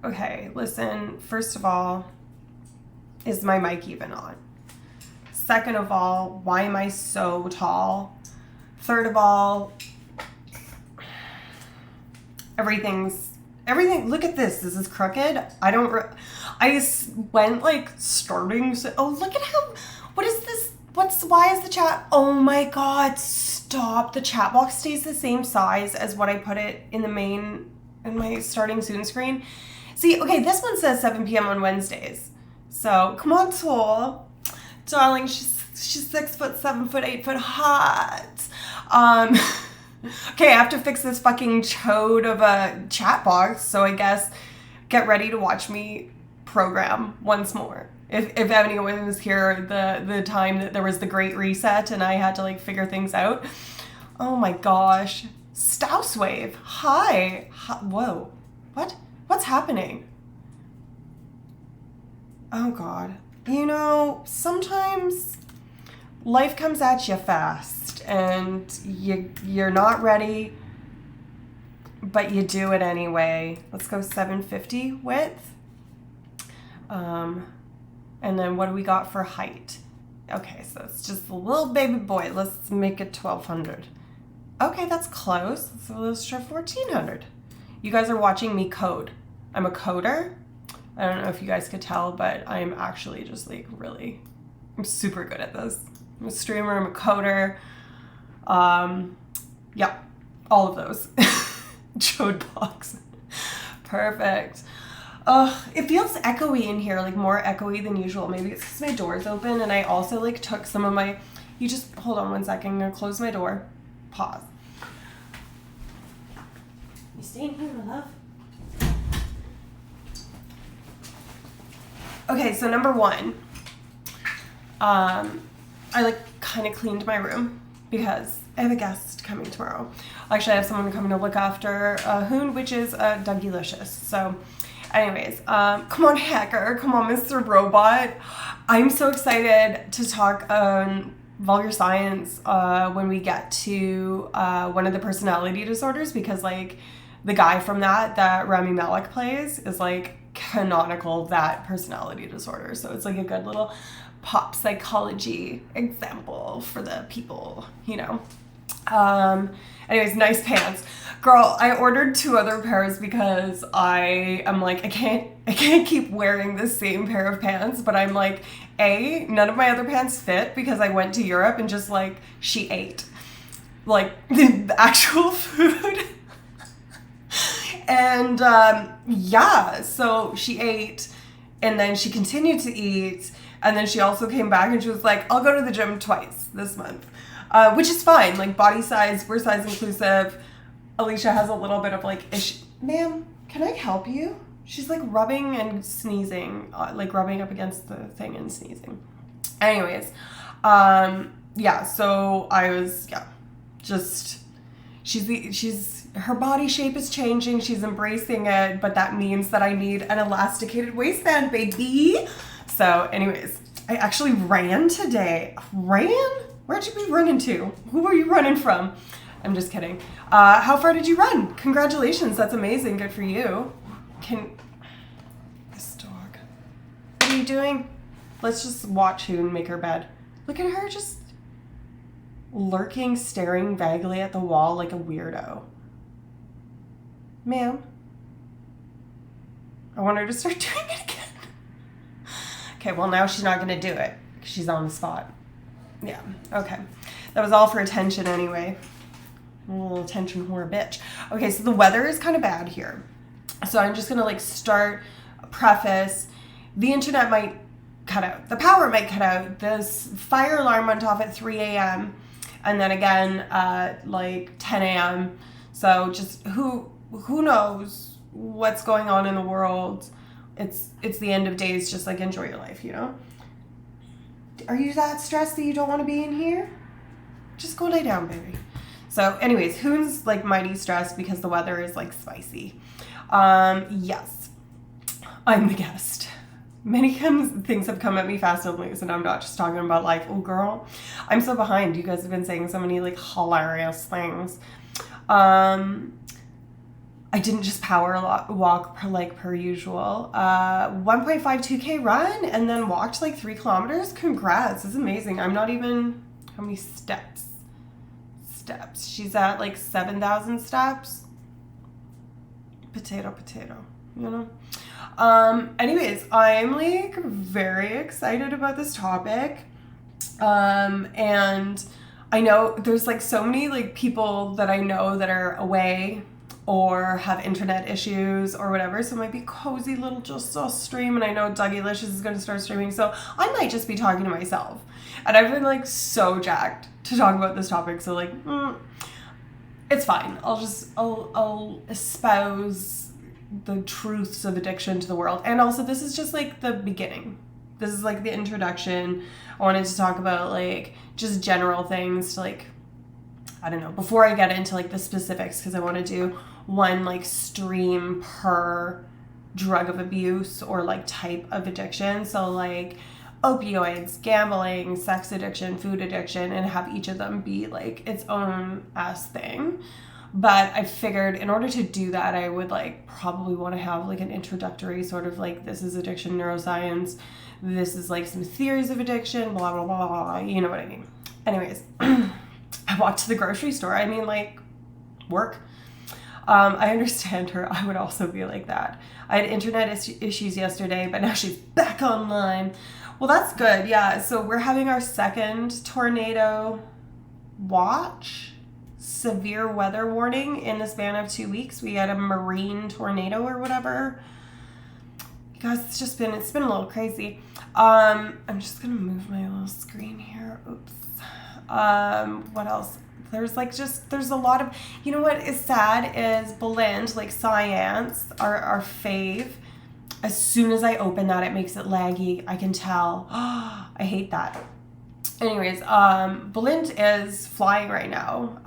Okay, listen, first of all, is my mic even on? Second of all, why am I so tall? Third of all, everything, look at this. This is crooked. I went like starting. Oh, look at how, what is this? Why is the chat? Oh my God, stop. The chat box stays the same size as what I put it in my starting soon screen. See, okay, this one says 7 p.m. on Wednesdays. So come on, Toll. Darling, she's 6 foot, 7 foot, 8 foot hot. Okay, I have to fix this fucking chode of a chat box. So I guess get ready to watch me program once more. If anyone was here the time that there was the Great Reset and I had to like figure things out. Oh my gosh. Stouse Wave. Hi. Whoa. What? What's happening? Oh God. You know, sometimes life comes at you fast and you're not ready, but you do it anyway. Let's go 750 width. And then what do we got for height? Okay, so it's just a little baby boy. Let's make it 1200. Okay, that's close. So let's try 1400. You guys are watching me code. I'm a coder. I don't know if you guys could tell, but I'm actually just like I'm super good at this. I'm a streamer, I'm a coder. Yeah, all of those. Chode box. Perfect. It feels echoey in here, like more echoey than usual. Maybe it's because my door's open and I also like took some of my, you just hold on one second. I'm gonna close my door. Pause. You staying here, my love? Okay, so number one, I like kind of cleaned my room because I have a guest coming tomorrow. Actually, I have someone coming to look after a hound, which is Dougilicious. So anyways, come on, hacker. Come on, Mr. Robot. I'm so excited to talk vulgar science when we get to one of the personality disorders, because like the guy from that Rami Malek plays is like canonical that personality disorder. So it's like a good little pop psychology example for the people, you know. Anyways, nice pants. Girl, I ordered 2 other pairs because I am like, I can't keep wearing the same pair of pants, but I'm like, none of my other pants fit because I went to Europe and just like, she ate like the actual food. And yeah, so she ate and then she continued to eat. And then she also came back and she was like, I'll go to the gym twice this month, which is fine. Like body size, we're size inclusive. Alicia has a little bit of like, ma'am, can I help you? She's like rubbing and sneezing, like rubbing up against the thing and sneezing. Anyways, yeah, so I was, yeah, just, her body shape is changing. She's embracing it, but that means that I need an elasticated waistband, baby. So anyways, I actually ran today. Ran? Where'd you be running to? Who were you running from? I'm just kidding. How far did you run? Congratulations. That's amazing. Good for you. This dog. What are you doing? Let's just watch Hoon make her bed. Look at her just lurking, staring vaguely at the wall like a weirdo. Ma'am. I want her to start doing it again. Okay, well now she's not going to do it because she's on the spot. Yeah, okay. That was all for attention anyway. A little attention whore bitch. Okay, so the weather is kind of bad here. So I'm just going to like start, preface. The internet might cut out. The power might cut out. This fire alarm went off at 3 a.m. and then again at like 10 a.m. So just who knows what's going on in the world. It's the end of days. Just like enjoy your life, you know? Are you that stressed that you don't want to be in here? Just go lay down, baby. So anyways, Hoon's like mighty stressed because the weather is like spicy. Yes, I'm the guest. Many things have come at me fast and loose, and I'm not just talking about life. Oh girl, I'm so behind. You guys have been saying so many like hilarious things. I didn't just walk per usual. 1.52K run and then walked like 3 kilometers. Congrats, it's amazing. I'm not even, how many steps? She's at like 7,000 steps. Potato, you know? Anyways, I'm like very excited about this topic. And I know there's like so many like people that I know that are away or have internet issues or whatever, so it might be cozy little just a stream, and I know Dougie Licious is going to start streaming, so I might just be talking to myself, and I've been like so jacked to talk about this topic, so like it's fine. I'll espouse the truths of addiction to the world, and also this is just like the beginning. This is like the introduction. I wanted to talk about like just general things to like, I don't know, before I get into like the specifics, because I want to do one like stream per drug of abuse or like type of addiction. So like opioids, gambling, sex addiction, food addiction, and have each of them be like its own ass thing. But I figured in order to do that, I would like probably want to have like an introductory sort of like, this is addiction neuroscience. This is like some theories of addiction, blah, blah, blah, blah. You know what I mean? Anyways, I walked to the grocery store. I mean, like, work. I understand her. I would also be like that. I had internet issues yesterday, but now she's back online. Well, that's good. Yeah. So we're having our second tornado watch, severe weather warning in the span of 2 weeks. We had a marine tornado or whatever. You guys, it's been a little crazy. I'm just going to move my little screen here. Oops. What else? There's a lot of, you know what is sad is Blend, like Science, our fave. As soon as I open that, it makes it laggy. I can tell. I hate that. Anyways, Blend is flying right now.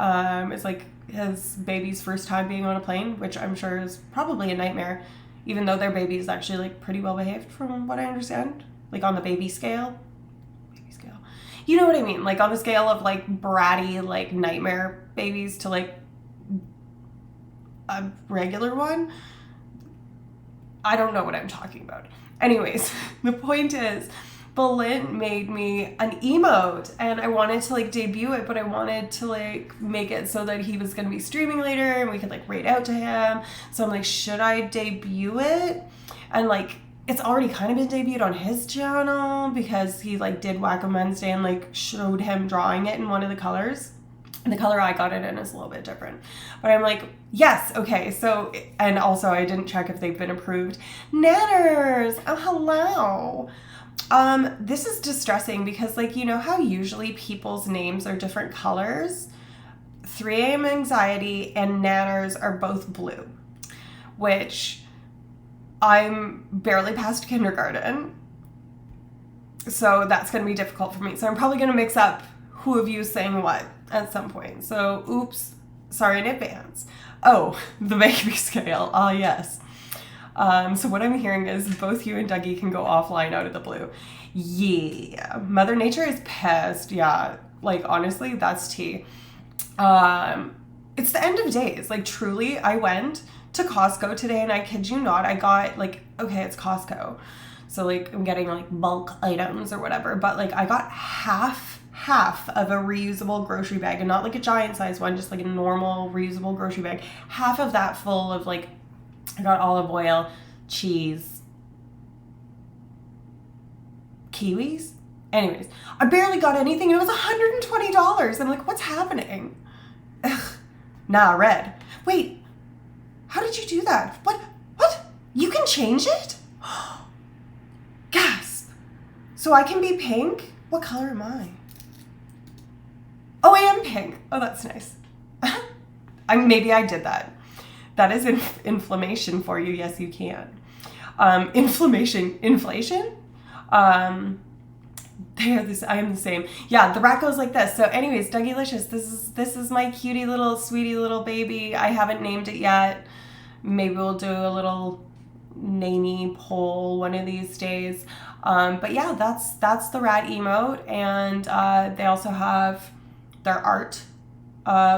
It's like his baby's first time being on a plane, which I'm sure is probably a nightmare, even though their baby is actually like pretty well behaved from what I understand, like on the baby scale. You know what I mean? Like on the scale of like bratty, like nightmare babies to like a regular one. I don't know what I'm talking about. Anyways, the point is, Bolin made me an emote and I wanted to like debut it, but I wanted to like make it so that he was going to be streaming later and we could like rate out to him. So I'm like, should I debut it? And like, it's already kind of been debuted on his channel because he like did Wacom Wednesday and like showed him drawing it in one of the colors. And the color I got it in is a little bit different. But I'm like, yes, okay. So, and also I didn't check if they've been approved. Nanners, oh, hello. This is distressing because like, you know how usually people's names are different colors? 3 a.m. anxiety and nanners are both blue, which I'm barely past kindergarten. So that's going to be difficult for me. So I'm probably going to mix up who of you is saying what at some point. So oops, sorry in advance. Oh, the baby scale. Ah, yes. So what I'm hearing is both you and Dougie can go offline out of the blue. Yeah. Mother Nature is pissed. Yeah. Like, honestly, that's tea. It's the end of days. Like, truly, I went to Costco today and I kid you not, I got like, okay, it's Costco. So like I'm getting like bulk items or whatever, but like I got half of a reusable grocery bag, and not like a giant size one, just like a normal reusable grocery bag. Half of that full of like, I got olive oil, cheese, kiwis. Anyways, I barely got anything and it was $120. I'm like, what's happening? Ugh. Nah, red. Wait, how did you do that? What? You can change it? Gasp. So I can be pink? What color am I? Oh, I am pink. Oh, that's nice. Maybe I did that. That is inflammation for you. Yes, you can. Inflation. I am the same. Yeah, the rat goes like this. So anyways, Dougylicious, this is my cutie little sweetie little baby. I haven't named it yet. Maybe we'll do a little namey poll one of these days. But yeah, that's the rat emote, and they also have their art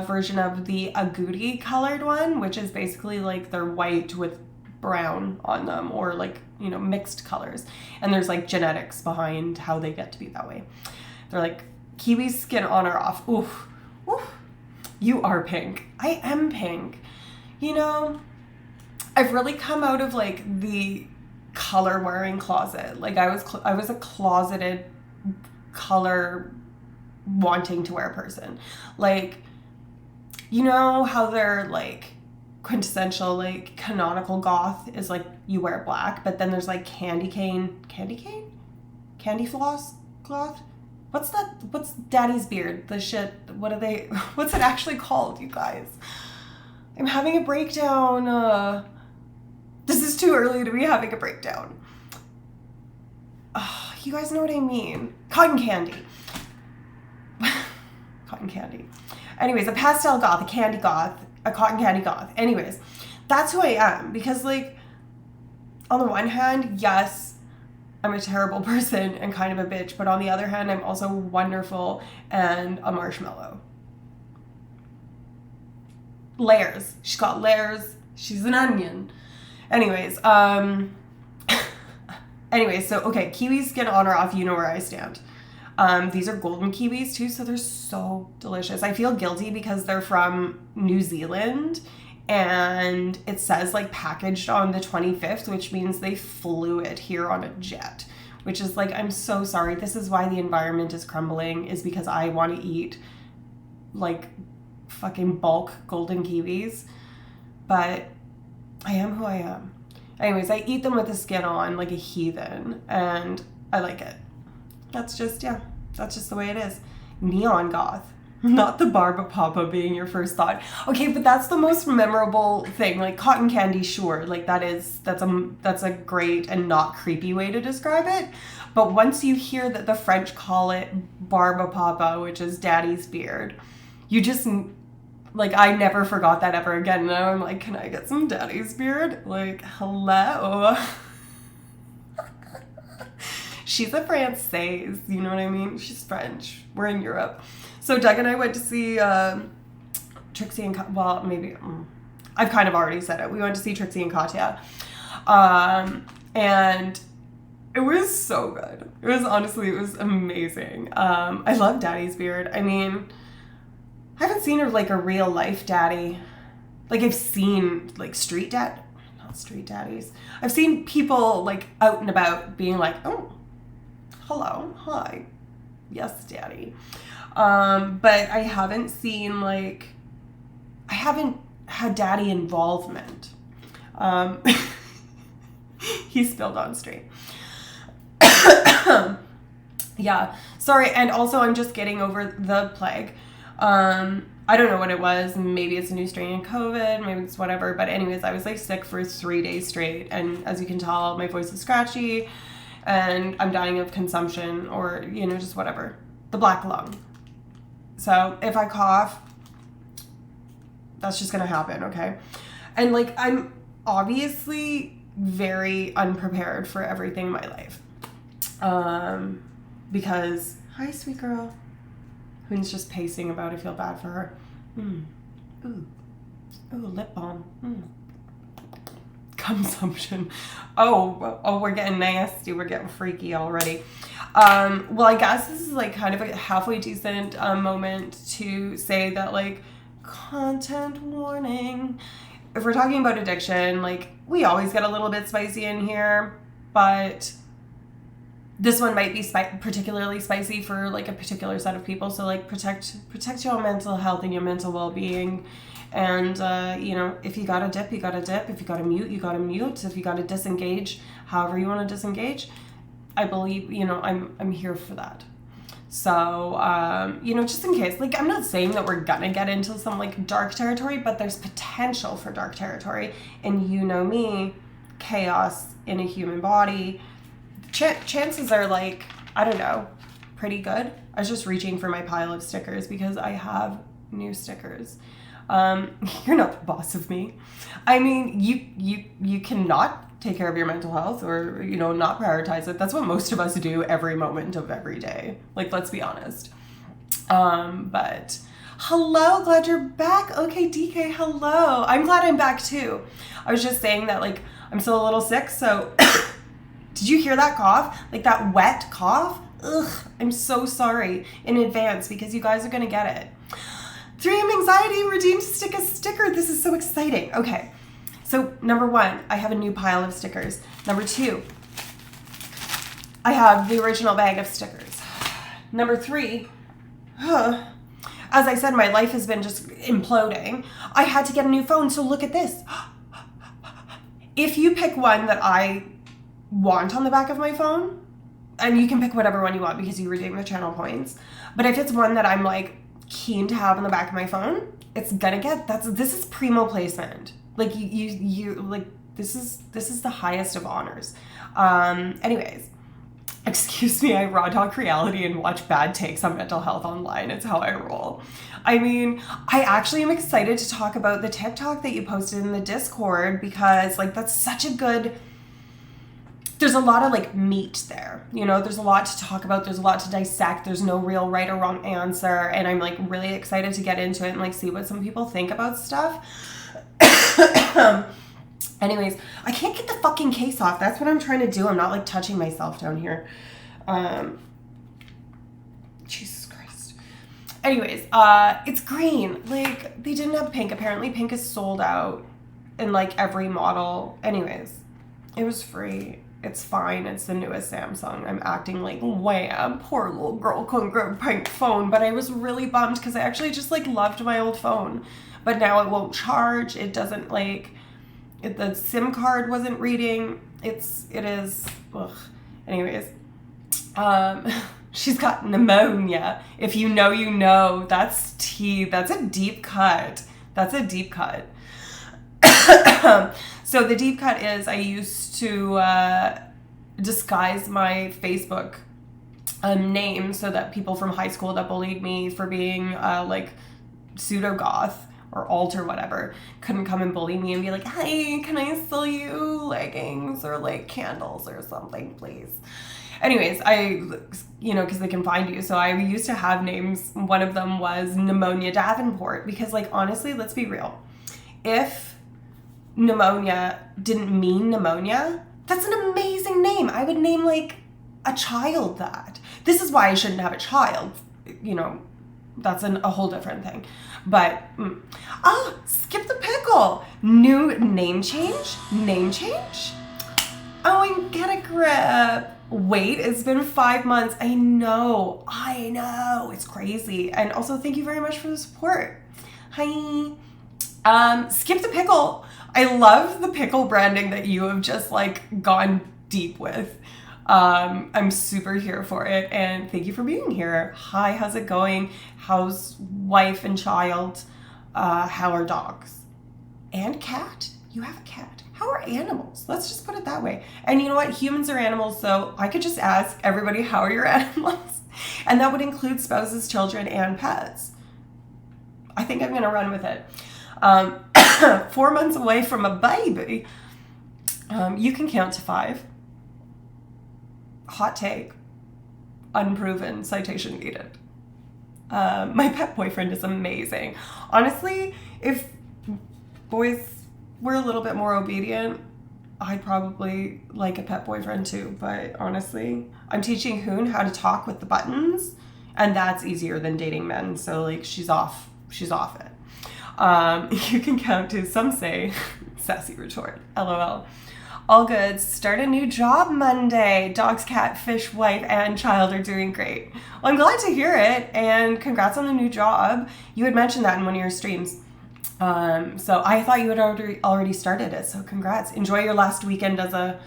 version of the agouti colored one, which is basically like they're white with brown on them, or like, you know, mixed colors. And there's like genetics behind how they get to be that way. They're like kiwi skin on or off. Oof. Oof. You are pink. I am pink. You know, I've really come out of like the color wearing closet. Like I was a closeted color wanting to wear person. Like, you know how they're like quintessential, like canonical goth is like you wear black, but then there's like candy floss cloth. What's daddy's beard? The shit. What's it actually called, you guys? I'm having a breakdown. This is too early to be having a breakdown. Oh, you guys know what I mean. Cotton candy. Cotton candy. Anyways, a pastel goth, a candy goth, a cotton candy goth. Anyways, that's who I am, because like on the one hand, yes, I'm a terrible person and kind of a bitch, but on the other hand, I'm also wonderful and a marshmallow. Layers. She's got layers. She's an onion. Anyways, so okay, kiwi skin on or off, you know where I stand. These are golden kiwis too, so they're so delicious. I feel guilty because they're from New Zealand, and it says like packaged on the 25th, which means they flew it here on a jet, which is like, I'm so sorry. This is why the environment is crumbling, is because I want to eat like fucking bulk golden kiwis, but I am who I am. Anyways, I eat them with the skin on like a heathen, and I like it. That's just the way it is. Neon goth. Not the Barba Papa being your first thought. Okay, but that's the most memorable thing. Like cotton candy, sure. Like that's a great and not creepy way to describe it. But once you hear that the French call it Barba Papa, which is daddy's beard, you just, like, I never forgot that ever again. And now I'm like, can I get some daddy's beard? Like, hello. She's a Française, you know what I mean? She's French. We're in Europe. So Doug and I went to see Trixie and I've kind of already said it. We went to see Trixie and Katya. And it was so good. It was amazing. I love daddy's beard. I mean, I haven't seen her like a real life daddy. Like I've seen like not street daddies. I've seen people like out and about being like, oh, hello, hi, yes, daddy. But I haven't seen like, I haven't had daddy involvement. He spilled on straight. Yeah, sorry. And also I'm just getting over the plague. I don't know what it was. Maybe it's a new strain of COVID. Maybe it's whatever. But anyways, I was like sick for 3 days straight. And as you can tell, my voice is scratchy and I'm dying of consumption or, you know, just whatever. The black lung. So if I cough, that's just going to happen, okay? And like, I'm obviously very unprepared for everything in my life. Because, hi, sweet girl. Hoon's just pacing about. I feel bad for her. Ooh, lip balm. Consumption. Oh, we're getting nasty. We're getting freaky already. Well, I guess this is like kind of a halfway decent moment to say that, like, content warning. If we're talking about addiction, like, we always get a little bit spicy in here, but this one might be particularly spicy for like a particular set of people. So like protect your mental health and your mental well-being. And you know, if you gotta dip, you gotta dip. If you gotta mute, you gotta mute. If you gotta disengage, however you want to disengage, I believe, you know, I'm here for that. So you know, just in case, like, I'm not saying that we're gonna get into some like dark territory, but there's potential for dark territory. And you know me, chaos in a human body. Chances are, like, I don't know, pretty good. I was just reaching for my pile of stickers because I have new stickers. You're not the boss of me. I mean, you cannot take care of your mental health or, you know, not prioritize it. That's what most of us do every moment of every day. Like, let's be honest. But hello, glad you're back. Okay, DK, hello. I'm glad I'm back too. I was just saying that, like, I'm still a little sick, so did you hear that cough? Like that wet cough? Ugh, I'm so sorry in advance because you guys are gonna get it. 3am anxiety redeemed stick a sticker. This is so exciting. Okay, so number 1, I have a new pile of stickers. Number 2, I have the original bag of stickers. Number 3, as I said, my life has been just imploding. I had to get a new phone, so look at this. If you pick one that I want on the back of my phone, and you can pick whatever one you want because you redeem the channel points, but if it's one that I'm like keen to have on the back of my phone, it's gonna get, this is primo placement. Like you like, this is the highest of honors. Anyways, excuse me, I raw talk reality and watch bad takes on mental health online. It's how I roll. I mean, I actually am excited to talk about the TikTok that you posted in the Discord because, like, that's such a good, there's a lot of like meat there, you know, there's a lot to talk about, there's a lot to dissect, there's no real right or wrong answer, and I'm like really excited to get into it and like see what some people think about stuff. Anyways, I can't get the fucking case off. That's what I'm trying to do. I'm not like touching myself down here. Jesus Christ. Anyways, it's green. Like, they didn't have pink. Apparently pink is sold out in like every model. Anyways, it was free. It's fine. It's the newest Samsung. I'm acting like, wham, poor little girl couldn't get a pink phone. But I was really bummed because I actually just like loved my old phone. But now it won't charge. It doesn't like, the SIM card wasn't reading. It is, ugh. Anyways, she's got pneumonia. If you know, you know. That's tea. That's a deep cut. That's a deep cut. So the deep cut is I used to disguise my Facebook name so that people from high school that bullied me for being like pseudo-goth or alt or whatever couldn't come and bully me and be like, hey, can I sell you leggings or like candles or something, please? Anyways, you know, because they can find you. So I used to have names. One of them was Pneumonia Davenport because, like, honestly, let's be real. If pneumonia didn't mean pneumonia, that's an amazing name. I would name like a child that. This is why I shouldn't have a child. You know, that's a whole different thing. But, skip the pickle. New name change? Name change? Oh, and get a grip. Wait, it's been 5 months. I know. It's crazy. And also, thank you very much for the support. Hi. Skip the pickle. I love the pickle branding that you have just like gone deep with. I'm super here for it, and thank you for being here. Hi, how's it going? How's wife and child? How are dogs? And cat? You have a cat. How are animals? Let's just put it that way. And you know what? Humans are animals, so I could just ask everybody, how are your animals? And that would include spouses, children, and pets. I think I'm gonna run with it. 4 months away from a baby. You can count to 5. Hot take. Unproven. Citation needed. My pet boyfriend is amazing. Honestly, if boys were a little bit more obedient, I'd probably like a pet boyfriend too. But honestly, I'm teaching Hoon how to talk with the buttons, and that's easier than dating men. So like, she's off it. You can count to, some say, sassy retort, LOL. All good. Start a new job Monday. Dogs, cat, fish, wife, and child are doing great. Well, I'm glad to hear it, and congrats on the new job. You had mentioned that in one of your streams. So I thought you had already started it, so congrats. Enjoy your last weekend as a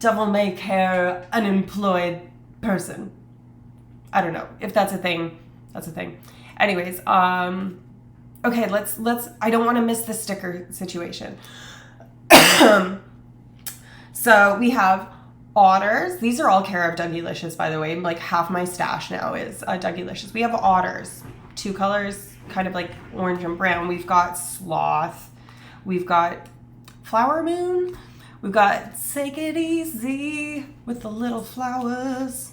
devil-may-care unemployed person. I don't know. If that's a thing, that's a thing. Anyways, okay, let's I don't want to miss the sticker situation. So we have otters. These are all care of Dougylicious, by the way. Like half my stash now is Dougylicious. We have otters, 2 colors, kind of like orange and brown. We've got sloth. We've got flower moon. We've got take it easy with the little flowers.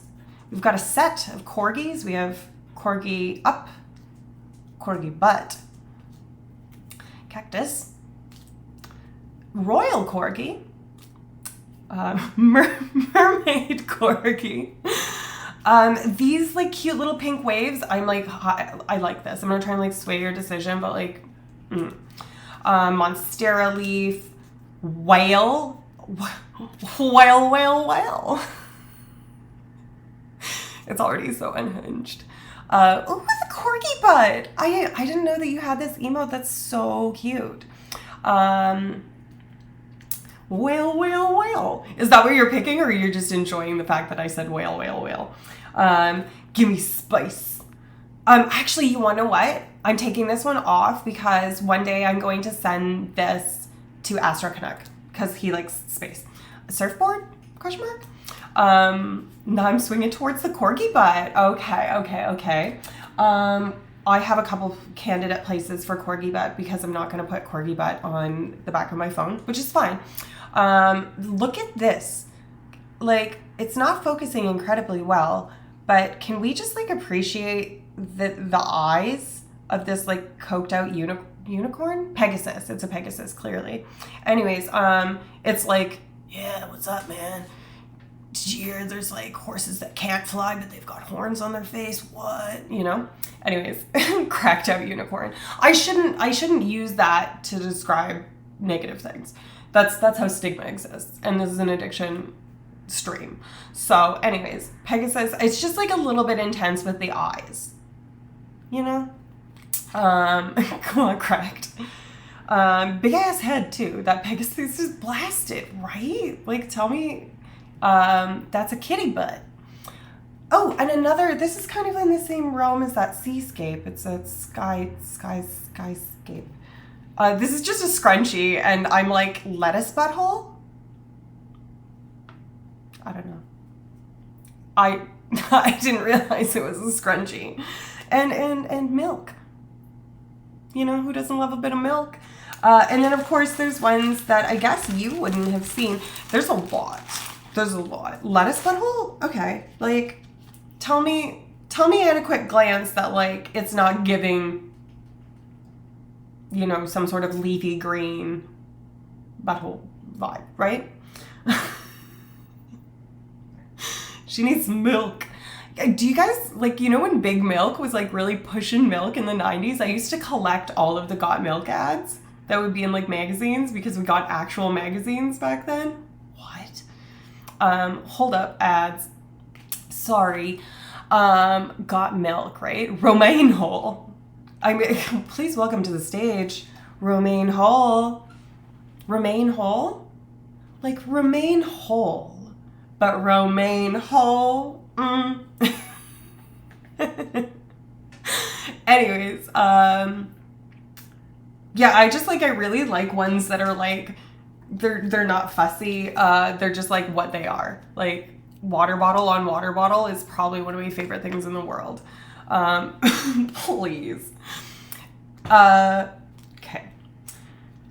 We've got a set of corgis. We have corgi up, corgi butt, cactus, royal corgi, mermaid corgi. These like cute little pink waves. I'm like, I like this. I'm gonna try and like sway your decision, but like, monstera leaf, whale. It's already so unhinged. Oh, the corgi butt. I didn't know that you had this emote. That's so cute. Whale. Is that what you're picking, or you're just enjoying the fact that I said whale? Give me spice. Actually, you want to know what? I'm taking this one off because one day I'm going to send this to Astro Connect because he likes space. A surfboard? Question mark? Now I'm swinging towards the corgi butt. Okay. I have a couple candidate places for corgi butt because I'm not going to put corgi butt on the back of my phone, which is fine. Look at this. Like, it's not focusing incredibly well, but can we just like appreciate the eyes of this like coked out unicorn? Pegasus. It's a Pegasus, clearly. Anyways, it's like, yeah, what's up, man? Did you hear there's like horses that can't fly, but they've got horns on their face? What? You know? Anyways, cracked out unicorn. I shouldn't use that to describe negative things. That's how stigma exists. And this is an addiction stream. So anyways, Pegasus, it's just like a little bit intense with the eyes. You know? Come on, cracked. Big ass head too. That Pegasus is blasted, right? Like, tell me, that's a kitty butt. Oh, and another, this is kind of in the same realm as that seascape. It's a skyscape. This is just a scrunchie, and I'm like, lettuce butthole? I don't know. I didn't realize it was a scrunchie. And milk. You know, who doesn't love a bit of milk? And then, of course, there's ones that I guess you wouldn't have seen. There's a lot. Lettuce butthole? Okay. Like, tell me at a quick glance that, like, it's not giving, you know, some sort of leafy green butthole vibe, right? She needs milk. Do you guys, like, you know when Big Milk was, like, really pushing milk in the 90s? I used to collect all of the Got Milk ads that would be in, like, magazines because we got actual magazines back then. What? Hold up, ads. Sorry. Got Milk, right? Romaine Hole. I mean, please welcome to the stage, Romaine Hole. Romaine Hole? Like, Romaine Hole but romaine whole. Anyways, yeah, I really like ones that are like, they're not fussy. They're just like what they are. Like water bottle on water bottle is probably one of my favorite things in the world. Please. Okay.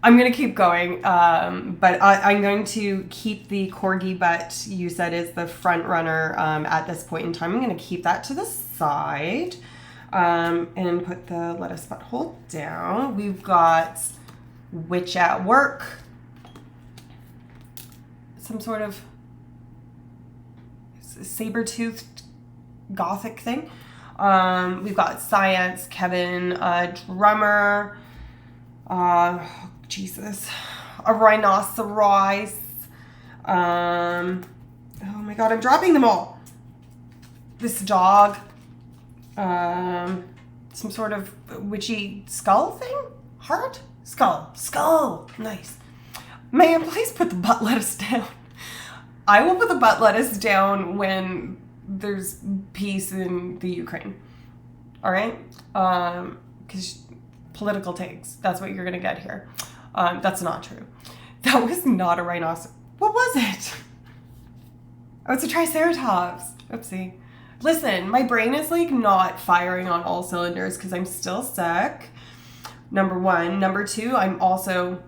I'm going to keep going, but I'm going to keep the corgi butt you said is the front runner at this point in time. I'm going to keep that to the side and put the lettuce butthole down. We've got Witch at Work. Some sort of saber-toothed gothic thing. We've got Science, Kevin, Drummer, Jesus, a rhinoceros. Oh my God, I'm dropping them all. This dog, some sort of witchy skull thing? Heart? Skull. Nice. Ma'am, please put the butt lettuce down. I will put the butt lettuce down when there's peace in the Ukraine. All right? Because political takes. That's what you're going to get here. That's not true. That was not a rhinoceros. What was it? Oh, it's a triceratops. Oopsie. Listen, my brain is like not firing on all cylinders because I'm still sick. Number one. Number two, I'm also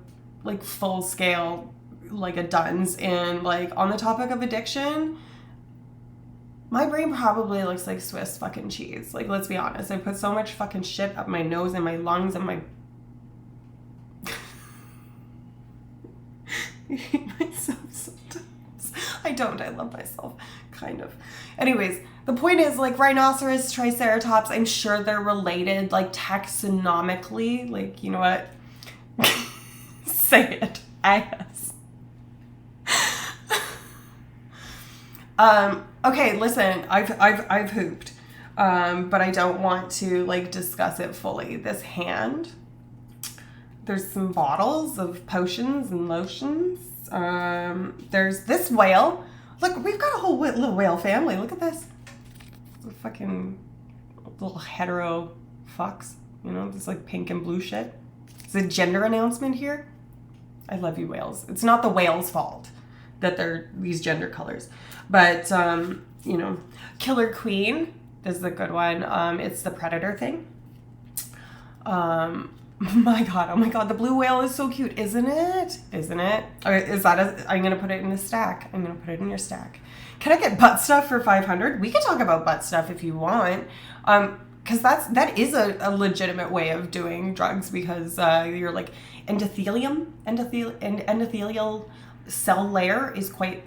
like full scale, like a dunce. And like on the topic of addiction, my brain probably looks like Swiss fucking cheese. Like, let's be honest. I put so much fucking shit up my nose and my lungs and my... I hate myself sometimes. I don't. I love myself. Kind of. Anyways, the point is, like, rhinoceros, triceratops, I'm sure they're related, like, taxonomically. Like, you know what? Say it. Ass. Okay, listen, I've hooped, but I don't want to like discuss it fully. This hand, there's some bottles of potions and lotions. There's this whale. Look, we've got a whole little whale family. Look at this. Fucking little hetero fucks, you know, this like pink and blue shit. It's a gender announcement here. I love you, whales. It's not the whale's fault that they're these gender colors. But, you know, Killer Queen, this is a good one. It's the predator thing. Oh my God, the blue whale is so cute, isn't it? Okay, I'm going to put it in a stack. I'm going to put it in your stack. Can I get butt stuff for 500? We can talk about butt stuff if you want. Because that is a legitimate way of doing drugs because you're like endothelial cell layer is quite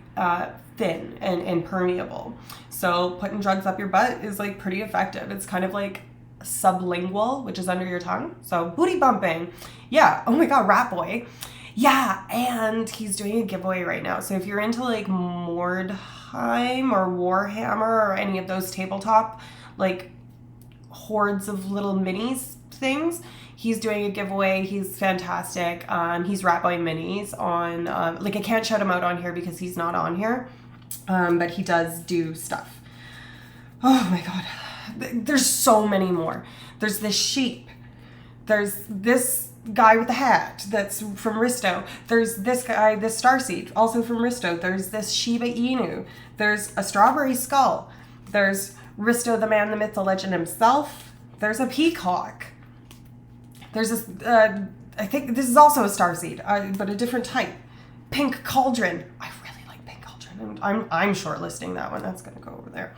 thin and permeable. So putting drugs up your butt is like pretty effective. It's kind of like sublingual, which is under your tongue. So booty bumping. Yeah. Oh my God, Rat Boy. Yeah. And he's doing a giveaway right now. So if you're into like Mordheim or Warhammer or any of those tabletop, like hordes of little minis things, he's doing a giveaway. He's fantastic. He's Rat Boy Minis on, like I can't shout him out on here because he's not on here. But he does do stuff. Oh my God. There's so many more. There's this sheep. There's this guy with the hat that's from Risto. There's this guy, this starseed, also from Risto. There's this Shiba Inu. There's a strawberry skull. There's Risto, the man, the myth, the legend himself. There's a peacock. There's this, I think this is also a starseed, but a different type. Pink cauldron. I really like pink cauldron. I'm shortlisting that one. That's going to go over there.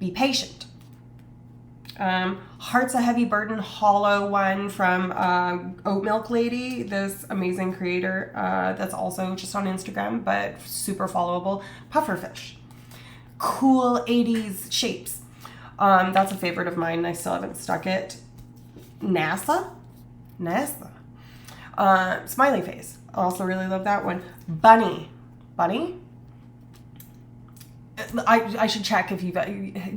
Be patient. Heart's a Heavy Burden hollow one from Oat Milk Lady, this amazing creator that's also just on Instagram, but super followable. Pufferfish. Cool 80s shapes. That's a favorite of mine. I still haven't stuck it. NASA. Smiley face. I also really love that one. Bunny. I should check if you've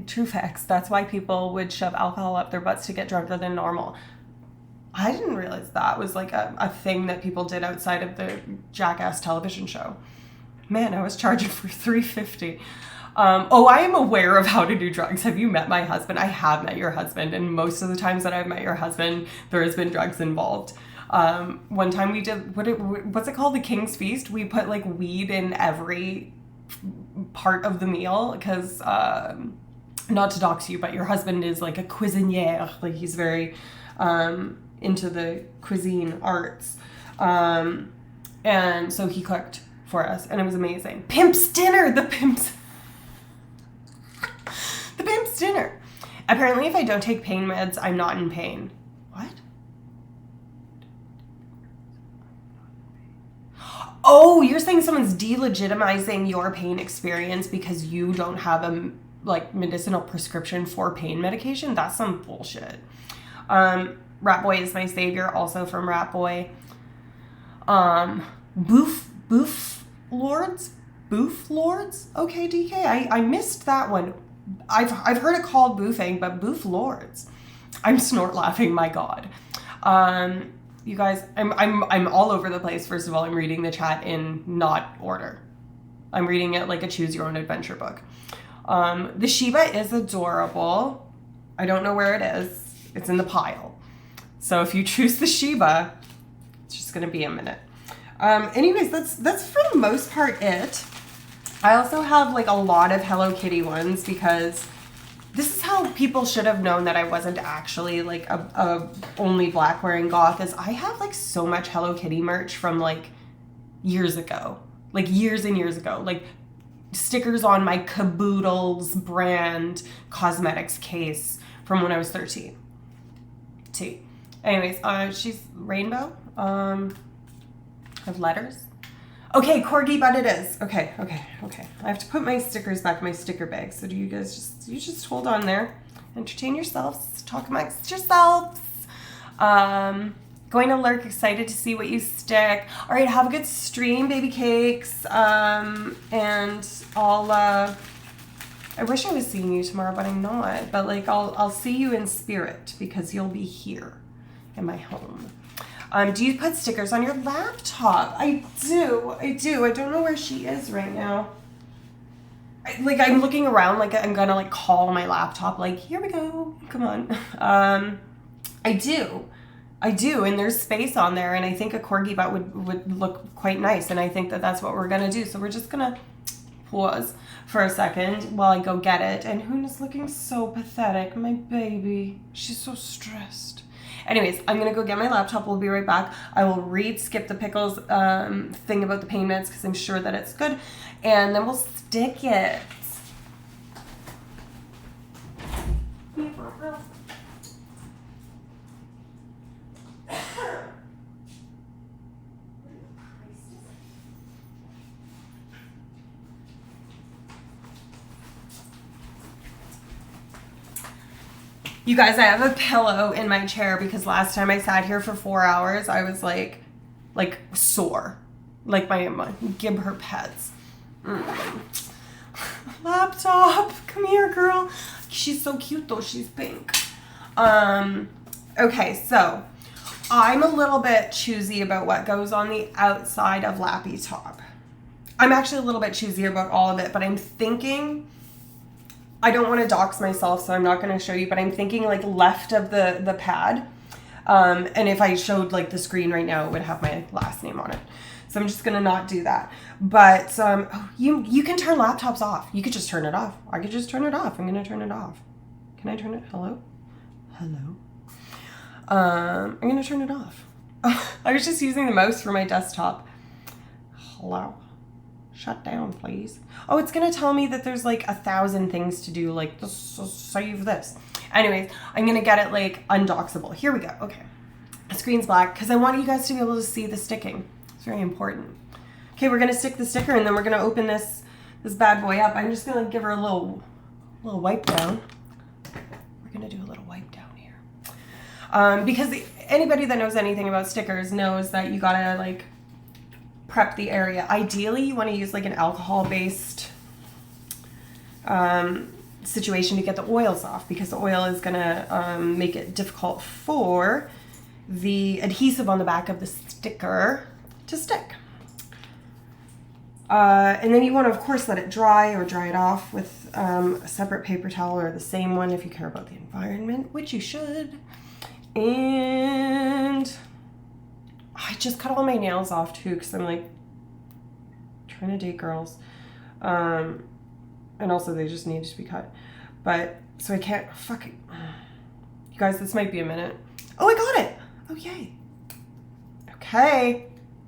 true facts. That's why people would shove alcohol up their butts to get drunker than normal. I didn't realize that was like a thing that people did outside of the Jackass television show. Man, I was charging for $350. Oh, I am aware of how to do drugs. Have you met my husband? I have met your husband, and most of the times that I've met your husband, there has been drugs involved. One time we did, what's it called? The King's Feast. We put like weed in every part of the meal because, not to dox you, but your husband is like a cuisinier. Like he's very into the cuisine arts. And so he cooked for us and it was amazing. Pimp's dinner, the pimp's dinner. Apparently if I don't take pain meds, I'm not in pain. What? Oh, you're saying someone's delegitimizing your pain experience because you don't have a like medicinal prescription for pain medication? That's some bullshit. Rat Boy is my savior, also from Rat Boy. Boof Lords? Okay, DK, I missed that one. I've heard it called boofing, but Boof Lords. I'm snort laughing, my God. You guys, I'm all over the place. First of all, I'm reading the chat in not order. I'm reading it like a choose your own adventure book. The Shiba is adorable. I don't know where it is. It's in the pile. So if you choose the Shiba, it's just gonna be a minute. Anyways, that's for the most part it. I also have like a lot of Hello Kitty ones because this is how people should have known that I wasn't actually like a only black wearing goth, is I have like so much Hello Kitty merch from like years ago, like years and years ago, like stickers on my Caboodles brand cosmetics case from when I was 13. Anyways, she's rainbow. I have letters. Okay, corgi, but it is. Okay. I have to put my stickers back in my sticker bag. So do you guys just hold on there. Entertain yourselves. Talk amongst yourselves. Going to lurk, excited to see what you stick. All right, have a good stream, baby cakes. And I'll, I wish I was seeing you tomorrow, but I'm not. But like, I'll see you in spirit because you'll be here in my home. Do you put stickers on your laptop? I do. I don't know where she is right now. I'm looking around like I'm gonna like call my laptop like, here we go, come on. I do, and there's space on there, and I think a corgi butt would look quite nice, and I think that that's what we're gonna do. So we're just gonna pause for a second while I go get it. And Huna's looking so pathetic, my baby. She's so stressed. Anyways, I'm gonna go get my laptop. We'll be right back. I will read Skip the Pickles thing about the pain meds because I'm sure that it's good, and then we'll stick it. You guys, I have a pillow in my chair because last time I sat here for 4 hours, I was like sore. Like my give her pets. Laptop, come here, girl. She's so cute though, she's pink. Okay, so I'm a little bit choosy about what goes on the outside of Lappy Top. I'm actually a little bit choosy about all of it, but I'm thinking, I don't want to dox myself, so I'm not going to show you, but I'm thinking like left of the pad. And if I showed like the screen right now, it would have my last name on it. So I'm just going to not do that. But you can turn laptops off. You could just turn it off. I could just turn it off. I'm going to turn it off. Can I turn it? Hello? I'm going to turn it off. I was just using the mouse for my desktop. Hello? Shut down, please. Oh, it's gonna tell me that there's like 1,000 things to do, like save this. Anyways, I'm gonna get it like undoxable. Here we go. Okay, the screen's black because I want you guys to be able to see the sticking. It's very important. Okay, we're gonna stick the sticker and then we're gonna open this bad boy up. I'm just gonna give her a little wipe down. We're gonna do a little wipe down here because anybody that knows anything about stickers knows that you gotta like prep the area. Ideally, you want to use like an alcohol-based situation to get the oils off because the oil is going to make it difficult for the adhesive on the back of the sticker to stick. And then you want to, of course, let it dry or dry it off with a separate paper towel or the same one if you care about the environment, which you should. And I just cut all my nails off too because I'm like trying to date girls. And also they just need to be cut. But so I can't fucking. You guys, this might be a minute. Oh, I got it. Oh, yay. Okay.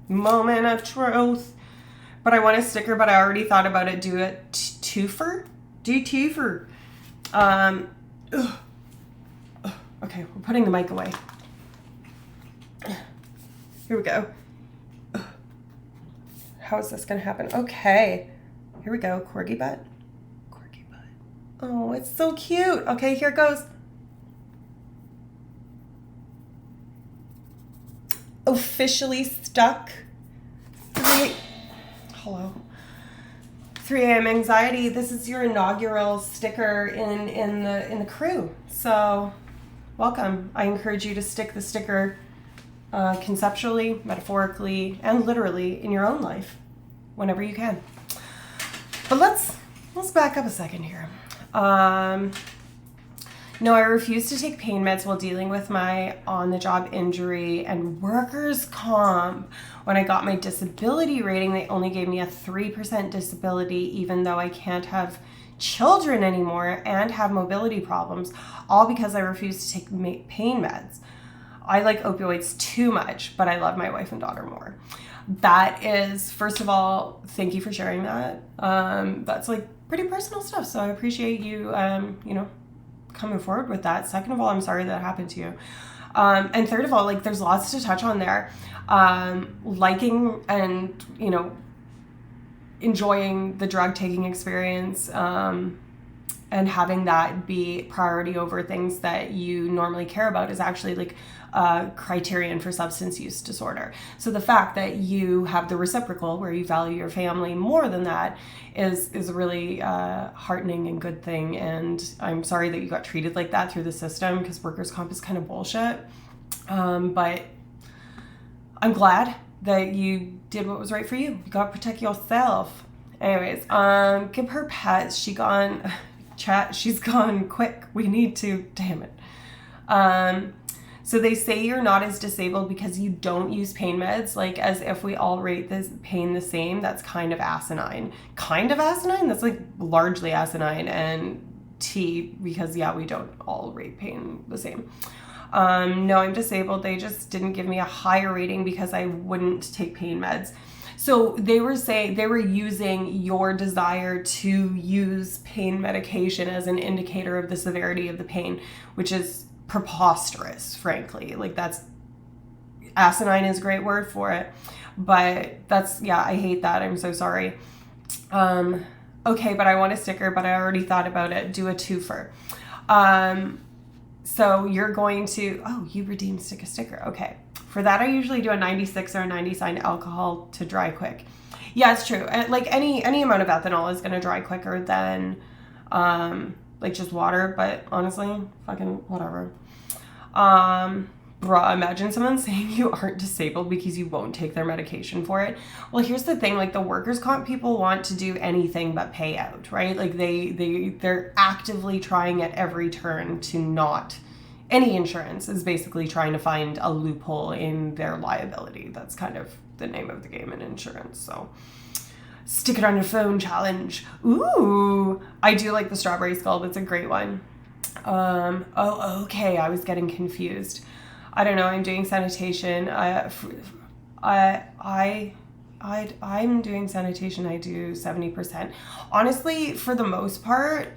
Moment of truth. But I want a sticker, but I already thought about it. Do a twofer? Do twofer. Okay, we're putting the mic away. Here we go. How is this going to happen? Okay. Here we go. Corgi butt. Corgi butt. Oh, it's so cute. Okay, here it goes. Officially stuck. 3 a.m. anxiety. This is your inaugural sticker in the crew. So, welcome. I encourage you to stick the sticker conceptually, metaphorically, and literally in your own life whenever you can. But let's back up a second here. No, I refuse to take pain meds while dealing with my on-the-job injury and workers' comp. When I got my disability rating, they only gave me a 3% disability, even though I can't have children anymore and have mobility problems, all because I refuse to take pain meds. I like opioids too much, but I love my wife and daughter more. That is, first of all, thank you for sharing that. That's like pretty personal stuff, so I appreciate you, coming forward with that. Second of all, I'm sorry that happened to you. And third of all, like there's lots to touch on there. Liking and, enjoying the drug taking experience, and having that be priority over things that you normally care about is actually like a criterion for substance use disorder. So the fact that you have the reciprocal where you value your family more than that is a really heartening and good thing. And I'm sorry that you got treated like that through the system because workers' comp is kind of bullshit. But I'm glad that you did what was right for you. You got to protect yourself. Anyways, give her pets. She's gone quick. We need to, damn it. So they say you're not as disabled because you don't use pain meds, like as if we all rate this pain the same. That's kind of asinine. Kind of asinine? That's like largely asinine and because we don't all rate pain the same. No, I'm disabled. They just didn't give me a higher rating because I wouldn't take pain meds. So they were using your desire to use pain medication as an indicator of the severity of the pain, which is preposterous, frankly. Like that's, asinine is a great word for it, but I hate that. I'm so sorry. Okay, but I want a sticker, but I already thought about it. Do a twofer. So you're going to, you redeem stick a sticker. Okay. For that, I usually do a 96 or a 99 alcohol to dry quick. Yeah, it's true. Like any amount of ethanol is going to dry quicker than like just water, but honestly, fucking whatever. Bruh, imagine someone saying you aren't disabled because you won't take their medication for it. Well, here's the thing, like the workers' comp people want to do anything but pay out, right? Like they're actively trying at every turn to not, any insurance is basically trying to find a loophole in their liability. That's kind of the name of the game in insurance. So stick it on your phone challenge. Ooh, I do like the strawberry skull. That's a great one. Okay. I was getting confused. I don't know. I'm doing sanitation. I'm doing sanitation. I do 70%. Honestly, for the most part,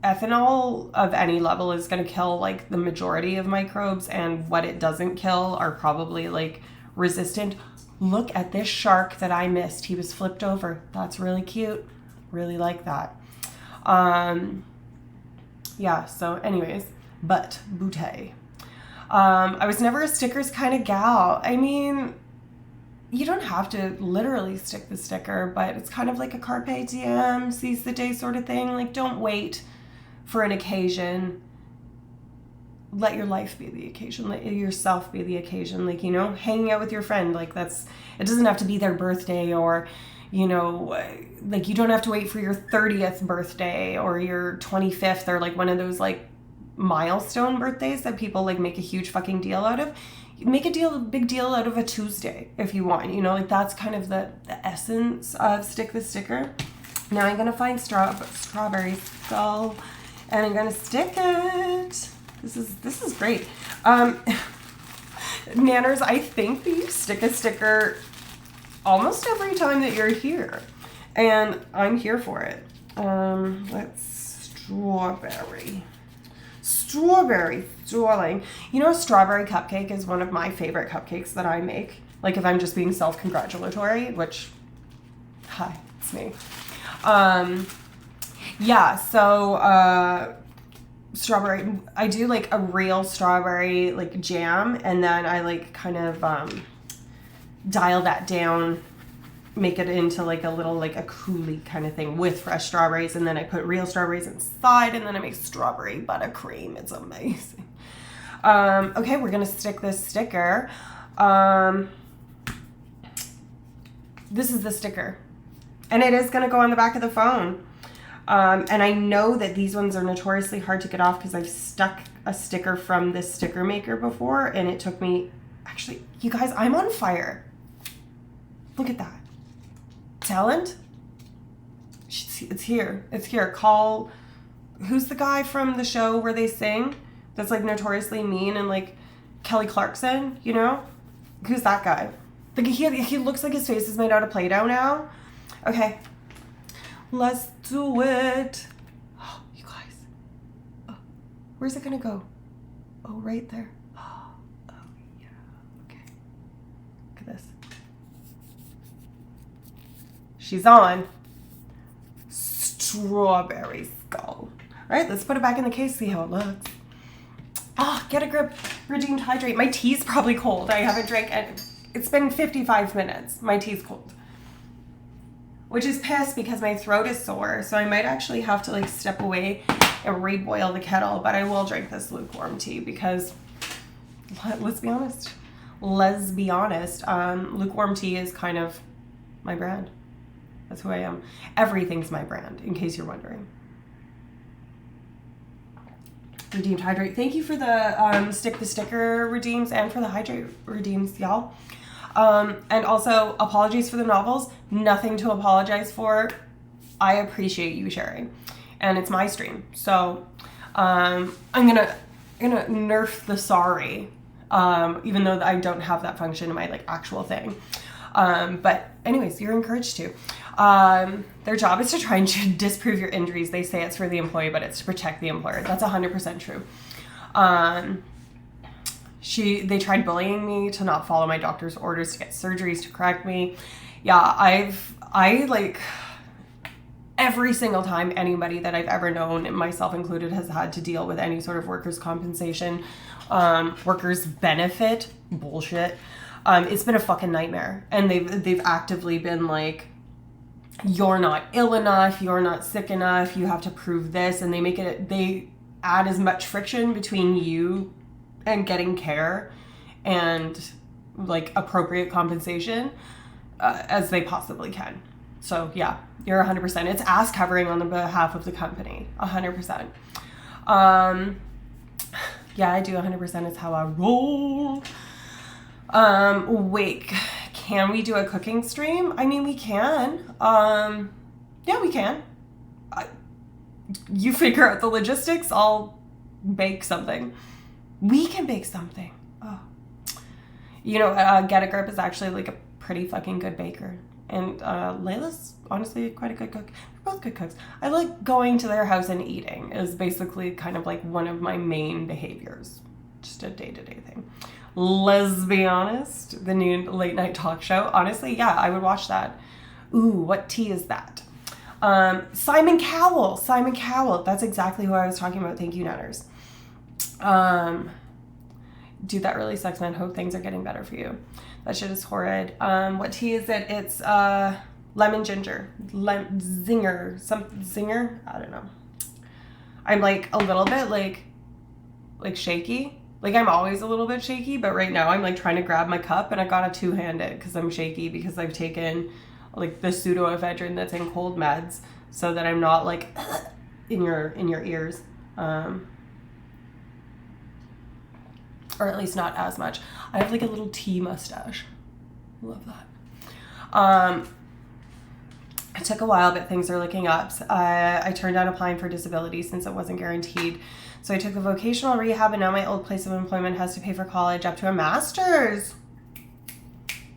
ethanol of any level is going to kill like the majority of microbes, and what it doesn't kill are probably like resistant. Look at this shark that I missed. He was flipped over. That's really cute. Really like that. So anyways, but bootay. I was never a stickers kind of gal. I mean, you don't have to literally stick the sticker, but it's kind of like a carpe diem, seize the day sort of thing. Like, don't wait for an occasion. Let your life be the occasion. Let yourself be the occasion. Like, hanging out with your friend. Like, it doesn't have to be their birthday or, you know, like you don't have to wait for your 30th birthday or your 25th or like one of those like milestone birthdays that people like make a huge fucking deal out of. Make a big deal out of a Tuesday if you want, you know, like that's kind of the essence of Stick the Sticker. Now I'm gonna find strawberry skull and I'm gonna stick it. This is great. Nanners, I think that you stick a sticker almost every time that you're here, and I'm here for it. Let's strawberry, darling. You know, a strawberry cupcake is one of my favorite cupcakes that I make. Like if I'm just being self-congratulatory, which, hi, it's me. Yeah, so, strawberry, I do like a real strawberry like jam, and then I like kind of dial that down, make it into like a little like a coulis kind of thing with fresh strawberries, and then I put real strawberries inside, and then I make strawberry buttercream. It's amazing. Okay, we're gonna stick this sticker. This is the sticker, and it is gonna go on the back of the phone. And I know that these ones are notoriously hard to get off because I've stuck a sticker from this sticker maker before, and it took me, actually, you guys, I'm on fire. Look at that. Talent? It's here. It's here. Call, who's the guy from the show where they sing that's like notoriously mean and like Kelly Clarkson, you know? Who's that guy? Like he looks like his face is made out of Play-Doh now. Okay. Let's do it. Oh, you guys. Oh, where's it gonna go? Oh, right there. Oh, yeah. Okay. Look at this. She's on. Strawberry skull. All right, let's put it back in the case, see how it looks. Oh, get a grip. Redeemed hydrate. My tea's probably cold. I haven't drank it. It's been 55 minutes. My tea's cold. Which is pissed because my throat is sore, so I might actually have to like step away and reboil the kettle, but I will drink this lukewarm tea because let's be honest, lukewarm tea is kind of my brand. That's who I am. Everything's my brand, in case you're wondering. Redeemed hydrate. Thank you for the stick the sticker redeems and for the hydrate redeems, y'all. And also, apologies for the novels. Nothing to apologize for. I appreciate you sharing. And it's my stream. So, I'm gonna nerf the sorry. Even though I don't have that function in my like actual thing. But anyways, you're encouraged to. Their job is to try and disprove your injuries. They say it's for the employee, but it's to protect the employer. That's 100% true. They tried bullying me to not follow my doctor's orders to get surgeries to correct me. Yeah, I like every single time anybody that I've ever known, myself included, has had to deal with any sort of workers' compensation, workers' benefit bullshit. It's been a fucking nightmare. And they've actively been like, you're not ill enough, you're not sick enough, you have to prove this, and they add as much friction between you and getting care and like appropriate compensation as they possibly can. So yeah, you're 100%. It's ass covering on the behalf of the company, 100%. Yeah, I do 100%. It's how I roll. Wait, can we do a cooking stream? I mean, we can. Yeah, we can. You figure out the logistics, I'll bake something. We can bake something. Oh. You know, Get a Grip is actually like a pretty fucking good baker. And Layla's honestly quite a good cook. They're both good cooks. I like going to their house and eating is basically kind of like one of my main behaviors. Just a day-to-day thing. Let's be honest, the new late night talk show. Honestly, yeah, I would watch that. Ooh, what tea is that? Simon Cowell. That's exactly who I was talking about. Thank you, Nutters. Dude, that really sucks, man. Hope things are getting better for you. That shit is horrid. What tea is it? It's lemon ginger. Zinger. I don't know. I'm like a little bit like shaky. Like I'm always a little bit shaky, but right now I'm like trying to grab my cup and I got a two-handed because I'm shaky because I've taken like the pseudoephedrine that's in cold meds, so that I'm not like in your ears, or at least not as much. I have like a little tea mustache. Love that. It took a while, but things are looking up. I turned down applying for disability since it wasn't guaranteed. So I took a vocational rehab, and now my old place of employment has to pay for college up to a master's.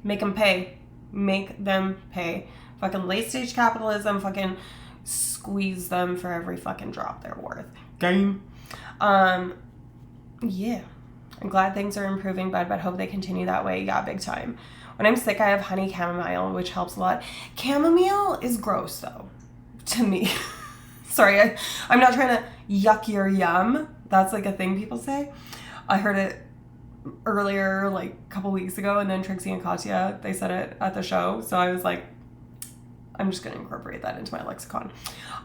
Make them pay. Make them pay. Fucking late stage capitalism, fucking squeeze them for every fucking drop they're worth. Game. Yeah. I'm glad things are improving, but hope they continue that way. Yeah, big time. When I'm sick, I have honey chamomile, which helps a lot. Chamomile is gross, though, to me. Sorry, I'm not trying to yuck your yum. That's like a thing people say. I heard it earlier, like a couple weeks ago, and then Trixie and Katya, they said it at the show. So I was like, I'm just going to incorporate that into my lexicon.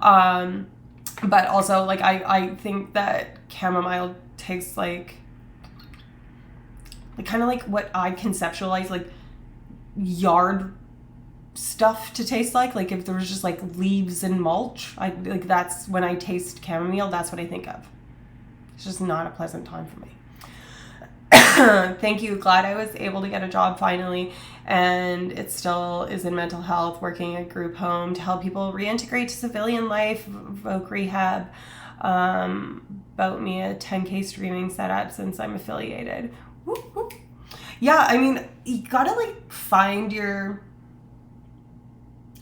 But also, like, I think that chamomile tastes like kind of like what I conceptualize, like, yard stuff to taste like if there was just like leaves and mulch. That's when I taste chamomile, that's what I think of. It's just not a pleasant time for me. Thank you. Glad I was able to get a job finally, and it still is in mental health, working at group home to help people reintegrate to civilian life, voc rehab. About me a 10K streaming setup since I'm affiliated. Whoop, whoop. Yeah, I mean, you gotta like find your,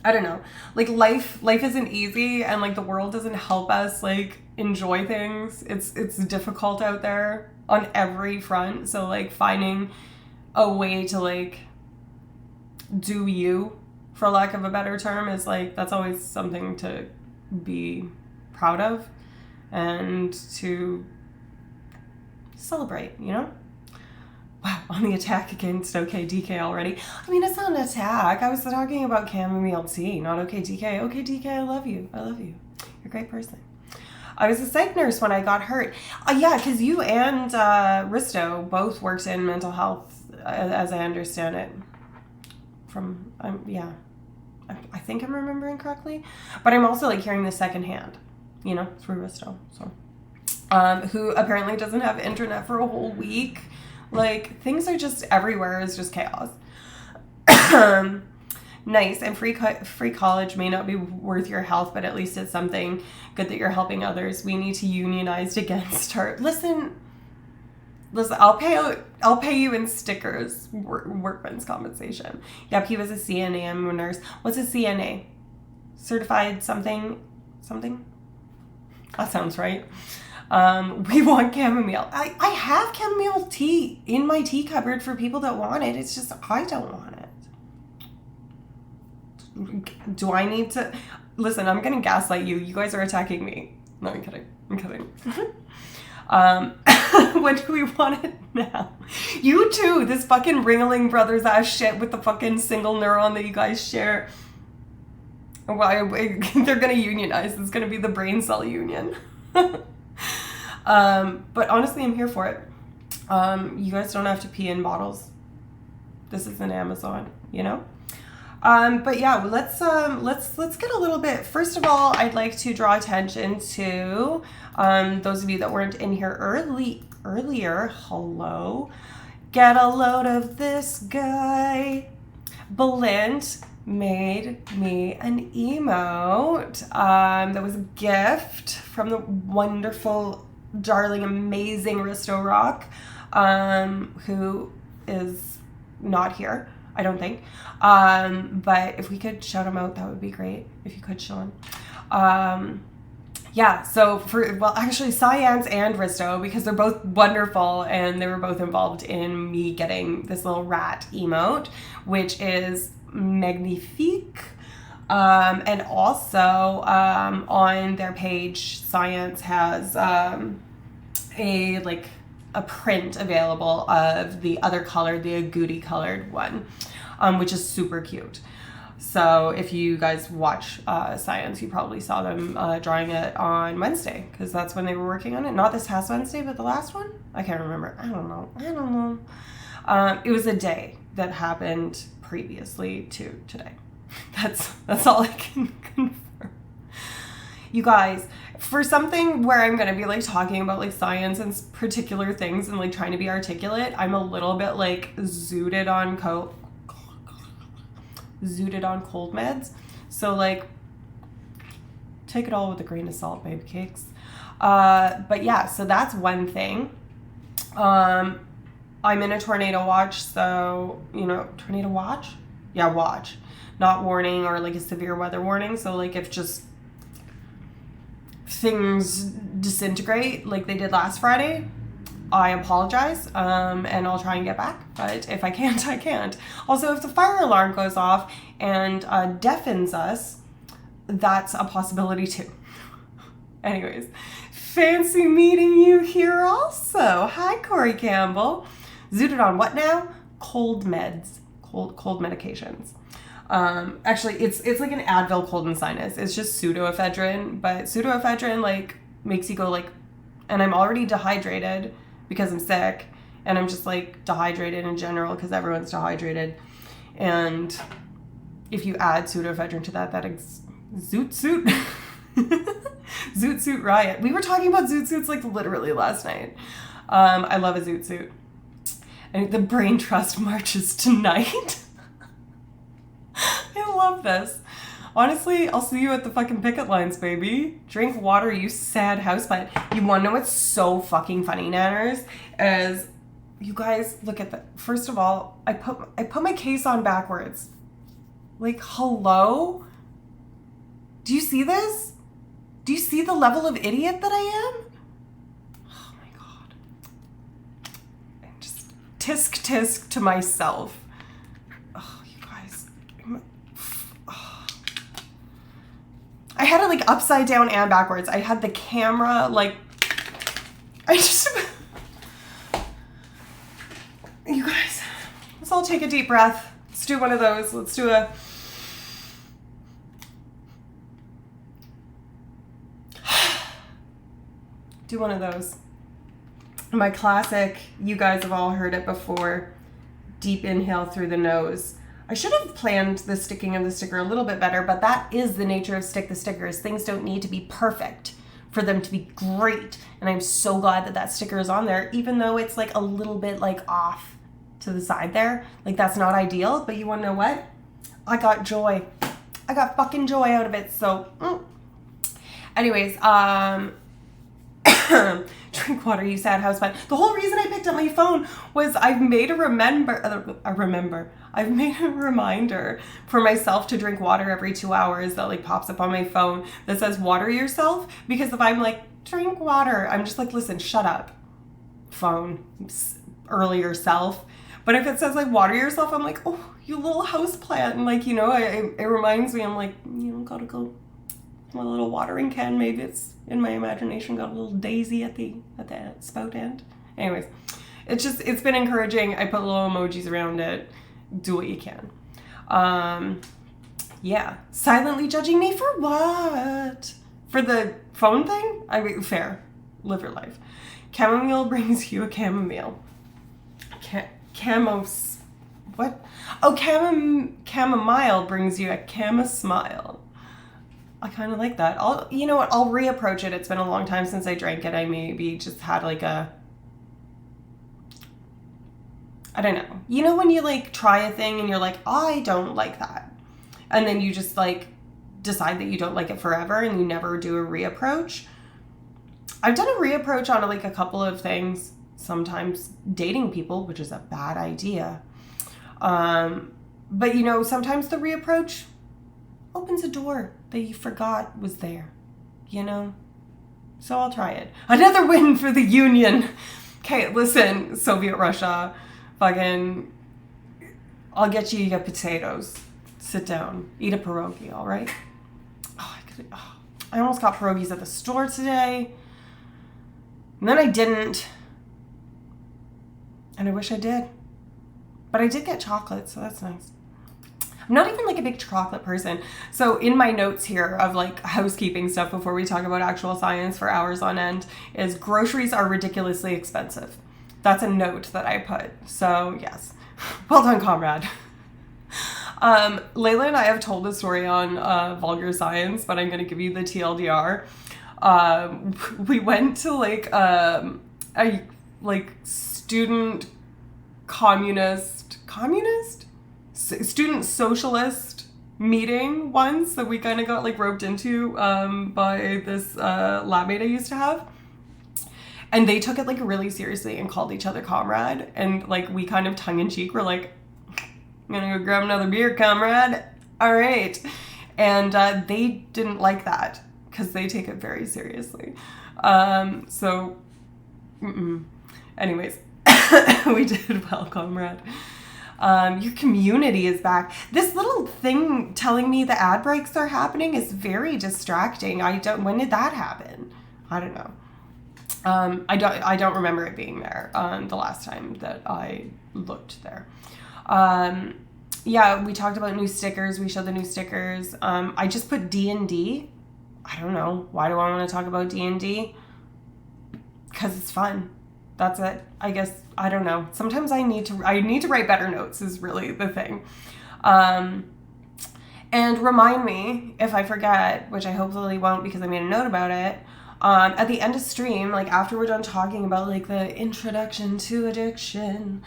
I don't know, like life isn't easy, and like the world doesn't help us like enjoy things. It's difficult out there on every front. So like finding a way to like do you, for lack of a better term, is like, that's always something to be proud of and to celebrate, you know? Wow, on the attack against OKDK already. I mean, it's not an attack. I was talking about chamomile tea, not OKDK. OKDK, I love you. I love you. You're a great person. I was a psych nurse when I got hurt. Yeah, because you and Risto both worked in mental health, as I understand it. From, yeah, I think I'm remembering correctly. But I'm also like hearing the secondhand, you know, through Risto. So, who apparently doesn't have internet for a whole week. Like, things are just everywhere. It's just chaos. Nice. And free college may not be worth your health, but at least it's something good that you're helping others. We need to unionize against her. Listen, I'll pay you in stickers, workman's compensation. Yep, he was a CNA. I'm a nurse. What's a CNA? Certified something? That sounds right. We want chamomile. I have chamomile tea in my tea cupboard for people that want it. It's just, I don't want it. Do I need to? Listen, I'm going to gaslight you. You guys are attacking me. No, I'm kidding. When do we want it now? You too. This fucking Ringling Brothers ass shit with the fucking single neuron that you guys share. Well, they're going to unionize. It's going to be the brain cell union. But honestly, I'm here for it. You guys don't have to pee in bottles. This isn't Amazon, you know? But yeah, let's get a little bit. First of all, I'd like to draw attention to those of you that weren't in here earlier. Hello. Get a load of this guy. Balint made me an emote that was a gift from the wonderful, darling, amazing Risto Rock, who is not here, I don't think. But if we could shout him out, that would be great. If you could, Sean. Yeah, so actually Science and Risto, because they're both wonderful and they were both involved in me getting this little rat emote, which is magnifique. And also on their page, Science has a print available of the other color, the agouti colored one, which is super cute. So if you guys watch Science, you probably saw them drawing it on Wednesday, because that's when they were working on it. Not this past Wednesday, but the last one? I can't remember. I don't know. It was a day that happened previously to today. That's all I can confirm. You guys, for something where I'm going to be like talking about like science and particular things and like trying to be articulate, I'm a little bit like zooted on cold meds. So like take it all with a grain of salt, baby cakes. But yeah, so that's one thing. I'm in a tornado watch, so, you know, tornado watch? Yeah, watch. Not warning or like a severe weather warning. So like if just things disintegrate like they did last Friday, I apologize, and I'll try and get back. But if I can't, I can't. Also, if the fire alarm goes off and deafens us, that's a possibility too. Anyways, fancy meeting you here also. Hi, Corey Campbell. Zooted on what now? Cold meds, cold medications. Actually, it's like an Advil cold and sinus. It's just pseudoephedrine, but pseudoephedrine like makes you go like, and I'm already dehydrated because I'm sick, and I'm just like dehydrated in general because everyone's dehydrated. And if you add pseudoephedrine to that zoot suit. Zoot suit riot. We were talking about zoot suits like literally last night. I love a zoot suit. And the brain trust marches tonight. I love this. Honestly, I'll see you at the fucking picket lines, baby. Drink water, you sad houseplant. You want to know what's so fucking funny, Nanners? Is you guys look at that. First of all, I put my case on backwards. Like, hello? Do you see this? Do you see the level of idiot that I am? Oh my God. I'm just tisk to myself. Oh, you guys. Oh. I had it like upside down and backwards. I had the camera like, you guys, let's all take a deep breath. Let's do one of those. Let's do a, do one of those. My classic, you guys have all heard it before, deep inhale through the nose. I should have planned the sticking of the sticker a little bit better, but that is the nature of Stick the Stickers. Things don't need to be perfect for them to be great. And I'm so glad that that sticker is on there, even though it's like a little bit like off to the side there. Like that's not ideal, but you wanna know what? I got joy. I got fucking joy out of it, so. Anyways, drink water, you sad houseplant. The whole reason I picked up my phone was I've made a reminder for myself to drink water every 2 hours that like pops up on my phone that says water yourself, because if I'm like drink water, I'm just like, listen, shut up, phone, earlier self. But if it says like water yourself, I'm like, oh, you little houseplant, and like, you know, it reminds me, I'm like, you know, gotta go. My little watering can, maybe it's in my imagination, got a little daisy at the spout end. Anyways, it's been encouraging. I put little emojis around it. Do what you can. Yeah. Silently judging me for what? For the phone thing? I mean, fair. Live your life. Chamomile brings you a chamomile. What? Oh, chamomile brings you a chamomile. I kind of like that. You know what? I'll reapproach it. It's been a long time since I drank it. I maybe just had like I don't know. You know when you like try a thing and you're like, I don't like that. And then you just like decide that you don't like it forever and you never do a reapproach. I've done a reapproach on like a couple of things. Sometimes dating people, which is a bad idea. But you know, sometimes the reapproach opens a door that you forgot was there, you know? So I'll try it. Another win for the Union. Okay, listen, Soviet Russia, fucking, I'll get you your potatoes. Sit down, eat a pierogi, all right? I almost got pierogies at the store today, and then I didn't, and I wish I did. But I did get chocolate, so that's nice. I'm not even like a big chocolate person. So in my notes here of like housekeeping stuff before we talk about actual science for hours on end is groceries are ridiculously expensive. That's a note that I put. So yes, well done, comrade. Layla and I have told the story on Vulgar Science, but I'm going to give you the TLDR. We went to like a student student socialist meeting once that we kind of got like roped into by this lab mate I used to have. And they took it like really seriously and called each other comrade. And like we kind of tongue in cheek were like, I'm gonna go grab another beer, comrade. All right. And they didn't like that because they take it very seriously. Anyways, we did well, comrade. Your community is back. This little thing telling me the ad breaks are happening is very distracting. When did that happen? I don't know. I don't remember it being there the last time that I looked there. Yeah, we talked about new stickers. We showed the new stickers. I just put D&D. I don't know. Why do I want to talk about D&D? Because it's fun. That's it. I guess, I don't know. Sometimes I need to write better notes is really the thing. And remind me if I forget, which I hopefully won't because I made a note about it. At the end of stream, like after we're done talking about like the introduction to addiction,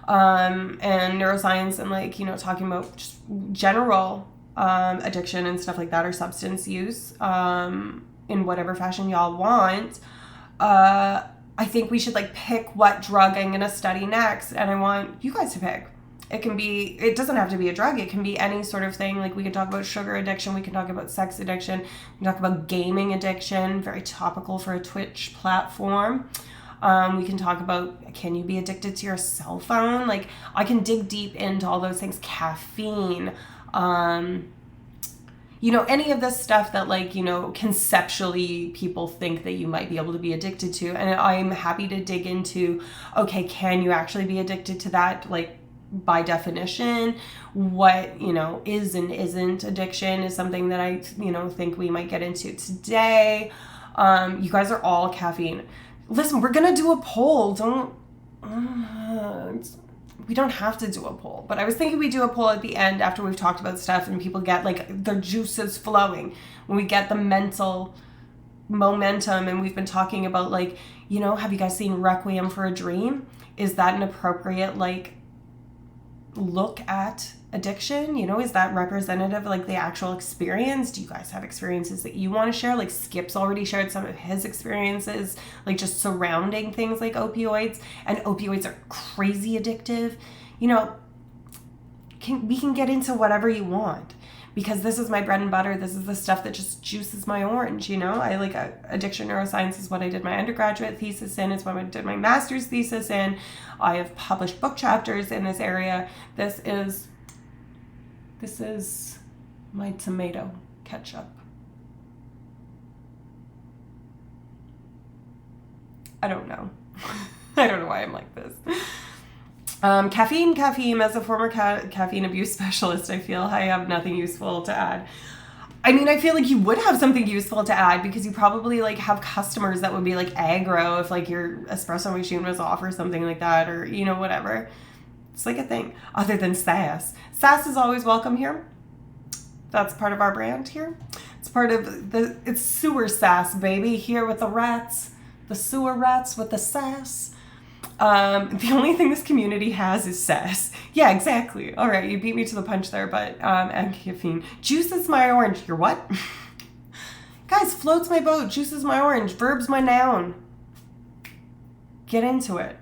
and neuroscience and like, you know, talking about just general, addiction and stuff like that, or substance use, in whatever fashion y'all want, I think we should like pick what drug I'm going to study next. And I want you guys to pick. It doesn't have to be a drug. It can be any sort of thing. Like we can talk about sugar addiction. We can talk about sex addiction. We can talk about gaming addiction. Very topical for a Twitch platform. We can talk about, can you be addicted to your cell phone? Like I can dig deep into all those things. Caffeine, you know, any of this stuff that like, you know, conceptually people think that you might be able to be addicted to. And I'm happy to dig into, okay, can you actually be addicted to that? Like by definition, what, you know, is and isn't addiction is something that I, you know, think we might get into today. You guys are all caffeine. Listen, we're going to do a poll. We don't have to do a poll, but I was thinking we do a poll at the end after we've talked about stuff and people get like their juices flowing, when we get the mental momentum. And we've been talking about like, you know, have you guys seen Requiem for a Dream? Is that an appropriate like look at addiction? You know, is that representative of like the actual experience? Do you guys have experiences that you want to share? Like Skip's already shared some of his experiences, like just surrounding things like opioids, and opioids are crazy addictive. You know, we can get into whatever you want, because this is my bread and butter. This is the stuff that just juices my orange, you know? I like addiction neuroscience is what I did my undergraduate thesis in. It's what I did my master's thesis in. I have published book chapters in this area. This is my tomato ketchup. I don't know. I don't know why I'm like this. Caffeine. As a former caffeine abuse specialist, I feel I have nothing useful to add. I mean, I feel like you would have something useful to add, because you probably like have customers that would be like aggro if like your espresso machine was off or something like that, or, you know, whatever. It's like a thing. Other than sass. Sass is always welcome here. That's part of our brand here. It's part of it's sewer sass, baby, here with the rats. The sewer rats with the sass. The only thing this community has is sass. Yeah, exactly. All right, you beat me to the punch there, but, and caffeine. Juices my orange. Your what? Guys, floats my boat, juices my orange, verbs my noun. Get into it.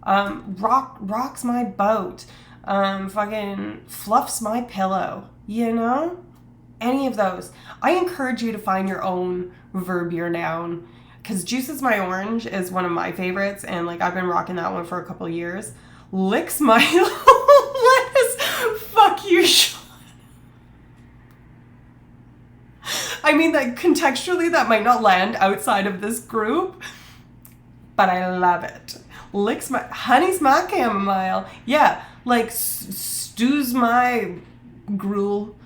Rocks my boat. Fucking fluffs my pillow. You know? Any of those. I encourage you to find your own verb, your noun. Because juices my orange is one of my favorites, and like I've been rocking that one for a couple of years. Licks my lettuce. Fuck you, Sean. I mean, that contextually that might not land outside of this group, but I love it. Licks my honey's my chamomile. Yeah, like stews my gruel.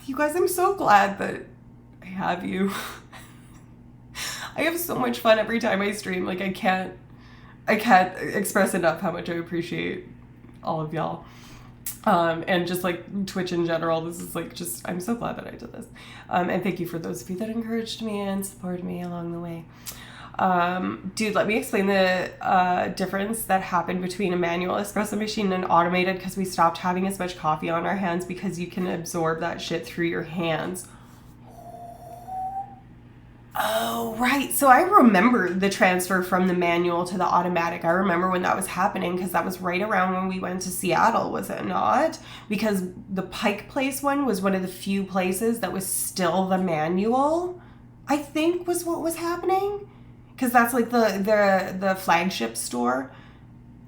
You guys, I'm so glad that I have you. I have so much fun every time I stream. Like, I can't I can't express enough how much I appreciate all of y'all. And just like Twitch in general, this is like just, I'm so glad that I did this. And thank you for those of you that encouraged me and supported me along the way. Dude, let me explain the difference that happened between a manual espresso machine and automated, because we stopped having as much coffee on our hands because you can absorb that shit through your hands. Oh, right. So I remember the transfer from the manual to the automatic. I remember when that was happening because that was right around when we went to Seattle, was it not? Because the Pike Place one was one of the few places that was still the manual, I think was what was happening. Because that's like the flagship store.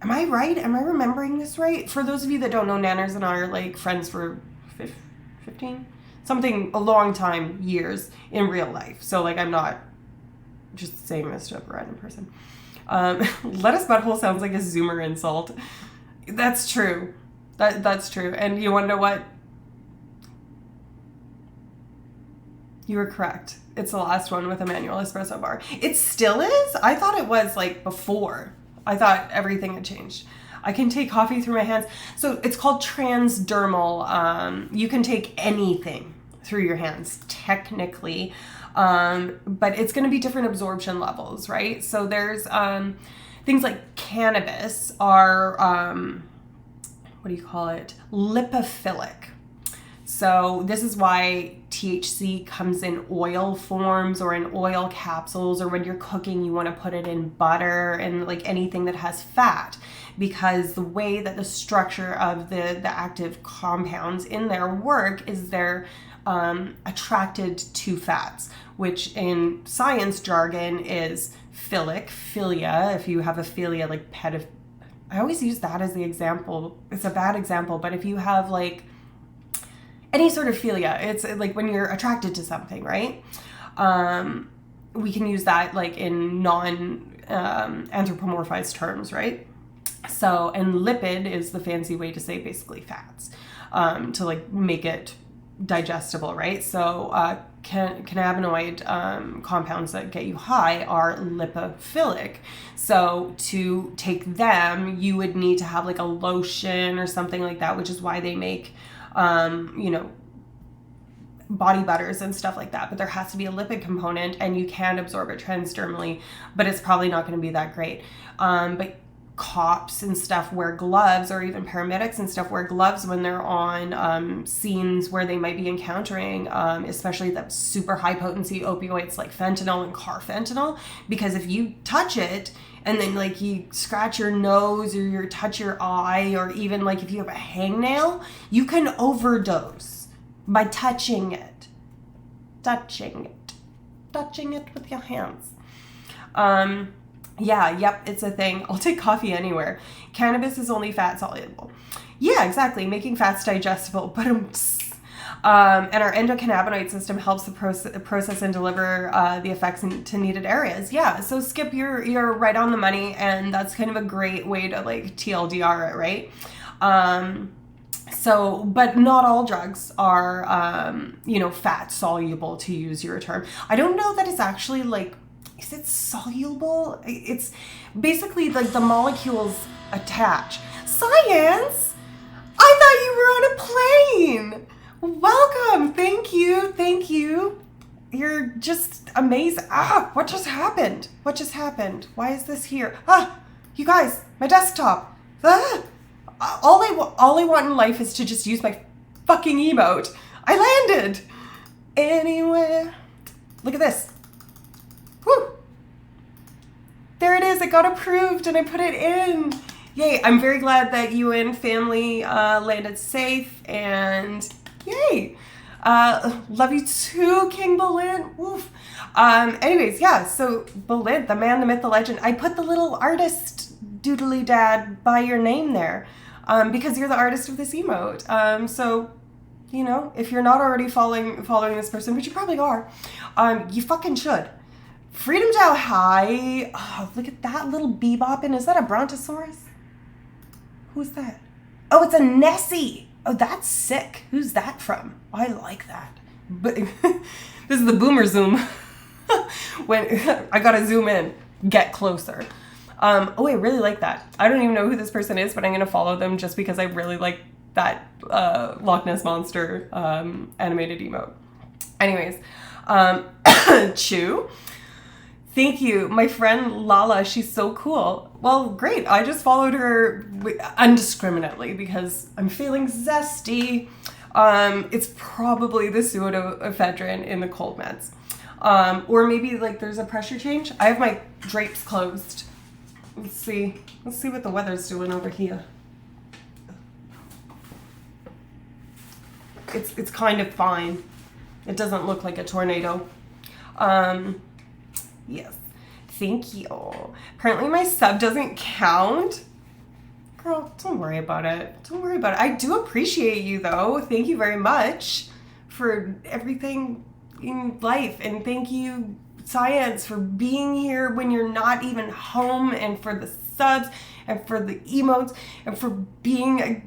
Am I right? Am I remembering this right? For those of you that don't know, Nanners and I are like friends for 15? Something, a long time, years in real life. So like I'm not just saying this to a random person. Lettuce butthole sounds like a Zoomer insult. That's true. That's true. And you want to know what? You were correct. It's the last one with a manual espresso bar. It still is? I thought it was like before. I thought everything had changed. I can take coffee through my hands. So it's called transdermal. You can take anything through your hands, technically. But it's going to be different absorption levels, right? So there's things like cannabis are, what do you call it? Lipophilic. So this is why THC comes in oil forms or in oil capsules, or when you're cooking, you want to put it in butter and like anything that has fat, because the way that the structure of the active compounds in their work is they're attracted to fats, which in science jargon is philia. If you have a philia, like I always use that as the example. It's a bad example, but if you have like any sort of philia, it's like when you're attracted to something, right? We can use that like in non-anthropomorphized terms, right? So, and lipid is the fancy way to say basically fats, to like make it digestible, right? So cannabinoid compounds that get you high are lipophilic. So to take them, you would need to have like a lotion or something like that, which is why they make body butters and stuff like that. But there has to be a lipid component, and you can absorb it transdermally, but it's probably not going to be that great. But cops and stuff wear gloves, or even paramedics and stuff wear gloves when they're on scenes where they might be encountering especially the super high potency opioids like fentanyl and carfentanil, because if you touch it and then like you scratch your nose or you touch your eye, or even like if you have a hangnail, you can overdose by touching it with your hands. It's a thing. I'll take coffee anywhere. Cannabis is only fat soluble. Yeah, exactly. Making fats digestible. But and our endocannabinoid system helps the process and deliver the effects to needed areas. Yeah, so Skip, you're right on the money, and that's kind of a great way to like TLDR it, right? So, but not all drugs are, fat soluble, to use your term. I don't know that it's actually like, is it soluble? It's basically like the molecules attach. Science! I thought you were on a plane! Welcome! Thank you. You're just amazing. What just happened? Why is this here? You guys, my desktop. All I want in life is to just use my fucking emote. I landed! Anywhere. Look at this. Whew. There it is. It got approved and I put it in. Yay. I'm very glad that you and family landed safe, and yay. Love you too, King Bolin. Woof. Anyways, yeah. So Bolin, the man, the myth, the legend. I put the little artist doodly dad by your name there because you're the artist of this emote. So, if you're not already following this person, which you probably are, you fucking should. Freedom Jow High. Oh, look at that little bebopping. Is that a brontosaurus? Who's that? Oh, it's a Nessie. Oh, that's sick. Who's that from? I like that. But this is the boomer zoom. When I gotta zoom in, get closer. Oh, I really like that. I don't even know who this person is, but I'm going to follow them just because I really like that Loch Ness Monster animated emote. Anyways, Chew. Thank you. My friend Lala, she's so cool. Well, great. I just followed her indiscriminately because I'm feeling zesty. It's probably the pseudoephedrine in the cold meds. Or maybe like there's a pressure change. I have my drapes closed. Let's see what the weather's doing over here. It's kind of fine. It doesn't look like a tornado. Yes. Thank you. Apparently my sub doesn't count. Girl, don't worry about it. Don't worry about it. I do appreciate you though. Thank you very much for everything in life. And thank you, Science, for being here when you're not even home, and for the subs and for the emotes and for being a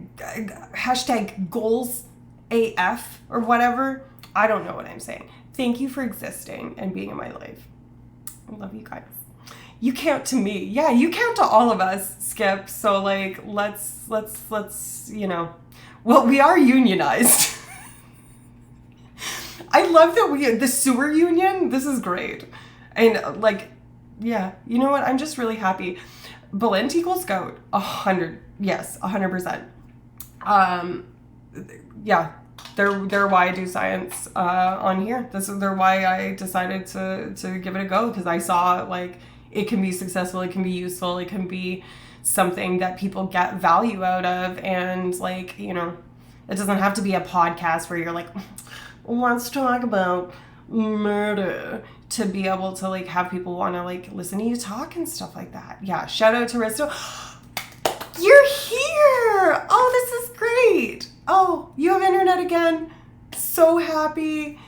hashtag goals AF or whatever. I don't know what I'm saying. Thank you for existing and being in my life. I love you guys. You count to me. Yeah, you count to all of us, Skip. So like, let's, you know, well, we are unionized. I love that the sewer union, this is great. And like, yeah, you know what? I'm just really happy. Balint equals Scout, 100. Yes, 100%. Yeah, they're why I do science on here. They're why I decided to give it a go, because I saw like it can be successful, it can be useful, it can be something that people get value out of, and like, you know, it doesn't have to be a podcast where you're like, let's talk about murder, to be able to like have people want to like listen to you talk and stuff like that. Yeah, shout out to Risto. You're here. Oh, this is great. Oh, you have internet again. So happy.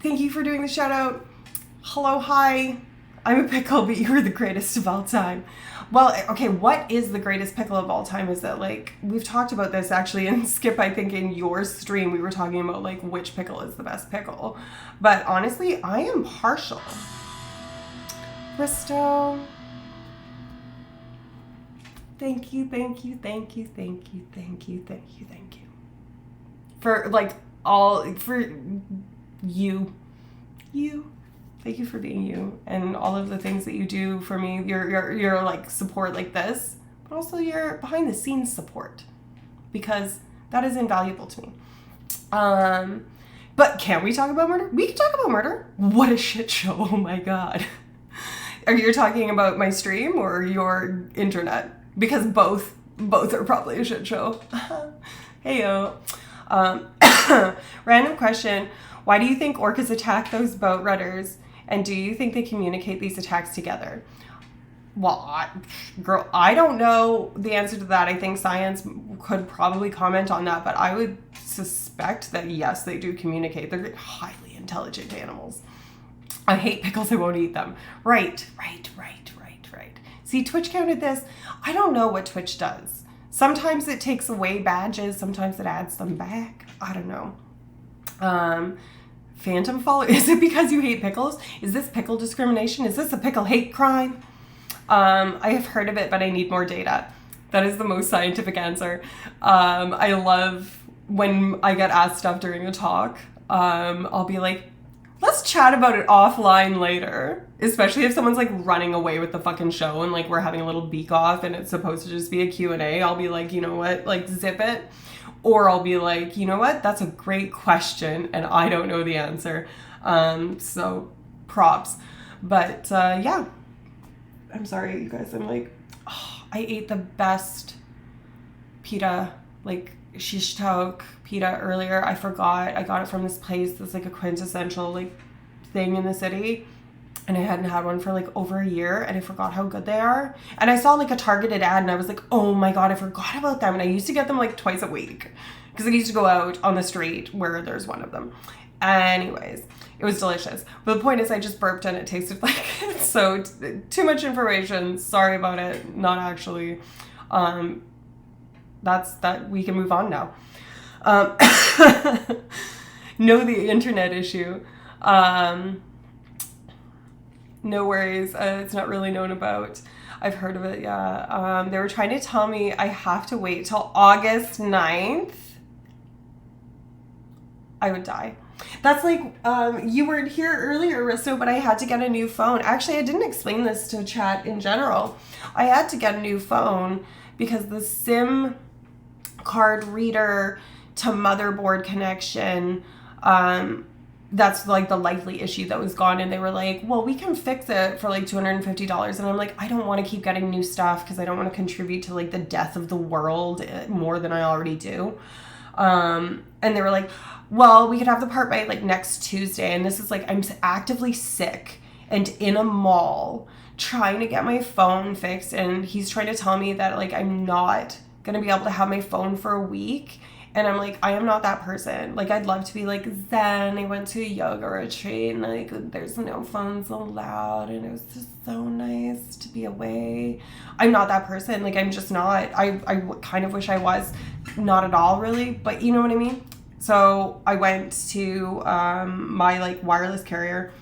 Thank you for doing the shout out. Hello, hi. I'm a pickle, but you are the greatest of all time. Well, okay, what is the greatest pickle of all time? Is that like, we've talked about this actually in Skip, I think in your stream, we were talking about like which pickle is the best pickle. But honestly, I am partial. Bristow. Thank you, thank you, thank you, thank you, thank you, thank you, thank you. For like for you. Thank you for being you and all of the things that you do for me. Your like support like this, but also your behind the scenes support, because that is invaluable to me. But can we talk about murder? We can talk about murder. What a shit show. Oh my God. Are you talking about my stream or your internet? Because both are probably a shit show. Heyo. Random question. Why do you think orcas attack those boat rudders? And do you think they communicate these attacks together? Well, girl, I don't know the answer to that. I think science could probably comment on that, but I would suspect that yes, they do communicate. They're highly intelligent animals. I hate pickles, I won't eat them. Right. See, Twitch counted this. I don't know what Twitch does. Sometimes it takes away badges, sometimes it adds them back. I don't know. Phantom follow, is it because you hate pickles? Is this pickle discrimination? Is this a pickle hate crime? I have heard of it, but I need more data. That is the most scientific answer. I love when I get asked stuff during a talk. I'll be like, let's chat about it offline later. Especially if someone's like running away with the fucking show and like we're having a little beak off and it's supposed to just be a Q&A. I'll be like, you know what, like zip it. Or I'll be like, you know what, that's a great question and I don't know the answer. So props. But yeah, I'm sorry, you guys. I'm like, oh, I ate the best pita, like shish taouk pita earlier. I forgot. I got it from this place that's like a quintessential like thing in the city. And I hadn't had one for like over a year and I forgot how good they are. And I saw like a targeted ad and I was like, oh my God, I forgot about them. And I used to get them like twice a week because I used to go out on the street where there's one of them. Anyways, it was delicious. But the point is I just burped and it tasted like it. So too much information. Sorry about it. Not actually. That's that. We can move on now. Know the internet issue. No worries. It's not really known about. I've heard of it, yeah. They were trying to tell me I have to wait till August 9th. I would die. That's like, you weren't here earlier, Risto, but I had to get a new phone. Actually, I didn't explain this to chat in general. I had to get a new phone because the SIM card reader to motherboard connection, that's like the likely issue that was gone. And they were like, well, we can fix it for like $250. And I'm like, I don't want to keep getting new stuff because I don't want to contribute to like the death of the world more than I already do. And they were like, well, we could have the part by like next Tuesday. And this is like, I'm actively sick and in a mall trying to get my phone fixed. And he's trying to tell me that like, I'm not going to be able to have my phone for a week. And I'm like, I am not that person. Like, I'd love to be like zen. I went to a yoga retreat and like, there's no phones allowed. And it was just so nice to be away. I'm not that person. Like, I'm just not. I kind of wish I was. Not at all, really. But you know what I mean? So I went to my like wireless carrier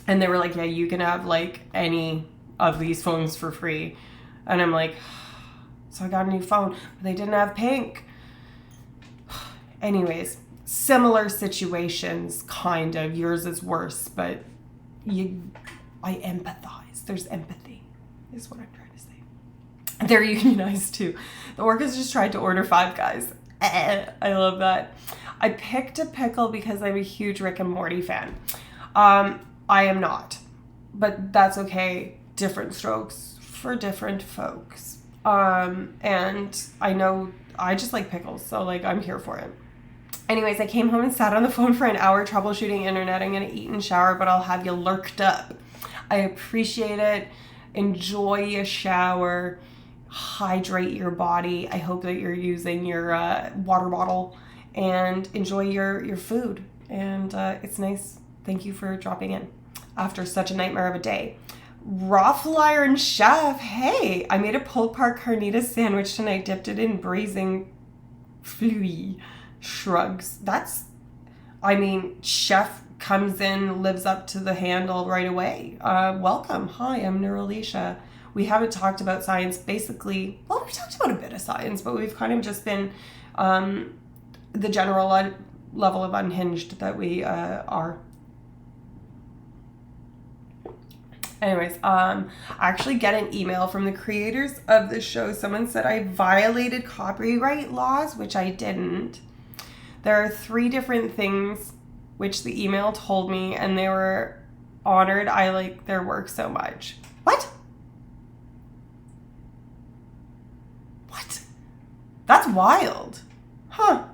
and they were like, yeah, you can have like any of these phones for free. And I'm like, so I got a new phone, but they didn't have pink. Anyways, similar situations, kind of. Yours is worse, but I empathize. There's empathy, is what I'm trying to say. They're unionized too. The Orcas just tried to order Five Guys. I love that. I picked a pickle because I'm a huge Rick and Morty fan. I am not, but that's okay. Different strokes for different folks. And I know I just like pickles, so like I'm here for it. Anyways, I came home and sat on the phone for an hour troubleshooting internet. I'm going to eat and shower, but I'll have you lurked up. I appreciate it. Enjoy a shower. Hydrate your body. I hope that you're using your water bottle and enjoy your food. And it's nice. Thank you for dropping in after such a nightmare of a day. Raw Flyer and Chef. Hey, I made a pulled pork carnitas sandwich tonight. Dipped it in braising fluey. Shrugs. Chef comes in, lives up to the handle right away. Welcome. Hi, I'm Neuroscience. We haven't talked about science basically. Well, we've talked about a bit of science, but we've kind of just been the general level of unhinged that we are. Anyways, I actually get an email from the creators of the show. Someone said I violated copyright laws, which I didn't. There are 3 different things which the email told me, and they were honored. I like their work so much. What? That's wild. Huh.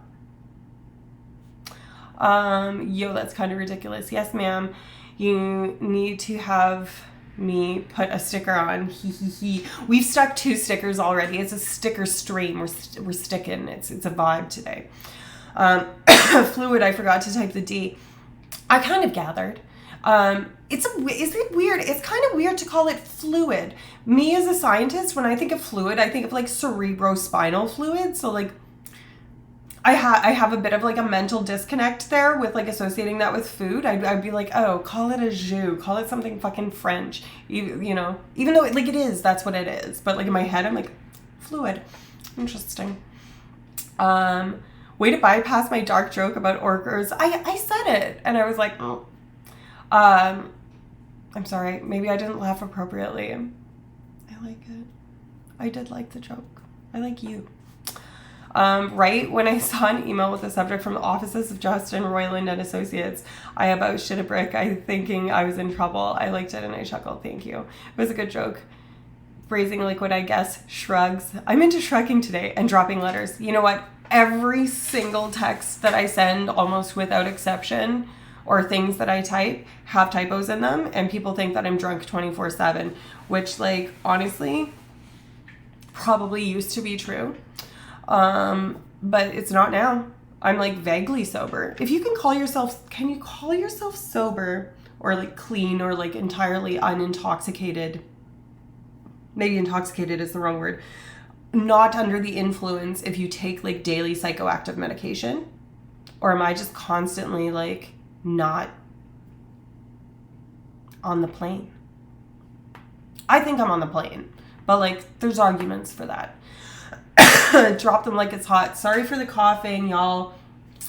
Yo, that's kind of ridiculous. Yes, ma'am. You need to have me put a sticker on. We've stuck 2 stickers already. It's a sticker stream. We're sticking. It's a vibe today. Fluid, I forgot to type the D. I kind of gathered. Is it weird? It's kind of weird to call it fluid. Me as a scientist, when I think of fluid, I think of like cerebrospinal fluid. So like, I have a bit of like a mental disconnect there with like associating that with food. I'd be like, oh, call it a jus, call it something fucking French. You know, even though it is, that's what it is. But like in my head, I'm like, fluid. Interesting. Way to bypass my dark joke about orcas. I said it and I was like, oh. I'm sorry. Maybe I didn't laugh appropriately. I like it. I did like the joke. I like you. Right when I saw an email with the subject from the offices of Justin Roiland and Associates, I about shit a brick. I thinking I was in trouble. I liked it and I chuckled. Thank you. It was a good joke. Phrasing liquid, I guess. Shrugs. I'm into shrugging today and dropping letters. You know what? Every single text that I send, almost without exception, or things that I type have typos in them, and people think that I'm drunk 24/7, which, like, honestly, probably used to be true. But it's not now. I'm like vaguely sober. If you can you call yourself sober or like clean or like entirely unintoxicated? Maybe intoxicated is the wrong word. Not under the influence if you take like daily psychoactive medication? Or am I just constantly like not on the plane? I think I'm on the plane, but like there's arguments for that. Drop them like it's hot. Sorry for the coughing, y'all.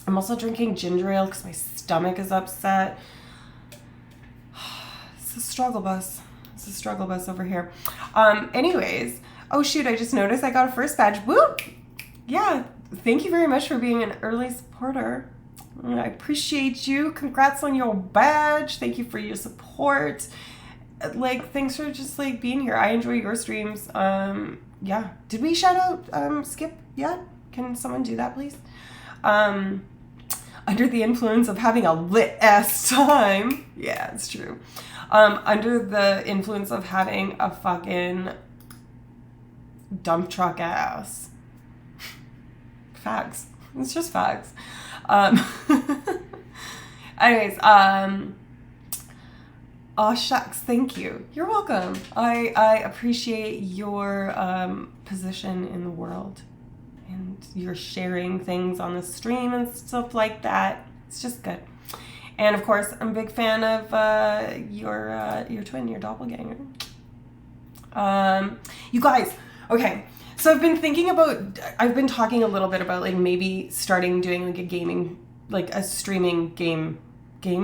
I'm also drinking ginger ale because my stomach is upset. It's a struggle bus. It's a struggle bus over here. Anyways, oh shoot, I just noticed I got a first badge. Woo! Yeah, thank you very much for being an early supporter. I appreciate you. Congrats on your badge. Thank you for your support. Like, thanks for just like being here. I enjoy your streams. Yeah. Did we shout out Skip yet? Can someone do that, please? Under the influence of having a lit ass time. Yeah, it's true. Under the influence of having a fucking dump truck ass. Facts. It's just facts. Anyways, oh shucks, thank you. You're welcome. I appreciate your position in the world, and you're sharing things on the stream and stuff like that. It's just good. And of course, I'm a big fan of your twin, your doppelganger. You guys, okay. So I've been talking a little bit about like maybe starting doing like a gaming, like a streaming game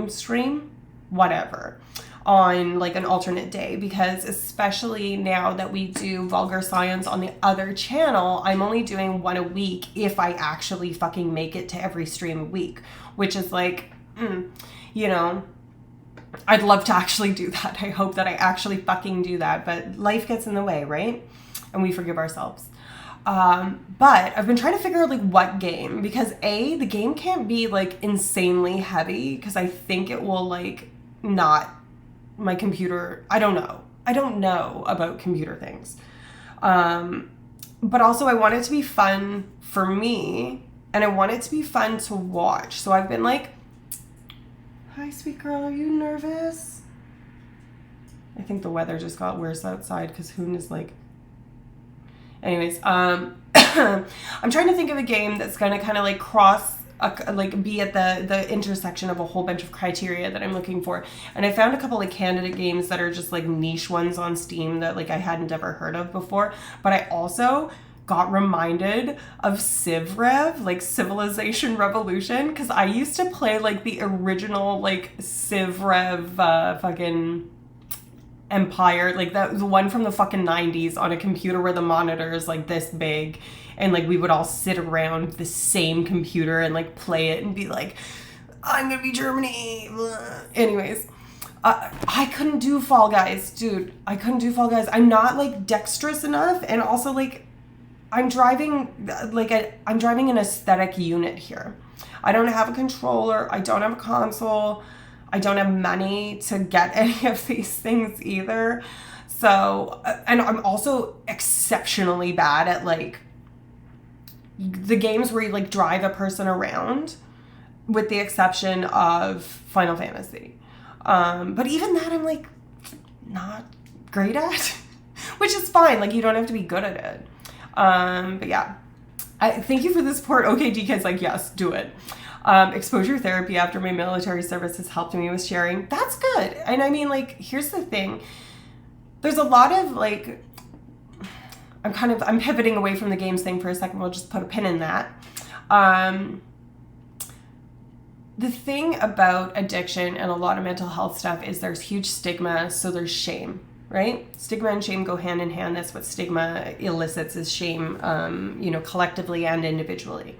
stream, whatever, on like an alternate day, because especially now that we do vulgar science on the other channel, I'm only doing one a week if I actually fucking make it to every stream a week, which is like, you know, I'd love to actually do that. I hope that I actually fucking do that, but life gets in the way, right? And we forgive ourselves. But I've been trying to figure out like what game, because the game can't be like insanely heavy, because I think it will like not my computer. I don't know about computer things. But also I want it to be fun for me, and I want it to be fun to watch. So I've been like, hi sweet girl, are you nervous? I think the weather just got worse outside because Hoon is like, anyways, I'm trying to think of a game that's going to kind of like be at the intersection of a whole bunch of criteria that I'm looking for. And I found a couple of candidate games that are just like niche ones on Steam that like I hadn't ever heard of before. But I also got reminded of Civ Rev, like Civilization Revolution, because I used to play like the original like Civ Rev fucking Empire, like the one from the fucking 90s on a computer where the monitor is like this big, and like we would all sit around the same computer and like play it and be like, I'm gonna be Germany. Anyways, I couldn't do Fall Guys, dude. I couldn't do Fall Guys. I'm not like dexterous enough, and also like I'm driving an aesthetic unit here. I don't have a controller. I don't have a console. I don't have money to get any of these things either. So, and I'm also exceptionally bad at like the games where you like drive a person around, with the exception of Final Fantasy. But even that I'm like not great at, which is fine. Like you don't have to be good at it. But yeah, I thank you for the support. Okay, DK's like, yes, do it. Exposure therapy after my military service has helped me with sharing. That's good. And I mean, like, here's the thing. There's a lot of like, I'm pivoting away from the games thing for a second. We'll just put a pin in that. The thing about addiction and a lot of mental health stuff is there's huge stigma. So there's shame, right? Stigma and shame go hand in hand. That's what stigma elicits, is shame, collectively and individually.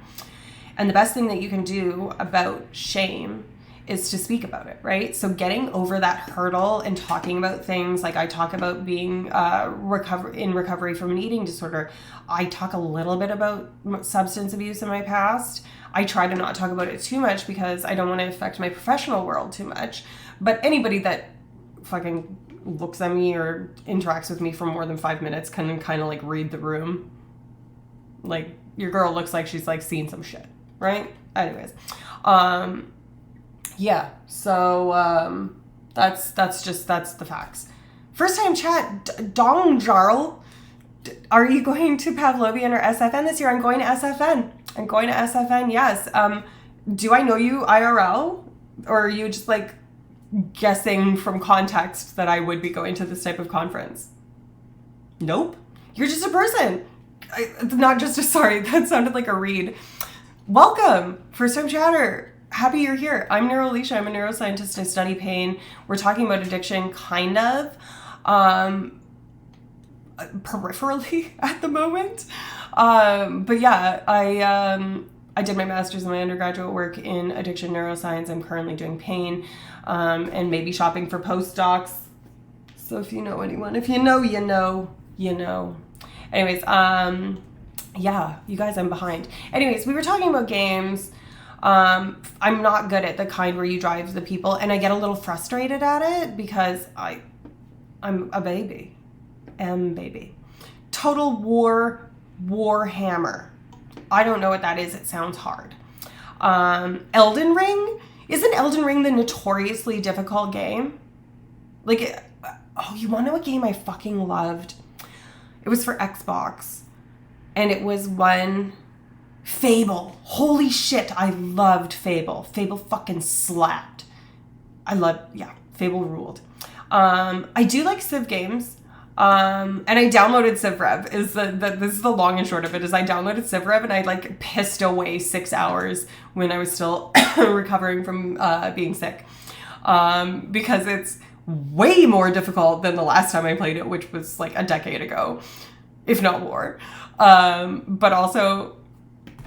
And the best thing that you can do about shame is to speak about it, right? So getting over that hurdle and talking about things, like I talk about being in recovery from an eating disorder. I talk a little bit about substance abuse in my past. I try to not talk about it too much because I don't want to affect my professional world too much. But anybody that fucking looks at me or interacts with me for more than 5 minutes can kind of like read the room. Like, your girl looks like she's like seen some shit. Right? Anyways. Yeah. So, that's the facts. First time chat, Dong Jarl. Are you going to Pavlovian or SFN this year? I'm going to SFN. Yes. Do I know you IRL? Or are you just like guessing from context that I would be going to this type of conference? Nope. You're just a person. Not just a, sorry, that sounded like a read. Welcome, First Time Chatter. Happy you're here. I'm Neuralicia. I'm a neuroscientist. I study pain. We're talking about addiction, kind of, peripherally at the moment. But yeah, I did my master's and my undergraduate work in addiction neuroscience. I'm currently doing pain, and maybe shopping for postdocs. So if you know anyone, if you know, you know, you know. Anyways, yeah, you guys, I'm behind. Anyways, we were talking about games. I'm not good at the kind where you drive the people, and I get a little frustrated at it because I'm a baby. Baby. Total War Warhammer. I don't know what that is. It sounds hard. Elden Ring? Isn't Elden Ring the notoriously difficult game? Like, oh, you want to know what game I fucking loved? It was for Xbox. And it was one... Fable. Holy shit, I loved Fable. Fable fucking slapped. Fable ruled. I do like Civ games. And I downloaded Civ Rev. This is the long and short of it, is I downloaded Civ Rev and I like pissed away 6 hours when I was still recovering from being sick. Because it's way more difficult than the last time I played it, which was like a decade ago, if not more. But also,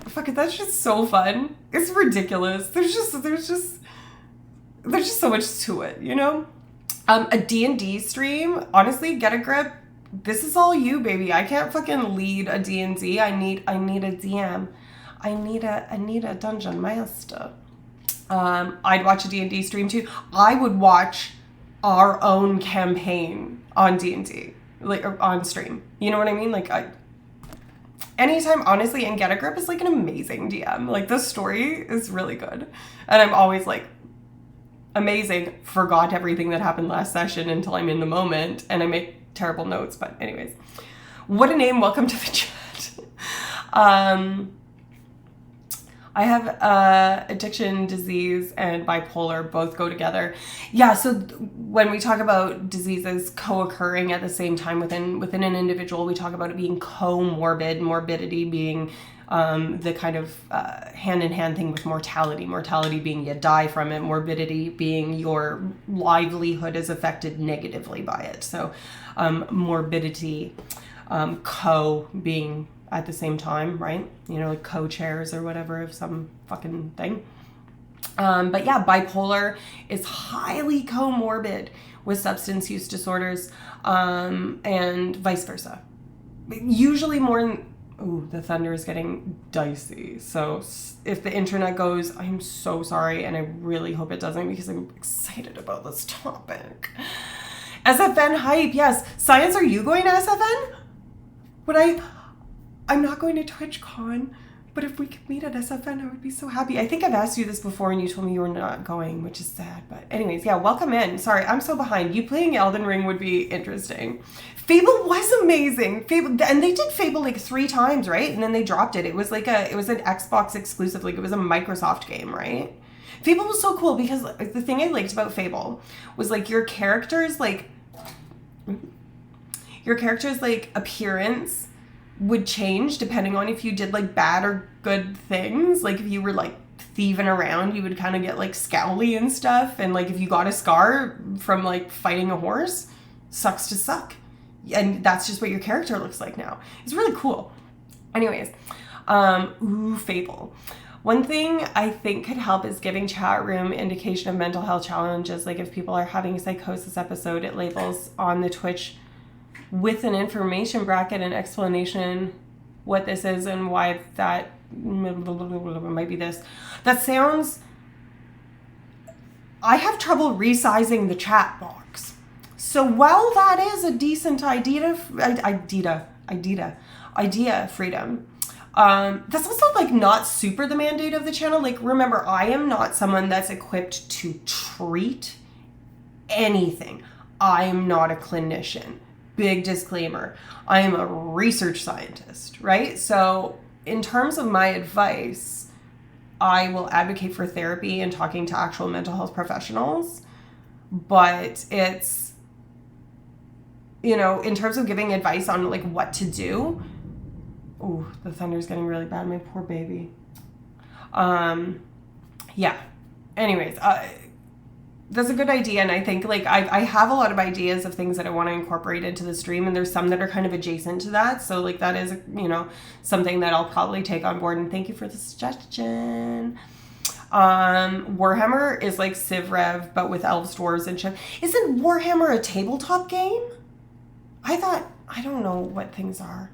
fuck it, that's just so fun. It's ridiculous. There's just so much to it, you know? A D&D stream, honestly, get a grip. This is all you, baby. I can't fucking lead a D&D. I need a DM. I need a dungeon master. I'd watch a D&D stream too. I would watch our own campaign on D&D, like, or on stream. You know what I mean? Like, anytime, honestly, and Get a Grip is like an amazing DM. Like, the story is really good. And I'm always like, amazing, forgot everything that happened last session until I'm in the moment, and I make terrible notes. But anyways, what a name. Welcome to the chat. I have addiction, disease, and bipolar both go together. Yeah, so when we talk about diseases co-occurring at the same time within an individual, we talk about it being comorbid, morbidity being the kind of hand-in-hand thing with mortality. Mortality being you die from it, morbidity being your livelihood is affected negatively by it. So morbidity, co being at the same time, right? You know, like co-chairs or whatever of some fucking thing. But yeah, bipolar is highly comorbid with substance use disorders, and vice versa. Usually more... Ooh, the thunder is getting dicey. So if the internet goes, I'm so sorry, and I really hope it doesn't because I'm excited about this topic. SFN hype, yes. Science, are you going to SFN? I'm not going to TwitchCon, but if we could meet at SFN, I would be so happy. I think I've asked you this before and you told me you were not going, which is sad. But anyways, yeah, welcome in. Sorry, I'm so behind. You playing Elden Ring would be interesting. Fable was amazing. Fable, and they did Fable like 3 times, right? And then they dropped it. It was an Xbox exclusive, like it was a Microsoft game, right? Fable was so cool because the thing I liked about Fable was like your character's appearance would change depending on if you did like bad or good things. Like if you were like thieving around, you would kind of get like scowly and stuff. And like if you got a scar from like fighting a horse, sucks to suck. And that's just what your character looks like now. It's really cool. Anyways, Fable. One thing I think could help is giving chat room indication of mental health challenges. Like if people are having a psychosis episode, it labels on the Twitch with an information bracket and explanation what this is and why that might be this. That sounds... I have trouble resizing the chat box. So while that is a decent idea freedom, that's also like not super the mandate of the channel. Like remember, I am not someone that's equipped to treat anything. I am not a clinician. Big disclaimer. I am a research scientist, right? So in terms of my advice, I will advocate for therapy and talking to actual mental health professionals, but it's you know, in terms of giving advice on like what to do. Ooh, the thunder's getting really bad. My poor baby. Yeah. Anyways, that's a good idea. And I think like I have a lot of ideas of things that I want to incorporate into the stream, and there's some that are kind of adjacent to that. So like that is, you know, something that I'll probably take on board. And thank you for the suggestion. Warhammer is like Civ Rev, but with elves, dwarves, and shit. Isn't Warhammer a tabletop game? I don't know what things are.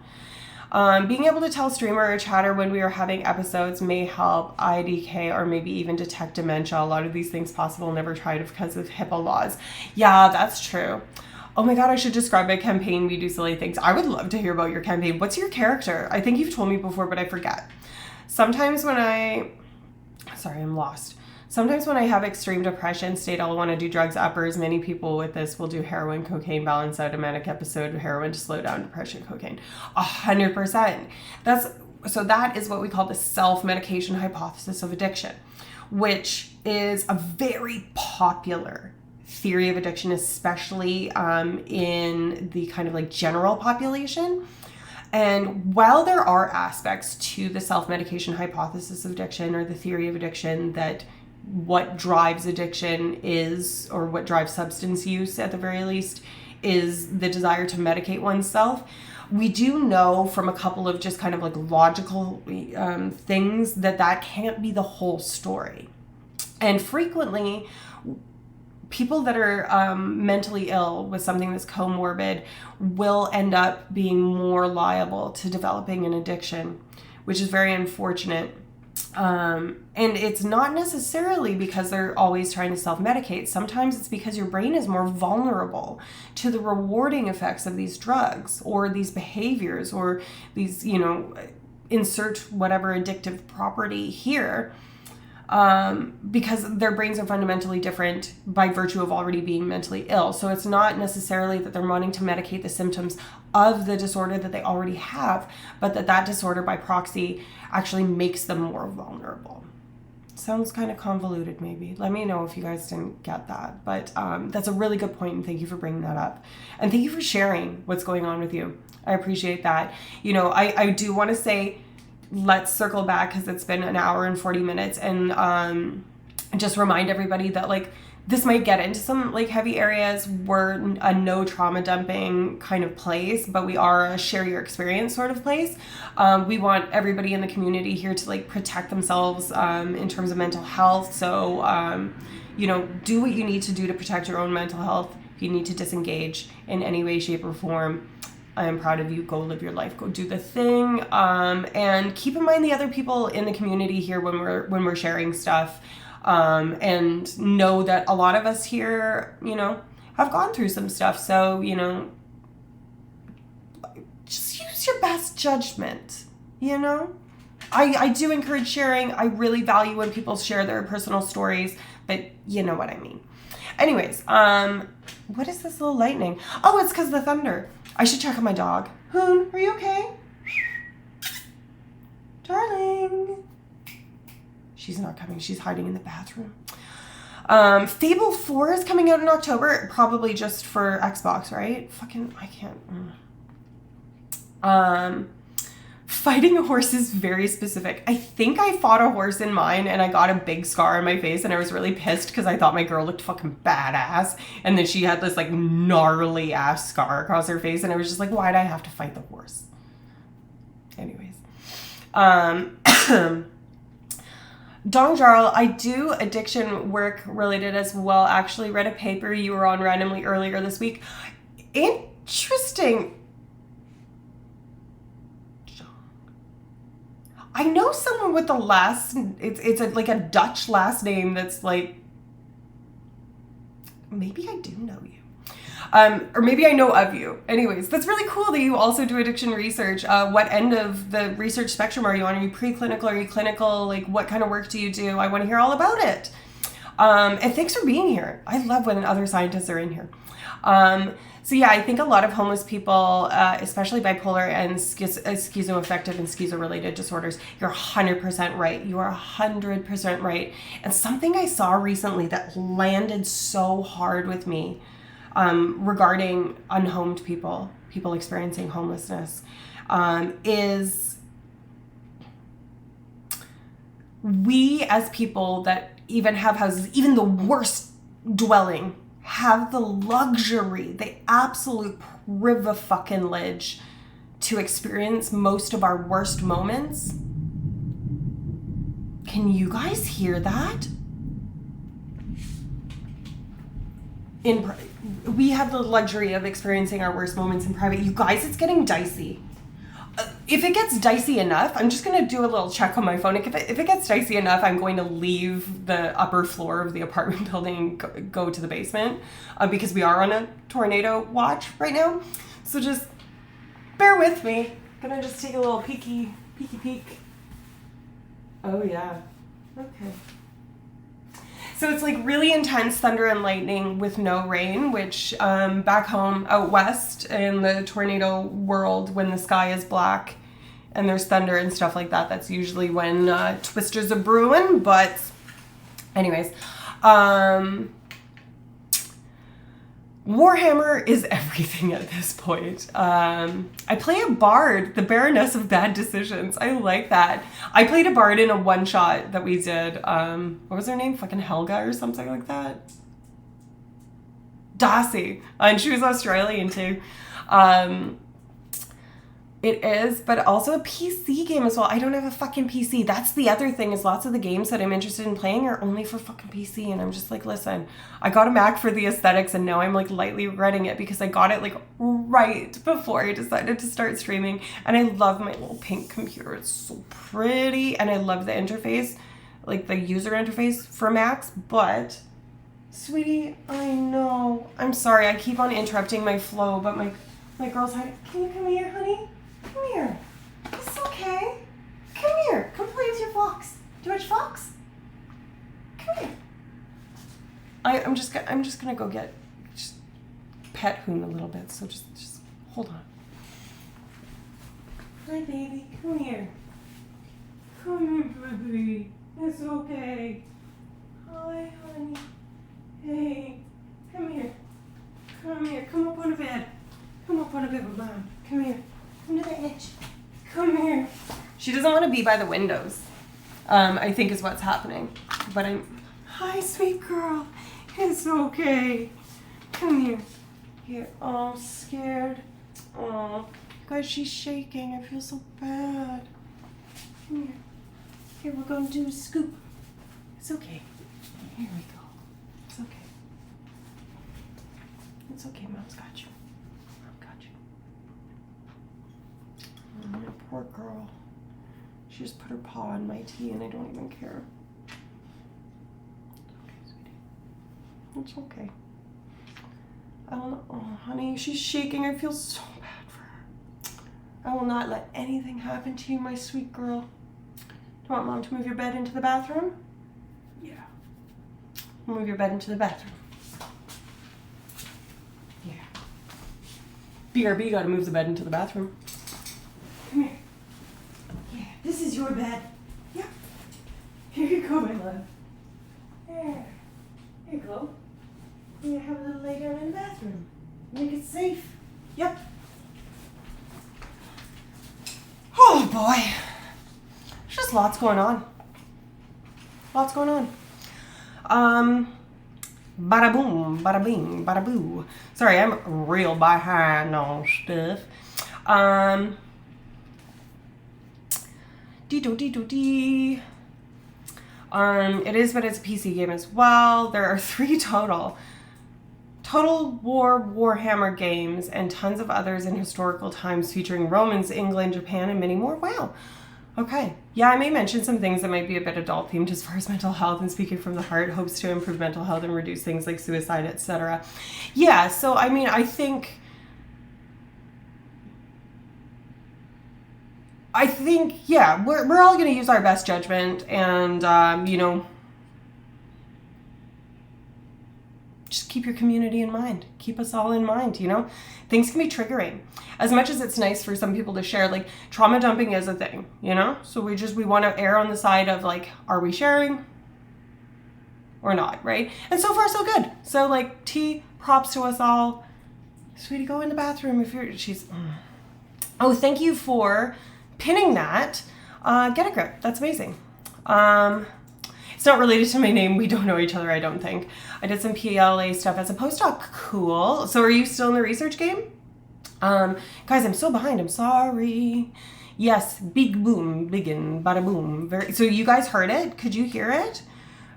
Being able to tell streamer or chatter when we are having episodes may help IDK or maybe even detect dementia. A lot of these things possible, never tried because of HIPAA laws. Yeah, that's true. Oh my God, I should describe my campaign. We do silly things. I would love to hear about your campaign. What's your character? I think you've told me before, but I forget. Sometimes when I'm lost. Sometimes when I have extreme depression state, I'll want to do drugs uppers. Many people with this will do heroin, cocaine, balance out a manic episode, heroin to slow down depression, cocaine. 100%. That is what we call the self-medication hypothesis of addiction, which is a very popular theory of addiction, especially in the kind of like general population. And while there are aspects to the self-medication hypothesis of addiction or the theory of addiction that what drives addiction is, or what drives substance use at the very least, is the desire to medicate oneself, we do know from a couple of just kind of like logical things that can't be the whole story. And frequently, people that are mentally ill with something that's comorbid will end up being more liable to developing an addiction, which is very unfortunate. And it's not necessarily because they're always trying to self-medicate. Sometimes it's because your brain is more vulnerable to the rewarding effects of these drugs or these behaviors or these, you know, insert whatever addictive property here. Because their brains are fundamentally different by virtue of already being mentally ill. So it's not necessarily that they're wanting to medicate the symptoms of the disorder that they already have, but that disorder by proxy actually makes them more vulnerable. Sounds kind of convoluted maybe. Let me know if you guys didn't get that. But that's a really good point, and thank you for bringing that up. And thank you for sharing what's going on with you. I appreciate that. You know, I do want to say, let's circle back because it's been an hour and 40 minutes and just remind everybody that like this might get into some like heavy areas. We're a no trauma dumping kind of place, but we are a share your experience sort of place. We want everybody in the community here to like protect themselves in terms of mental health. So, you know, do what you need to do to protect your own mental health. If you need to disengage in any way, shape, or form, I am proud of you. Go live your life. Go do the thing. And keep in mind the other people in the community here when we're sharing stuff. And know that a lot of us here, you know, have gone through some stuff. So, you know, just use your best judgment, you know? I do encourage sharing. I really value when people share their personal stories, but you know what I mean. Anyways, what is this little lightning? Oh, it's because of the thunder. I should check on my dog. Hoon, are you okay? Darling. She's not coming. She's hiding in the bathroom. Fable 4 is coming out in October. Probably just for Xbox, right? Fucking, I can't. Fighting a horse is very specific. I think I fought a horse in mine and I got a big scar on my face and I was really pissed because I thought my girl looked fucking badass. And then she had this like gnarly ass scar across her face and I was just like, why'd I have to fight the horse? Anyways. Dong Jarl, I do addiction work related as well. Actually read a paper you were on randomly earlier this week. Interesting. I know someone with the last, it's like a Dutch last name that's like, maybe I do know you. Or maybe I know of you. Anyways, that's really cool that you also do addiction research. What end of the research spectrum are you on? Are you preclinical? Are you clinical? Like, what kind of work do you do? I want to hear all about it. And thanks for being here. I love when other scientists are in here. So yeah, I think a lot of homeless people, especially bipolar and schizoaffective and schizo-related disorders, you're 100% right. You are 100% right. And something I saw recently that landed so hard with me regarding unhomed people experiencing homelessness, is we as people that even have houses, even the worst dwelling, have the luxury, the absolute privilege to experience most of our worst moments. Can you guys hear that? We have the luxury of experiencing our worst moments in private. You guys, it's getting dicey. If it gets dicey enough, I'm just going to do a little check on my phone. If it gets dicey enough, I'm going to leave the upper floor of the apartment building and go to the basement because we are on a tornado watch right now. So just bear with me. I'm going to just take a little peek. Oh, yeah. Okay. So it's like really intense thunder and lightning with no rain, which back home out west in the tornado world, when the sky is black and there's thunder and stuff like that, that's usually when twisters are brewing. But anyways, Warhammer is everything at this point. I play a bard, the Baroness of Bad Decisions. I like that. I played a bard in a one-shot that we did. What was her name? Fucking Helga or something like that? Darcy. And she was Australian too. It is, but also a PC game as well. I don't have a fucking PC. That's the other thing, is lots of the games that I'm interested in playing are only for fucking PC. And I'm just like, listen, I got a Mac for the aesthetics and now I'm like lightly regretting it because I got it like right before I decided to start streaming. And I love my little pink computer. It's so pretty. And I love the interface, like the user interface for Macs. But, sweetie, I know. I'm sorry. I keep on interrupting my flow, but my girl's hiding. Can you come here, honey? Come here. It's okay. Come here. Come play with your fox. Do you watch Fox? Come here. I'm just gonna go get pet Hoon a little bit. So just hold on. Hi, baby. Come here. Come here, baby. It's okay. Hi, honey. Hey. Come here. Come here. Come up on the bed. Come up on the bed with Mom. Come here. Come to the edge. Come here. She doesn't want to be by the windows, I think is what's happening. But hi, sweet girl. It's okay. Come here. Here. Oh, scared. Oh, guys, she's shaking. I feel so bad. Come here. Here, we're going to do a scoop. It's okay. Here we go. It's okay. It's okay. Mom's got you. My poor girl. She just put her paw on my tea and I don't even care. It's okay, sweetie. It's okay. I don't know. Oh, honey, she's shaking. I feel so bad for her. I will not let anything happen to you, my sweet girl. Do you want Mom to move your bed into the bathroom? Yeah. Move your bed into the bathroom. Yeah. BRB gotta move the bed into the bathroom. Come here. Yeah, this is your bed. Yep. Here you go, my love. There. Here you go. You have a little lay down in the bathroom. Make it safe. Yep. Oh boy. There's just lots going on. Lots going on. Bada boom, bada bing, bada boo. Sorry, I'm real behind on stuff. Dee-do-dee-do-dee. It is, but it's a PC game as well. There are 3 total Warhammer games and tons of others in historical times featuring Romans, England, Japan, and many more. Wow. Okay. Yeah, I may mention some things that might be a bit adult themed as far as mental health and speaking from the heart, hopes to improve mental health and reduce things like suicide, etc. Yeah, so I mean, I think, yeah, we're all going to use our best judgment and, just keep your community in mind. Keep us all in mind, Things can be triggering. As much as it's nice for some people to share, like, trauma dumping is a thing, So we want to err on the side of, like, are we sharing or not, right? And so far, so good. So, like, tea, Props to us all. Sweetie, go in the bathroom if you're, Oh, thank you for pinning that. Get a grip. That's amazing. It's not related to my name. We don't know each other, I don't think. I did some PLA stuff as a postdoc. Cool. So are you still in the research game? Guys, I'm so behind. I'm sorry. Yes, big boom, biggin, bada boom. So you guys heard it? Could you hear it?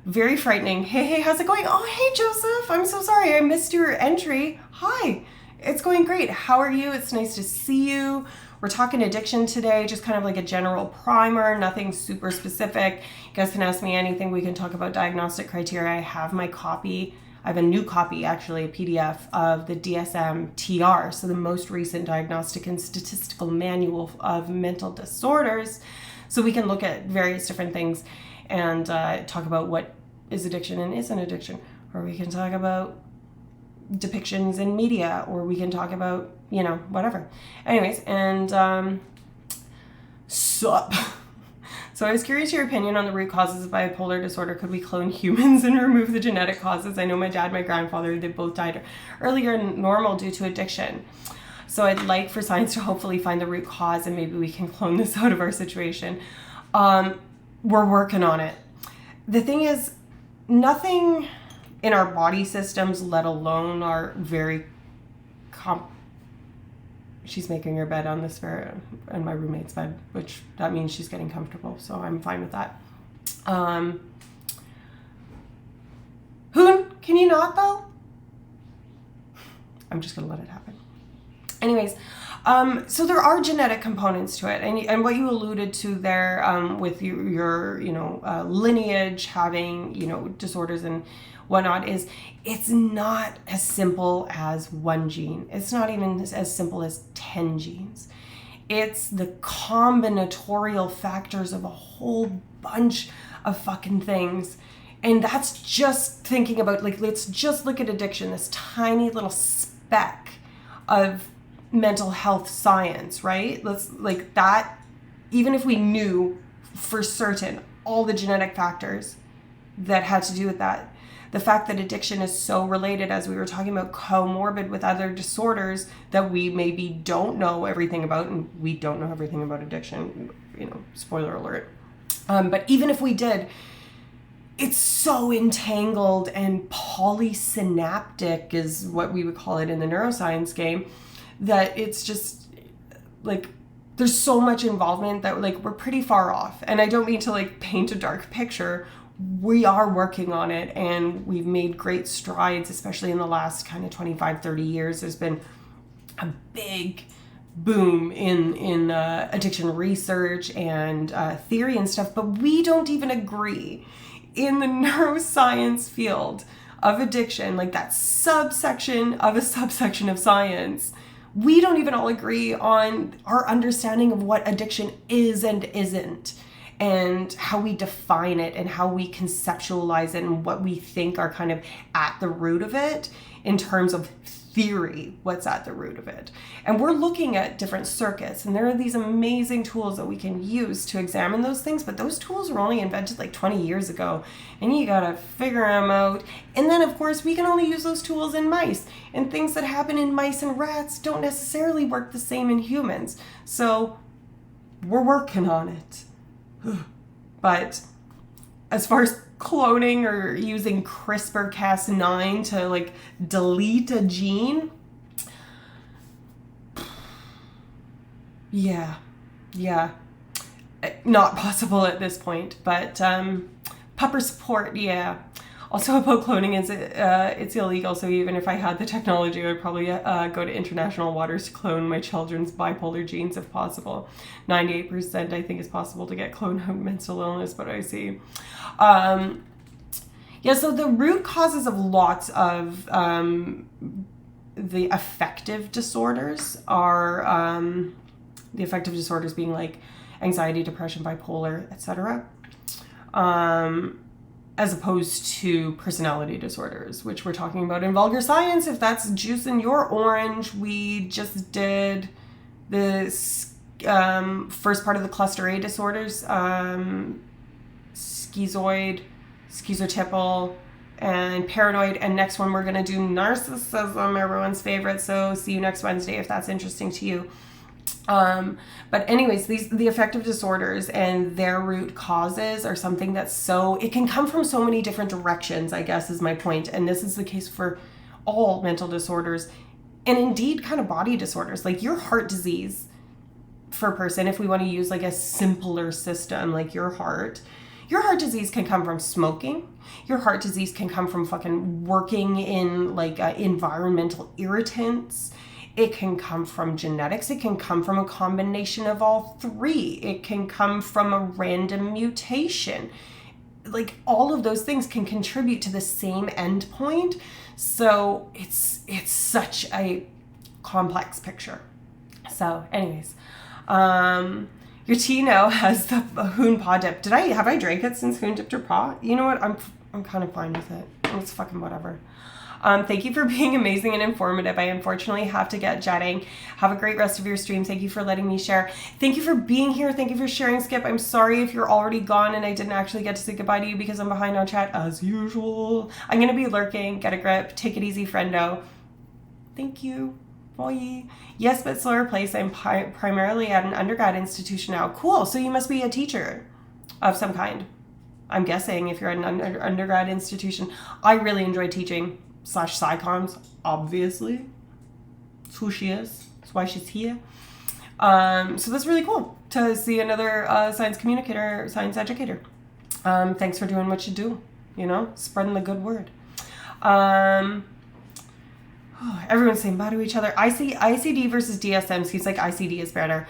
Very frightening. Hey, how's it going? Oh, hey, Joseph. I'm so sorry. I missed your entry. Hi. It's going great. How are you? It's nice to see you. We're talking addiction today, just kind of like a general primer, nothing super specific. You guys can ask me anything. We can talk about diagnostic criteria. I have my copy. I have a new copy, actually, a PDF of the DSM-TR, so the most recent diagnostic and statistical manual of mental disorders. So we can look at various different things and talk about what is addiction and isn't addiction. Or we can talk about depictions in media, or we can talk about, whatever. Anyways, and sup. So I was curious your opinion on the root causes of bipolar disorder. Could we clone humans and remove the genetic causes? I know my dad, my grandfather, they both died earlier than normal due to addiction. So I'd like for science to hopefully find the root cause and maybe we can clone this out of our situation. We're working on it. The thing is, nothing in our body systems, let alone our very she's making her bed on this and my roommate's bed, which that means she's getting comfortable, so I'm fine with that. Hoon, can you not though? I'm just gonna let it happen. Anyways, so there are genetic components to it, and what you alluded to there with your lineage having disorders and whatnot is it's not as simple as one gene. It's not even as simple as 10 genes. It's the combinatorial factors of a whole bunch of fucking things. And that's just thinking about, let's just look at addiction, this tiny little speck of mental health science, right? Even if we knew for certain all the genetic factors that had to do with that, the fact that addiction is so related, as we were talking about, comorbid with other disorders that we maybe don't know everything about, and we don't know everything about addiction, spoiler alert. But even if we did, it's so entangled and polysynaptic is what we would call it in the neuroscience game, that it's just there's so much involvement that we're pretty far off. And I don't mean to paint a dark picture. We are working on it and we've made great strides, especially in the last kind of 25, 30 years. There's been a big boom in addiction research and theory and stuff, but we don't even agree in the neuroscience field of addiction, that subsection of a subsection of science. We don't even all agree on our understanding of what addiction is and isn't, and how we define it and how we conceptualize it and what we think are kind of at the root of it in terms of theory, what's at the root of it. And we're looking at different circuits, and there are these amazing tools that we can use to examine those things, but those tools were only invented 20 years ago, and you gotta figure them out. And then of course we can only use those tools in mice, and things that happen in mice and rats don't necessarily work the same in humans. So we're working on it. But as far as cloning or using CRISPR-Cas9 to delete a gene, yeah, not possible at this point. But pupper support, yeah. Also about cloning is it's illegal, so even if I had the technology, I would probably go to international waters to clone my children's bipolar genes if possible. 98% I think is possible to get cloned out mental illness, but I see. So the root causes of lots of the affective disorders are the affective disorders being anxiety, depression, bipolar, etc. As opposed to personality disorders, which we're talking about in vulgar science. If that's juice in your orange, we just did this first part of the cluster A disorders, schizoid, schizotypal, and paranoid. And next one, we're going to do narcissism, everyone's favorite. So see you next Wednesday if that's interesting to you. But anyways, the affective disorders and their root causes are something that's it can come from so many different directions, I guess is my point. And this is the case for all mental disorders and indeed kind of body disorders, like your heart disease for a person, if we want to use like a simpler system, like your heart disease can come from smoking. Your heart disease can come from fucking working in like environmental irritants. It can come from genetics. It can come from a combination of all three. It can come from a random mutation. Like all of those things can contribute to the same endpoint. So it's such a complex picture. So anyways, your tea now has the Hoon Paw dip. Have I drank it since Hoon dipped her paw? You know what? I'm kind of fine with it. It's fucking whatever. Thank you for being amazing and informative. I unfortunately have to get jetting. Have a great rest of your stream. Thank you for letting me share. Thank you for being here. Thank you for sharing, Skip. I'm sorry if you're already gone and I didn't actually get to say goodbye to you because I'm behind on chat as usual. I'm going to be lurking. Get a grip. Take it easy, friendo. Thank you. Bye. Yes, but slower pace. I'm primarily at an undergrad institution now. Cool. So you must be a teacher of some kind. I'm guessing if you're at an undergrad institution. I really enjoy teaching / psychoms, obviously. That's who she is. That's why she's here. So that's really cool to see another science communicator, science educator. Thanks for doing what you do, spreading the good word. Everyone's saying bye to each other. ICD versus DSM seems like ICD is better.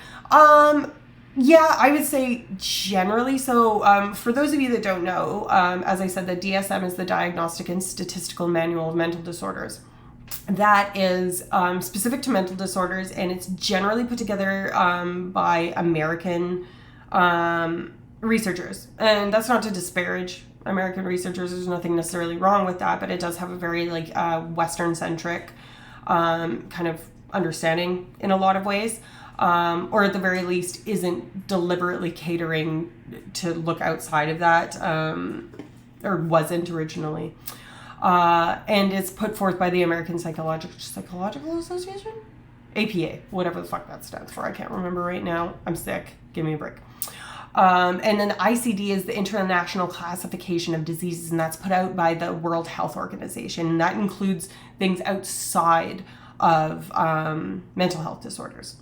Yeah, I would say generally. So for those of you that don't know, as I said, the DSM is the Diagnostic and Statistical Manual of Mental Disorders. That is specific to mental disorders, and it's generally put together by American researchers. And that's not to disparage American researchers. There's nothing necessarily wrong with that, but it does have a very Western-centric kind of understanding in a lot of ways. Or at the very least isn't deliberately catering to look outside of that, or wasn't originally. And it's put forth by the American Psychological Association? APA, whatever the fuck that stands for. I can't remember right now. I'm sick. Give me a break. And then the ICD is the International Classification of Diseases, and that's put out by the World Health Organization. And that includes things outside of mental health disorders.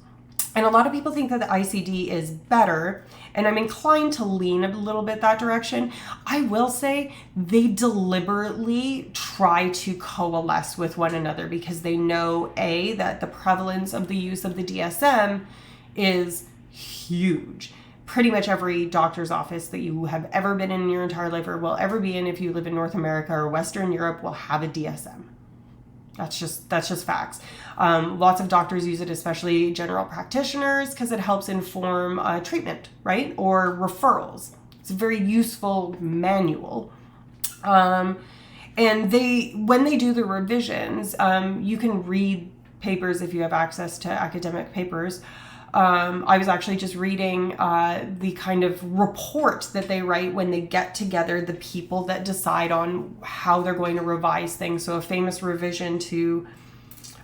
And a lot of people think that the ICD is better, and I'm inclined to lean a little bit that direction. I will say they deliberately try to coalesce with one another because they know, A, that the prevalence of the use of the DSM is huge. Pretty much every doctor's office that you have ever been in your entire life or will ever be in if you live in North America or Western Europe will have a DSM. That's just facts. Lots of doctors use it, especially general practitioners, because it helps inform treatment, right? Or referrals. It's a very useful manual. And when they do the revisions, you can read papers if you have access to academic papers. I was actually just reading the kind of report that they write when they get together, the people that decide on how they're going to revise things. So a famous revision to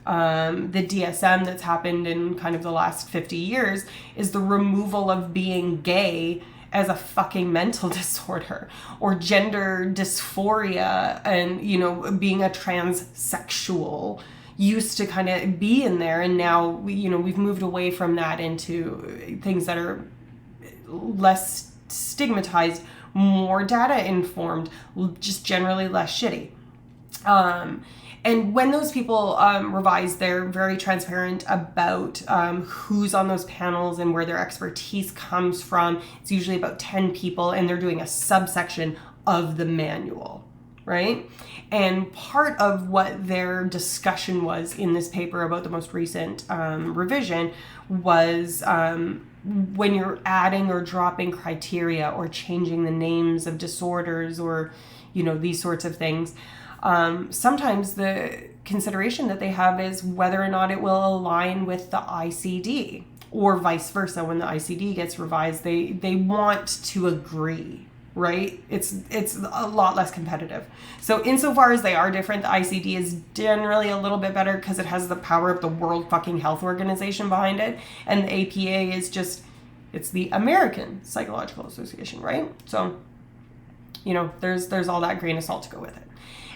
the DSM that's happened in kind of the last 50 years is the removal of being gay as a fucking mental disorder, or gender dysphoria and, being a transsexual used to kind of be in there, and now we've moved away from that into things that are less stigmatized, more data informed, just generally less shitty. And when those people revise, they're very transparent about who's on those panels and where their expertise comes from. It's usually about 10 people, and they're doing a subsection of the manual, right? And part of what their discussion was in this paper about the most recent revision was when you're adding or dropping criteria or changing the names of disorders or, these sorts of things. Sometimes the consideration that they have is whether or not it will align with the ICD, or vice versa. When the ICD gets revised, they want to agree, right? It's a lot less competitive. So insofar as they are different, the ICD is generally a little bit better because it has the power of the World fucking Health Organization behind it. And the APA is just, it's the American Psychological Association, right? So, you know, there's all that grain of salt to go with it.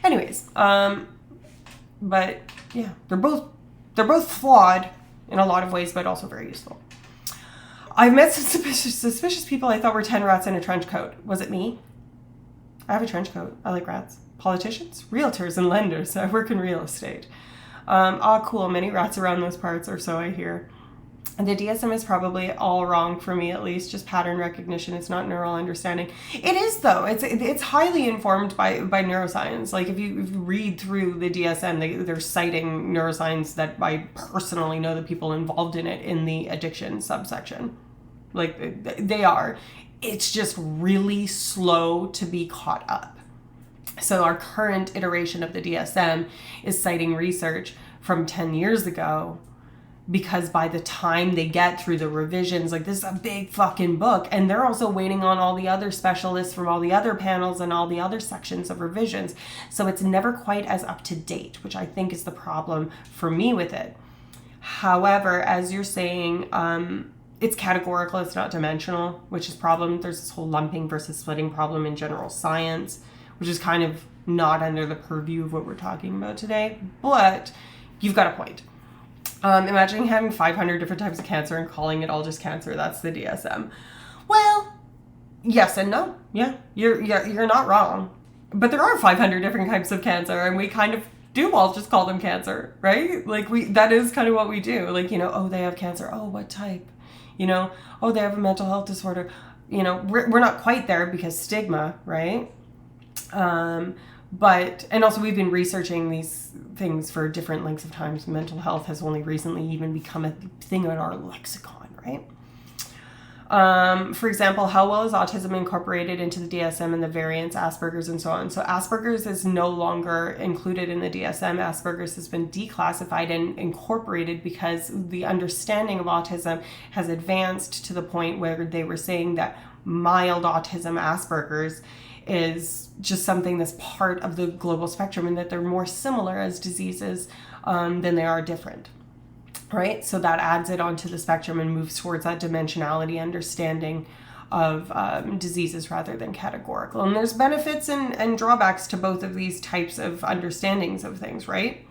Anyways, but yeah, they're both flawed in a lot of ways, but also very useful. I've met some suspicious people I thought were 10 rats in a trench coat. Was it me? I have a trench coat. I like rats. Politicians, realtors, and lenders. I work in real estate. Cool. Many rats around those parts, or so I hear. The DSM is probably all wrong for me, at least. Just pattern recognition. It's not neural understanding. It is, though. It's highly informed by neuroscience. Like, if you read through the DSM, they're citing neuroscience that I personally know the people involved in it in the addiction subsection. Like, they are. It's just really slow to be caught up. So our current iteration of the DSM is citing research from 10 years ago, because by the time they get through the revisions, like, this is a big fucking book, and they're also waiting on all the other specialists from all the other panels and all the other sections of revisions. So it's never quite as up to date, which I think is the problem for me with it. However, as you're saying, it's categorical, it's not dimensional, which is a problem. There's this whole lumping versus splitting problem in general science, which is kind of not under the purview of what we're talking about today, but you've got a point. Imagining having 500 different types of cancer and calling it all just cancer. That's the DSM. Well, yes and no. Yeah, you're not wrong. But there are 500 different types of cancer, and we kind of do all just call them cancer, right? Like, that is kind of what we do. Like, you know, oh, they have cancer. Oh, what type? You know, oh, they have a mental health disorder. You know, we're not quite there because stigma, right? But, and also we've been researching these things for different lengths of time. Mental health has only recently even become a thing in our lexicon, right? For example, how well is autism incorporated into the DSM and the variants, Asperger's, and so on? So Asperger's is no longer included in the DSM. Asperger's has been declassified and incorporated because the understanding of autism has advanced to the point where they were saying that mild autism, Asperger's, is just something that's part of the global spectrum, and that they're more similar as diseases than they are different, right? So that adds it onto the spectrum and moves towards that dimensionality understanding of diseases rather than categorical. And there's benefits and drawbacks to both of these types of understandings of things, right?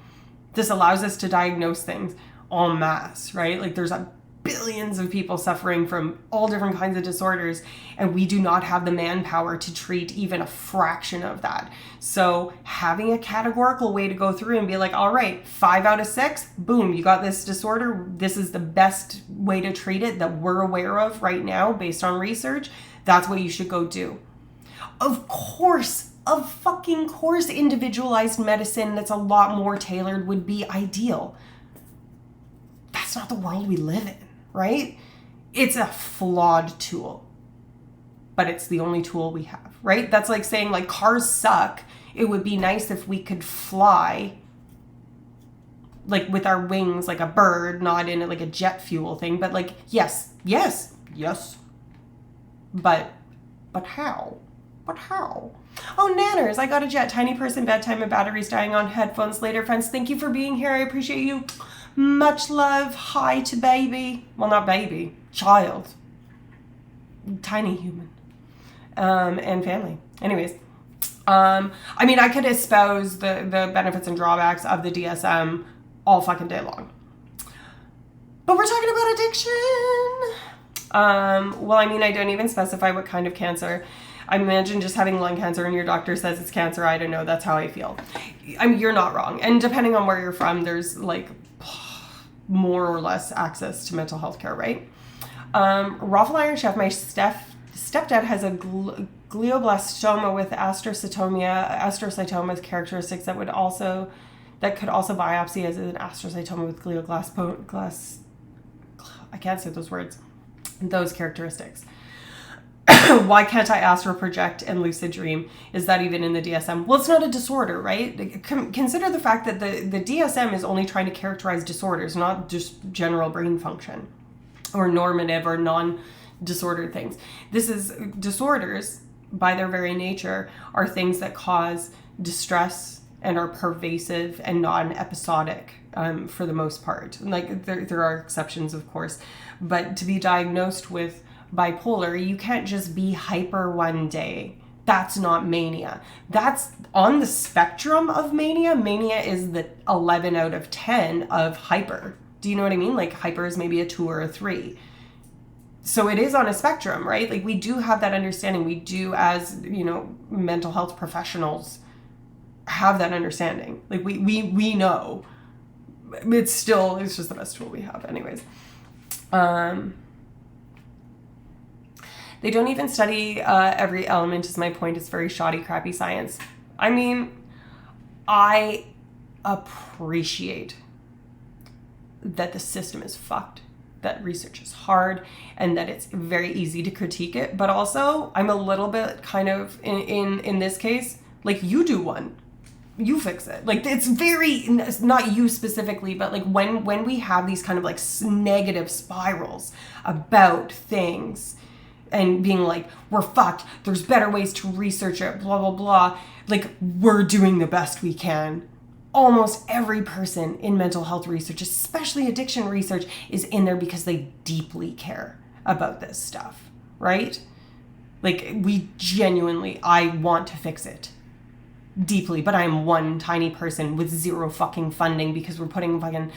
This allows us to diagnose things en masse, right? Like, there's billions of people suffering from all different kinds of disorders, and we do not have the manpower to treat even a fraction of that. So having a categorical way to go through and be like, all right, 5 out of 6, boom, you got this disorder. This is the best way to treat it that we're aware of right now based on research. That's what you should go do. Of course, individualized medicine that's a lot more tailored would be ideal. That's not the world we live in. Right? It's a flawed tool, but it's the only tool we have, right? That's like saying, like, cars suck. It would be nice if we could fly, like, with our wings, like a bird, not in like a jet fuel thing, but like, yes. But how? Oh, nanners, I got a jet, tiny person, bedtime, and batteries dying on headphones later. Friends, thank you for being here. I appreciate you. Much love. Hi to baby. Well, not baby. Child. Tiny human. And family. Anyways. I mean, I could espouse the benefits and drawbacks of the DSM all fucking day long. But we're talking about addiction. Well, I mean, I don't even specify what kind of cancer. I imagine just having lung cancer and your doctor says it's cancer. I don't know. That's how I feel. I mean, you're not wrong. And depending on where you're from, there's like more or less access to mental health care, right? Raffle Iron Chef, my stepdad has a glioblastoma with astrocytoma characteristics that could also biopsy as an astrocytoma with I can't say those words. Those characteristics. Why can't I astral project and lucid dream? Is that even in the DSM? Well, it's not a disorder, right? Consider the fact that the DSM is only trying to characterize disorders, not just general brain function or normative or non-disordered things. This is disorders by their very nature, are things that cause distress and are pervasive and non-episodic for the most part. Like there are exceptions, of course, but to be diagnosed with bipolar, you can't just be hyper one day. That's not mania. That's on the spectrum of mania. Mania is the 11 out of 10 of hyper. Do you know what I mean? Like hyper is maybe a 2 or a 3. So it is on a spectrum, right? Like we do have that understanding. We do, as, you know, mental health professionals, have that understanding. Like we know. It's just the best tool we have anyways. They don't even study every element, is my point. It's very shoddy, crappy science. I mean, I appreciate that the system is fucked, that research is hard, and that it's very easy to critique it. But also, I'm a little bit kind of, in this case, like, you do one. You fix it. Like, it's not you specifically, but like when we have these kind of like negative spirals about things, and being like, we're fucked, there's better ways to research it, blah, blah, blah. Like, we're doing the best we can. Almost every person in mental health research, especially addiction research, is in there because they deeply care about this stuff, right? Like, I want to fix it deeply, but I'm one tiny person with zero fucking funding because we're putting fucking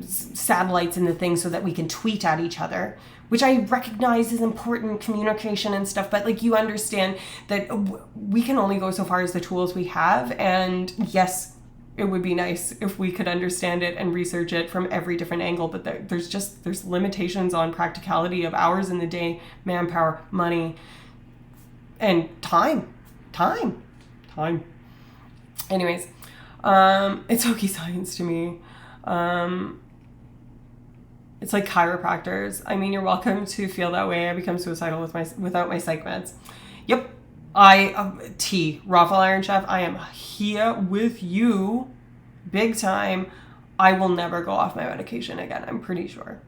satellites in the thing so that we can tweet at each other, which I recognize is important communication and stuff, but like, you understand that we can only go so far as the tools we have. And yes, it would be nice if we could understand it and research it from every different angle, but there's limitations on practicality of hours in the day, manpower, money, and time. Anyways, it's hokey science to me. It's like chiropractors. I mean, you're welcome to feel that way. I become suicidal without my psych meds. Yep. Raffle Iron Chef, I am here with you big time. I will never go off my medication again, I'm pretty sure.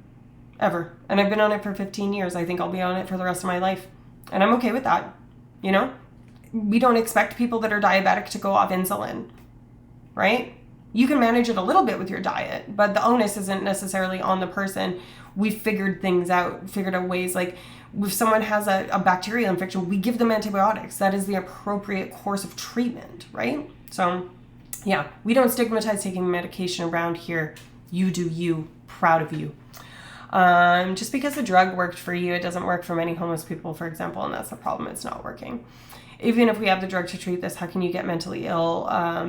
Ever. And I've been on it for 15 years. I think I'll be on it for the rest of my life. And I'm okay with that. You know? We don't expect people that are diabetic to go off insulin, right? You can manage it a little bit with your diet, but the onus isn't necessarily on the person. We've figured out ways, like if someone has a bacterial infection, we give them antibiotics. That is the appropriate course of treatment, right? So yeah, we don't stigmatize taking medication around here. You do you, proud of you. Just because a drug worked for you, it doesn't work for many homeless people, for example, and that's the problem. It's not working. Even if we have the drug to treat this, how can you get mentally ill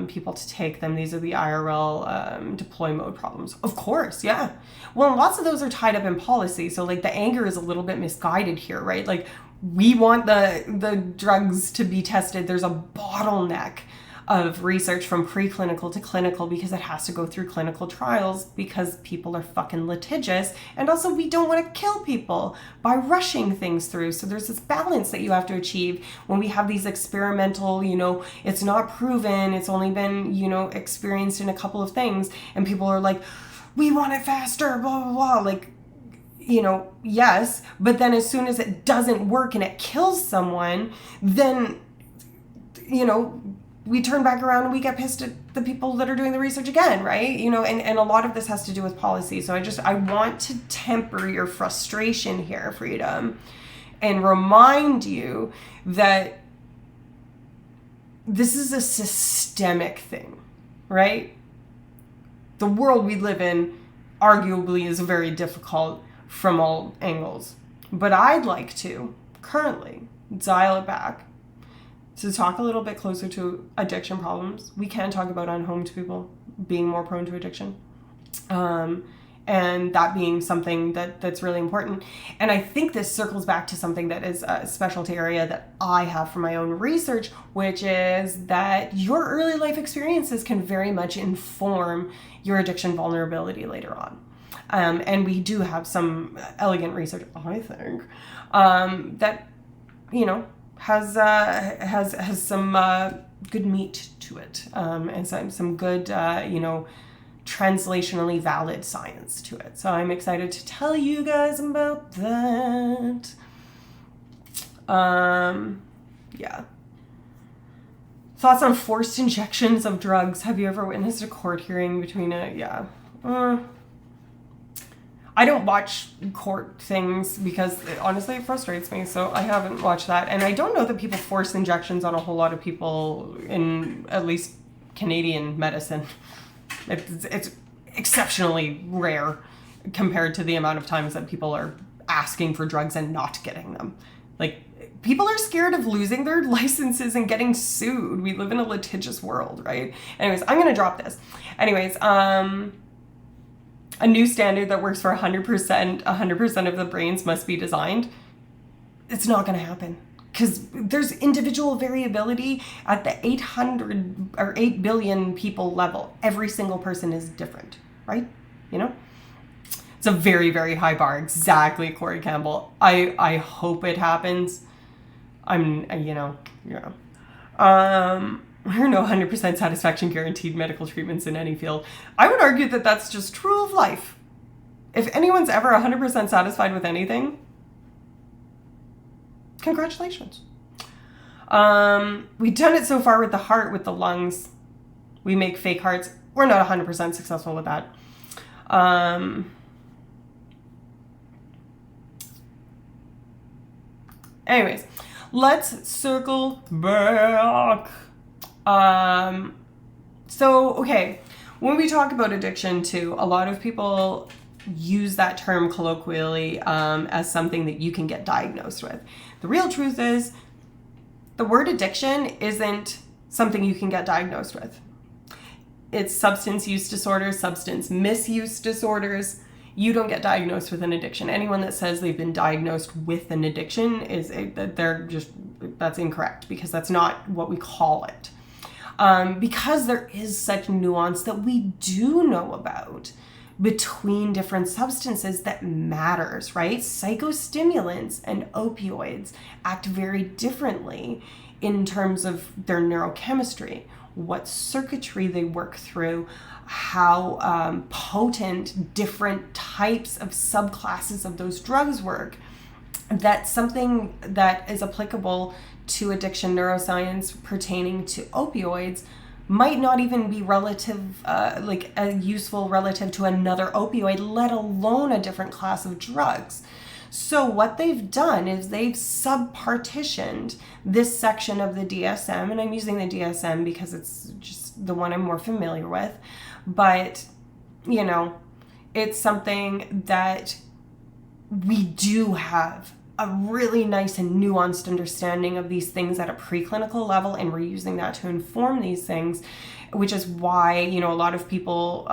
people to take them? These are the IRL deploy mode problems. Of course, yeah. Well, lots of those are tied up in policy. So like the anger is a little bit misguided here, right? Like we want the drugs to be tested. There's a bottleneck of research from preclinical to clinical because it has to go through clinical trials because people are fucking litigious. And also we don't want to kill people by rushing things through. So there's this balance that you have to achieve when we have these experimental, it's not proven, it's only been, experienced in a couple of things. And people are like, we want it faster, blah, blah, blah. Like, yes. But then as soon as it doesn't work and it kills someone, then, we turn back around and we get pissed at the people that are doing the research again, right? And a lot of this has to do with policy. So I want to temper your frustration here, Freedom, and remind you that this is a systemic thing, right? The world we live in arguably is very difficult from all angles. But I'd like to currently dial it back to talk a little bit closer to addiction problems. We can talk about unhomed people being more prone to addiction. And that being something that's really important. And I think this circles back to something that is a specialty area that I have from my own research, which is that your early life experiences can very much inform your addiction vulnerability later on. And we do have some elegant research, I think, that, has some good meat to it, and some good, translationally valid science to it. So I'm excited to tell you guys about that. Yeah. Thoughts on forced injections of drugs? Have you ever witnessed a court hearing between a... Yeah. I don't watch court things because honestly it frustrates me, so I haven't watched that. And I don't know that people force injections on a whole lot of people in at least Canadian medicine. It's exceptionally rare compared to the amount of times that people are asking for drugs and not getting them. Like, people are scared of losing their licenses and getting sued. We live in a litigious world, right? Anyways, I'm gonna drop this. Anyways, a new standard that works for 100% of the brains must be designed. It's not going to happen because there's individual variability at the 800 or 8 billion people level. Every single person is different, right? You know, it's a very, very high bar. Exactly, Corey Campbell. I hope it happens. There are no 100% satisfaction guaranteed medical treatments in any field. I would argue that that's just true of life. If anyone's ever 100% satisfied with anything, congratulations. We've done it so far with the heart, with the lungs. We make fake hearts. We're not 100% successful with that. Anyways, let's circle back. Okay, when we talk about addiction too, a lot of people use that term colloquially as something that you can get diagnosed with. The real truth is the word addiction isn't something you can get diagnosed with. It's substance use disorders, substance misuse disorders. You don't get diagnosed with an addiction. Anyone that says they've been diagnosed with an addiction that's incorrect, because that's not what we call it. Because there is such nuance that we do know about between different substances that matters, right? Psychostimulants and opioids act very differently in terms of their neurochemistry, what circuitry they work through, how potent different types of subclasses of those drugs work. That's something that is applicable to addiction neuroscience pertaining to opioids might not even be useful relative to another opioid, let alone a different class of drugs. So what they've done is they've subpartitioned this section of the DSM, and I'm using the DSM because it's just the one I'm more familiar with, but it's something that we do have a really nice and nuanced understanding of these things at a preclinical level, and we're using that to inform these things, which is why, a lot of people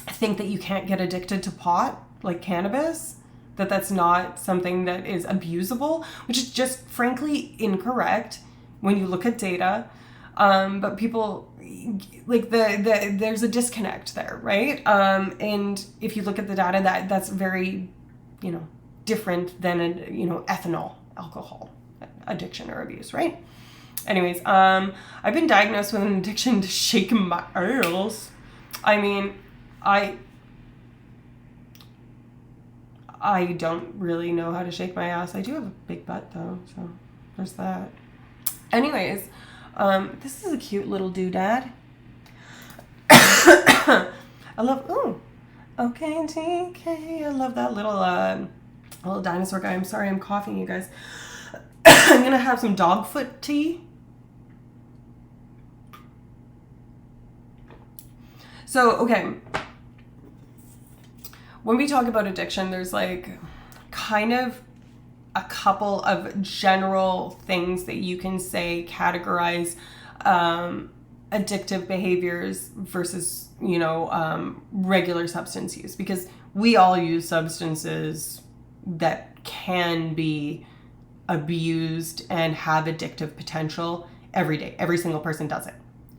think that you can't get addicted to pot, like cannabis, that's not something that is abusable, which is just frankly incorrect when you look at data. But people, there's a disconnect there, right? And if you look at the data, that's very, different than ethanol alcohol addiction or abuse, right? Anyways, I've been diagnosed with an addiction to shaking my ass. I mean, I don't really know how to shake my ass. I do have a big butt though, so there's that. Anyways, this is a cute little doodad. I love, okay, TK. I love that little dinosaur guy. I'm sorry, I'm coughing, you guys. I'm gonna have some dog foot tea. So, okay. When we talk about addiction, there's kind of a couple of general things that you can say categorize addictive behaviors versus, regular substance use, because we all use substances that can be abused and have addictive potential every day. Every single person does it.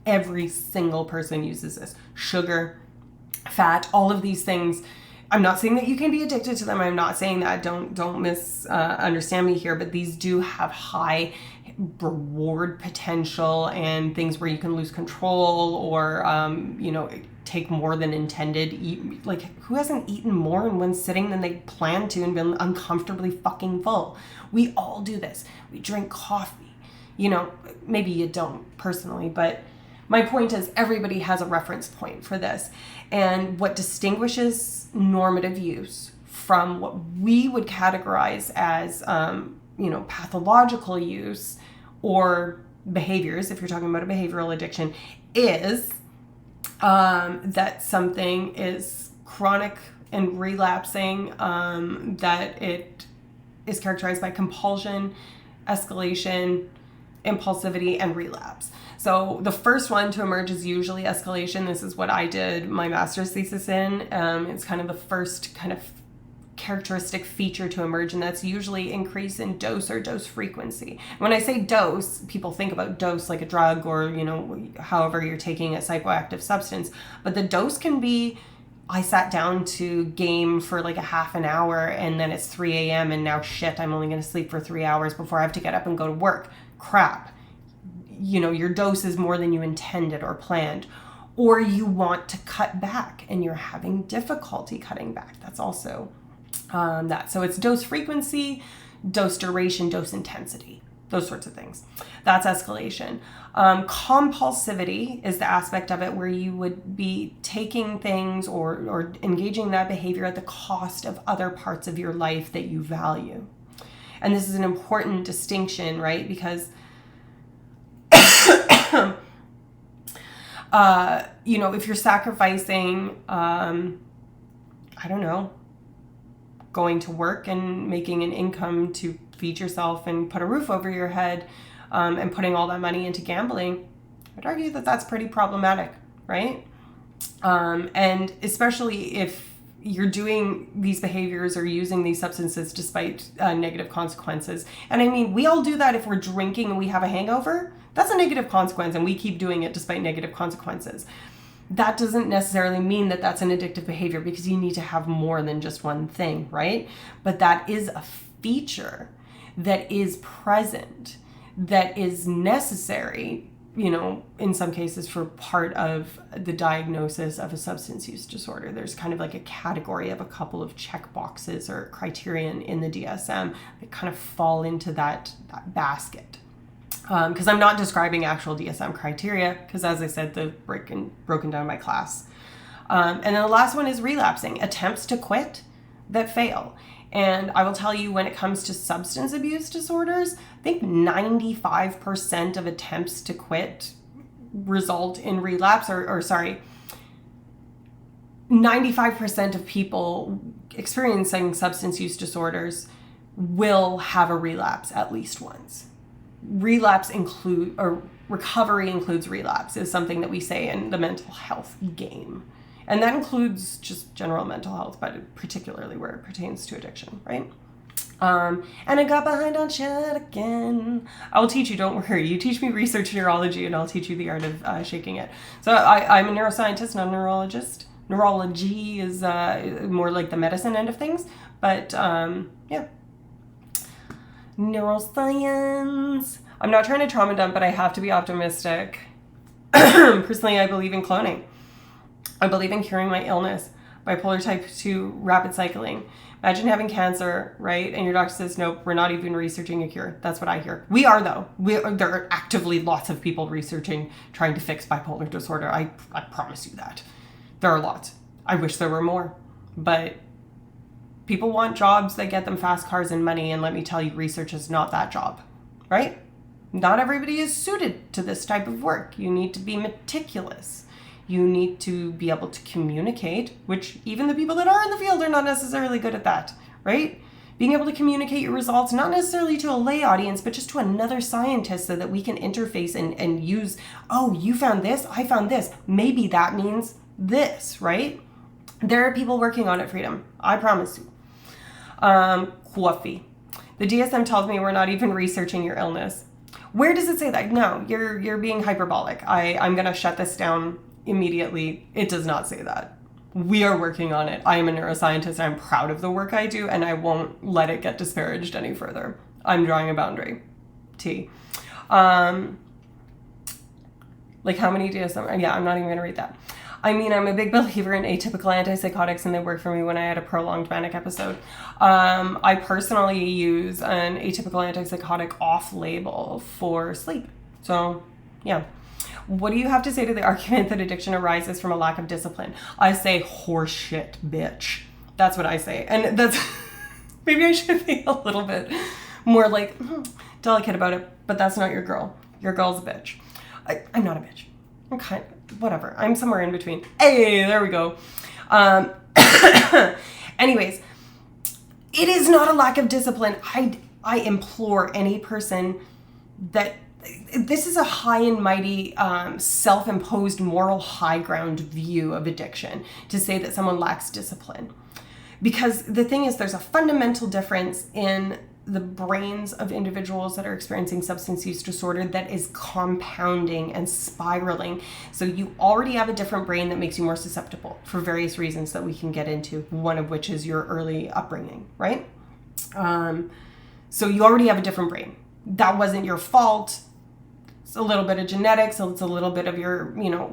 Every single person uses this. Sugar, fat, all of these things. I'm not saying that you can be addicted to them. I'm not saying that. Don't misunderstand me here, but these do have high reward potential and things where you can lose control or, take more than intended. Who hasn't eaten more in one sitting than they planned to and been uncomfortably fucking full? We all do this. We drink coffee. You know, maybe you don't personally, but my point is everybody has a reference point for this. And what distinguishes normative use from what we would categorize as, pathological use or behaviors, if you're talking about a behavioral addiction, is that something is chronic and relapsing, that it is characterized by compulsion, escalation, impulsivity, and relapse. So the first one to emerge is usually escalation. This is what I did my master's thesis in. It's kind of the first kind of characteristic feature to emerge, and that's usually increase in dose or dose frequency. When I say dose, people think about dose like a drug or, however you're taking a psychoactive substance. But the dose can be, I sat down to game for like a half an hour and then it's 3 a.m. and now shit, I'm only going to sleep for 3 hours before I have to get up and go to work. Crap. Your dose is more than you intended or planned. Or you want to cut back and you're having difficulty cutting back. That's also that. So it's dose frequency, dose duration, dose intensity, those sorts of things. That's escalation. Compulsivity is the aspect of it where you would be taking things or engaging that behavior at the cost of other parts of your life that you value. And this is an important distinction, right? Because, if you're sacrificing, going to work and making an income to feed yourself and put a roof over your head, and putting all that money into gambling, I'd argue that that's pretty problematic, right? And especially if you're doing these behaviors or using these substances despite negative consequences. And I mean, we all do that if we're drinking and we have a hangover. That's a negative consequence, and we keep doing it despite negative consequences. That doesn't necessarily mean that that's an addictive behavior, because you need to have more than just one thing, right? But that is a feature that is present, that is necessary, in some cases for part of the diagnosis of a substance use disorder. There's kind of like a category of a couple of check boxes or criterion in the DSM that kind of fall into that basket. Because I'm not describing actual DSM criteria, because as I said, they've broken down my class. And then the last one is relapsing, attempts to quit that fail. And I will tell you, when it comes to substance abuse disorders, I think 95% of attempts to quit result in relapse, 95% of people experiencing substance use disorders will have a relapse at least once. Recovery includes relapse, is something that we say in the mental health game. And that includes just general mental health, but particularly where it pertains to addiction, right? And I got behind on shit again. I'll teach you, don't worry. You teach me research neurology and I'll teach you the art of shaking it. So I'm a neuroscientist, not a neurologist. Neurology is more like the medicine end of things. But yeah. Neuroscience. I'm not trying to trauma dump, but I have to be optimistic. Personally, I believe in cloning. I believe in curing my illness. Bipolar type 2, rapid cycling. Imagine having cancer, right? And your doctor says, nope, we're not even researching a cure. That's what I hear. We are, though. There are actively lots of people researching, trying to fix bipolar disorder. I promise you that. There are lots. I wish there were more. But people want jobs that get them fast cars and money, and let me tell you, research is not that job, right? Not everybody is suited to this type of work. You need to be meticulous. You need to be able to communicate, which even the people that are in the field are not necessarily good at that, right? Being able to communicate your results, not necessarily to a lay audience, but just to another scientist so that we can interface and use, oh, you found this, I found this. Maybe that means this, right? There are people working on it, Freedom. I promise you. Coffee. The DSM tells me we're not even researching your illness. Where does it say that? No, you're being hyperbolic. I'm going to shut this down immediately. It does not say that. We are working on it. I am a neuroscientist. I'm proud of the work I do, and I won't let it get disparaged any further. I'm drawing a boundary. T. Like how many DSM? Yeah, I'm not even going to read that. I mean, I'm a big believer in atypical antipsychotics, and they work for me when I had a prolonged manic episode. I personally use an atypical antipsychotic off-label for sleep. So, yeah. What do you have to say to the argument that addiction arises from a lack of discipline? I say horseshit, bitch. That's what I say. And that's... maybe I should be a little bit more like delicate about it, but that's not your girl. Your girl's a bitch. I'm not a bitch. I'm kind of, whatever. I'm somewhere in between. Hey, there we go. Anyways, it is not a lack of discipline. I implore any person that this is a high and mighty self-imposed moral high ground view of addiction to say that someone lacks discipline. Because the thing is, there's a fundamental difference in the brains of individuals that are experiencing substance use disorder that is compounding and spiraling. So you already have a different brain that makes you more susceptible for various reasons that we can get into, one of which is your early upbringing, right? So you already have a different brain. That wasn't your fault. It's a little bit of genetics, it's a little bit of your,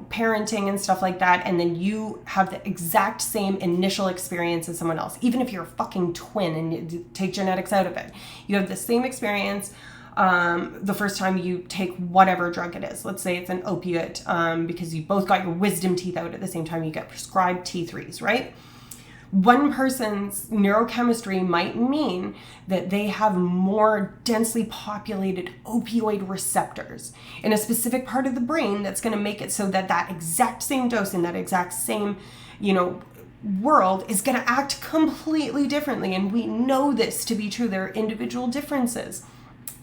parenting and stuff like that. And then you have the exact same initial experience as someone else. Even if you're a fucking twin and you take genetics out of it, you have the same experience the first time you take whatever drug it is. Let's say it's an opiate because you both got your wisdom teeth out at the same time you get prescribed T3s, right? One person's neurochemistry might mean that they have more densely populated opioid receptors in a specific part of the brain that's going to make it so that that exact same dose in that exact same, world is going to act completely differently. And we know this to be true. There are individual differences.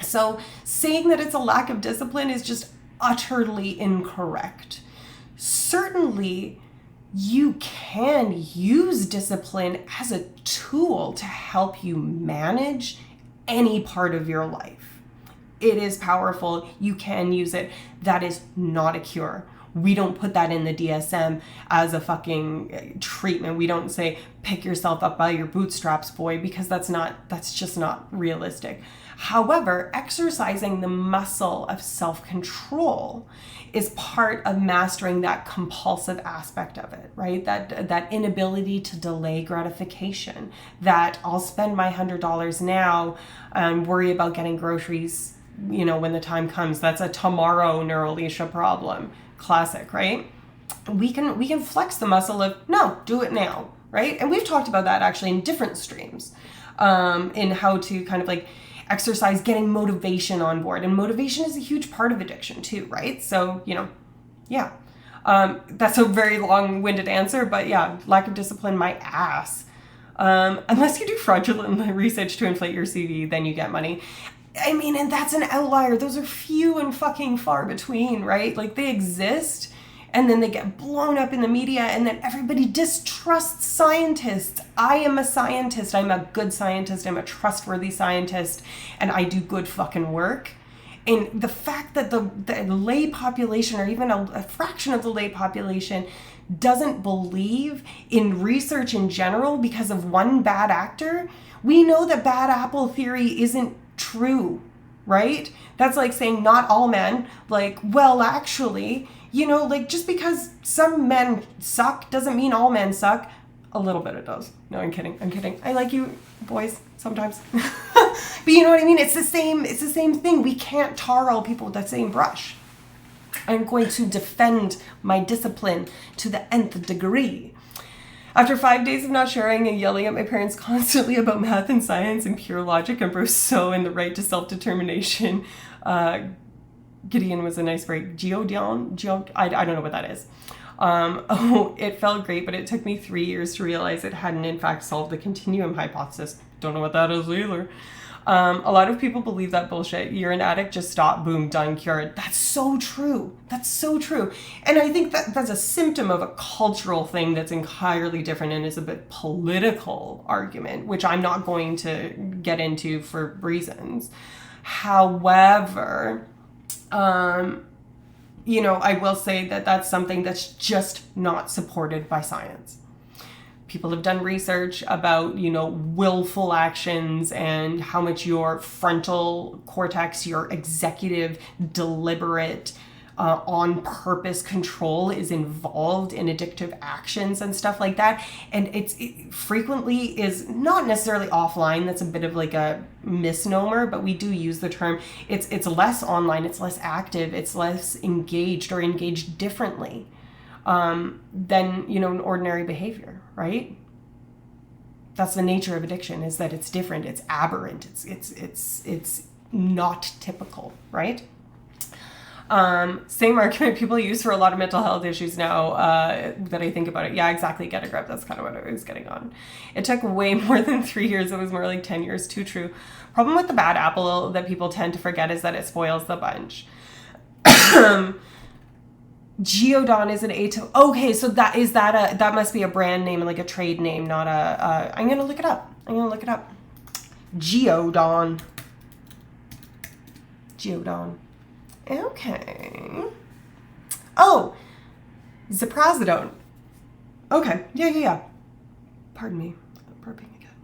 So saying that it's a lack of discipline is just utterly incorrect. Certainly, you can use discipline as a tool to help you manage any part of your life. It is powerful. You can use it. That is not a cure. We don't put that in the DSM as a fucking treatment. We don't say, pick yourself up by your bootstraps, boy, because that's just not realistic. However, exercising the muscle of self-control is part of mastering that compulsive aspect of it, right? That inability to delay gratification, that I'll spend my $100 now and worry about getting groceries, when the time comes. That's a tomorrow neuralesia problem. Classic, right? We can flex the muscle of, no, do it now, right? And we've talked about that actually in different streams, in how to kind of like exercise getting motivation on board. And motivation is a huge part of addiction too, right? So, yeah. That's a very long-winded answer, but yeah, lack of discipline, my ass. Unless you do fraudulent research to inflate your CV, then you get money. I mean, and that's an outlier. Those are few and fucking far between, right? Like they exist and then they get blown up in the media and then everybody distrusts scientists. I am a scientist. I'm a good scientist. I'm a trustworthy scientist and I do good fucking work. And the fact that the lay population or even a fraction of the lay population doesn't believe in research in general because of one bad actor, we know that bad apple theory isn't true, right? That's like saying not all men, like, well, actually, just because some men suck doesn't mean all men suck. A little bit it does. No, I'm kidding. I like you boys sometimes. But you know what I mean? It's the same thing. We can't tar all people with the same brush. I'm going to defend my discipline to the nth degree. After 5 days of not sharing and yelling at my parents constantly about math and science and pure logic and Rousseau and the right to self-determination, Gideon was a nice break. I don't know what that is. It felt great, but it took me 3 years to realize it hadn't in fact solved the continuum hypothesis. Don't know what that is either. A lot of people believe that bullshit. You're an addict, just stop, boom, done, cured. That's so true. And I think that's a symptom of a cultural thing that's entirely different and is a bit political argument, which I'm not going to get into for reasons. However, I will say that that's something that's just not supported by science. People have done research about, willful actions and how much your frontal cortex, your executive, deliberate, on purpose control is involved in addictive actions and stuff like that. And it frequently is not necessarily offline. That's a bit of like a misnomer, but we do use the term. It's less online, it's less active, it's less engaged or engaged differently than, you know, an ordinary behavior, right? That's the nature of addiction, is that it's different, it's aberrant, it's not typical, right? Same argument people use for a lot of mental health issues now that I think about it. Yeah, exactly. Get a grip. That's kind of what I was getting on. It took way more than 3 years. It was more like 10 years. Too true. Problem with the bad apple that people tend to forget is that it spoils the bunch. Geodon is an atypical. Okay, so that must be a brand name, like a trade name, not a. I'm gonna look it up. Geodon. Okay. Oh, ziprasidone. Okay. Yeah. Pardon me. I'm burping again.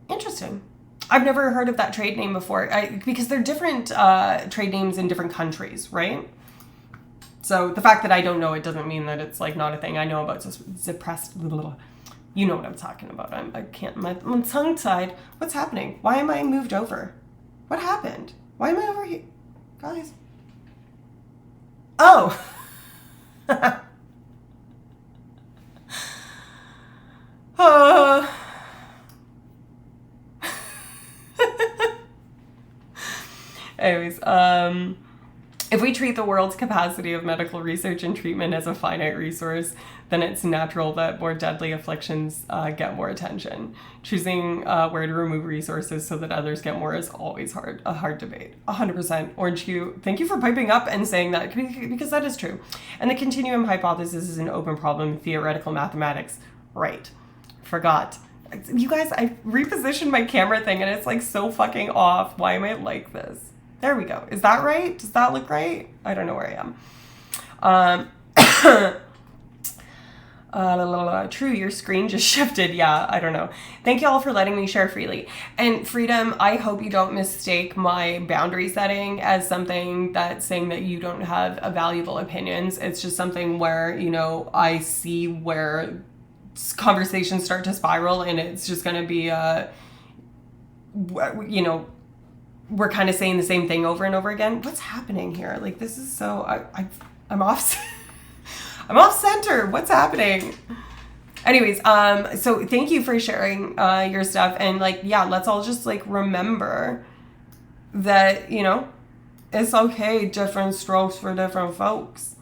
Interesting. I've never heard of that trade name before, because they're different trade names in different countries, right? So the fact that I don't know it doesn't mean that it's like not a thing. I know about ziprasidone. You know what I'm talking about. I'm tongue-tied. What's happening? Why am I moved over? What happened? Why am I over here? Guys. Oh. Anyways, if we treat the world's capacity of medical research and treatment as a finite resource, then it's natural that more deadly afflictions get more attention. Choosing where to remove resources so that others get more is always a hard debate. 100%. Orange Hue, thank you for piping up and saying that, because that is true. And the continuum hypothesis is an open problem in theoretical mathematics. Right. Forgot. You guys, I repositioned my camera thing and it's like so fucking off. Why am I like this? There we go. Is that right? Does that look right? I don't know where I am. True, your screen just shifted. Yeah, I don't know. Thank you all for letting me share freely. And Freedom, I hope you don't mistake my boundary setting as something that's saying that you don't have valuable opinions. It's just something where, you know, I see where conversations start to spiral and it's just going to be, you know, we're kind of saying the same thing over and over again. What's happening here? Like, this is so, I'm off. I'm off center. What's happening? Anyways, so thank you for sharing your stuff. And like, yeah, let's all just like remember that, you know, it's okay. Different strokes for different folks.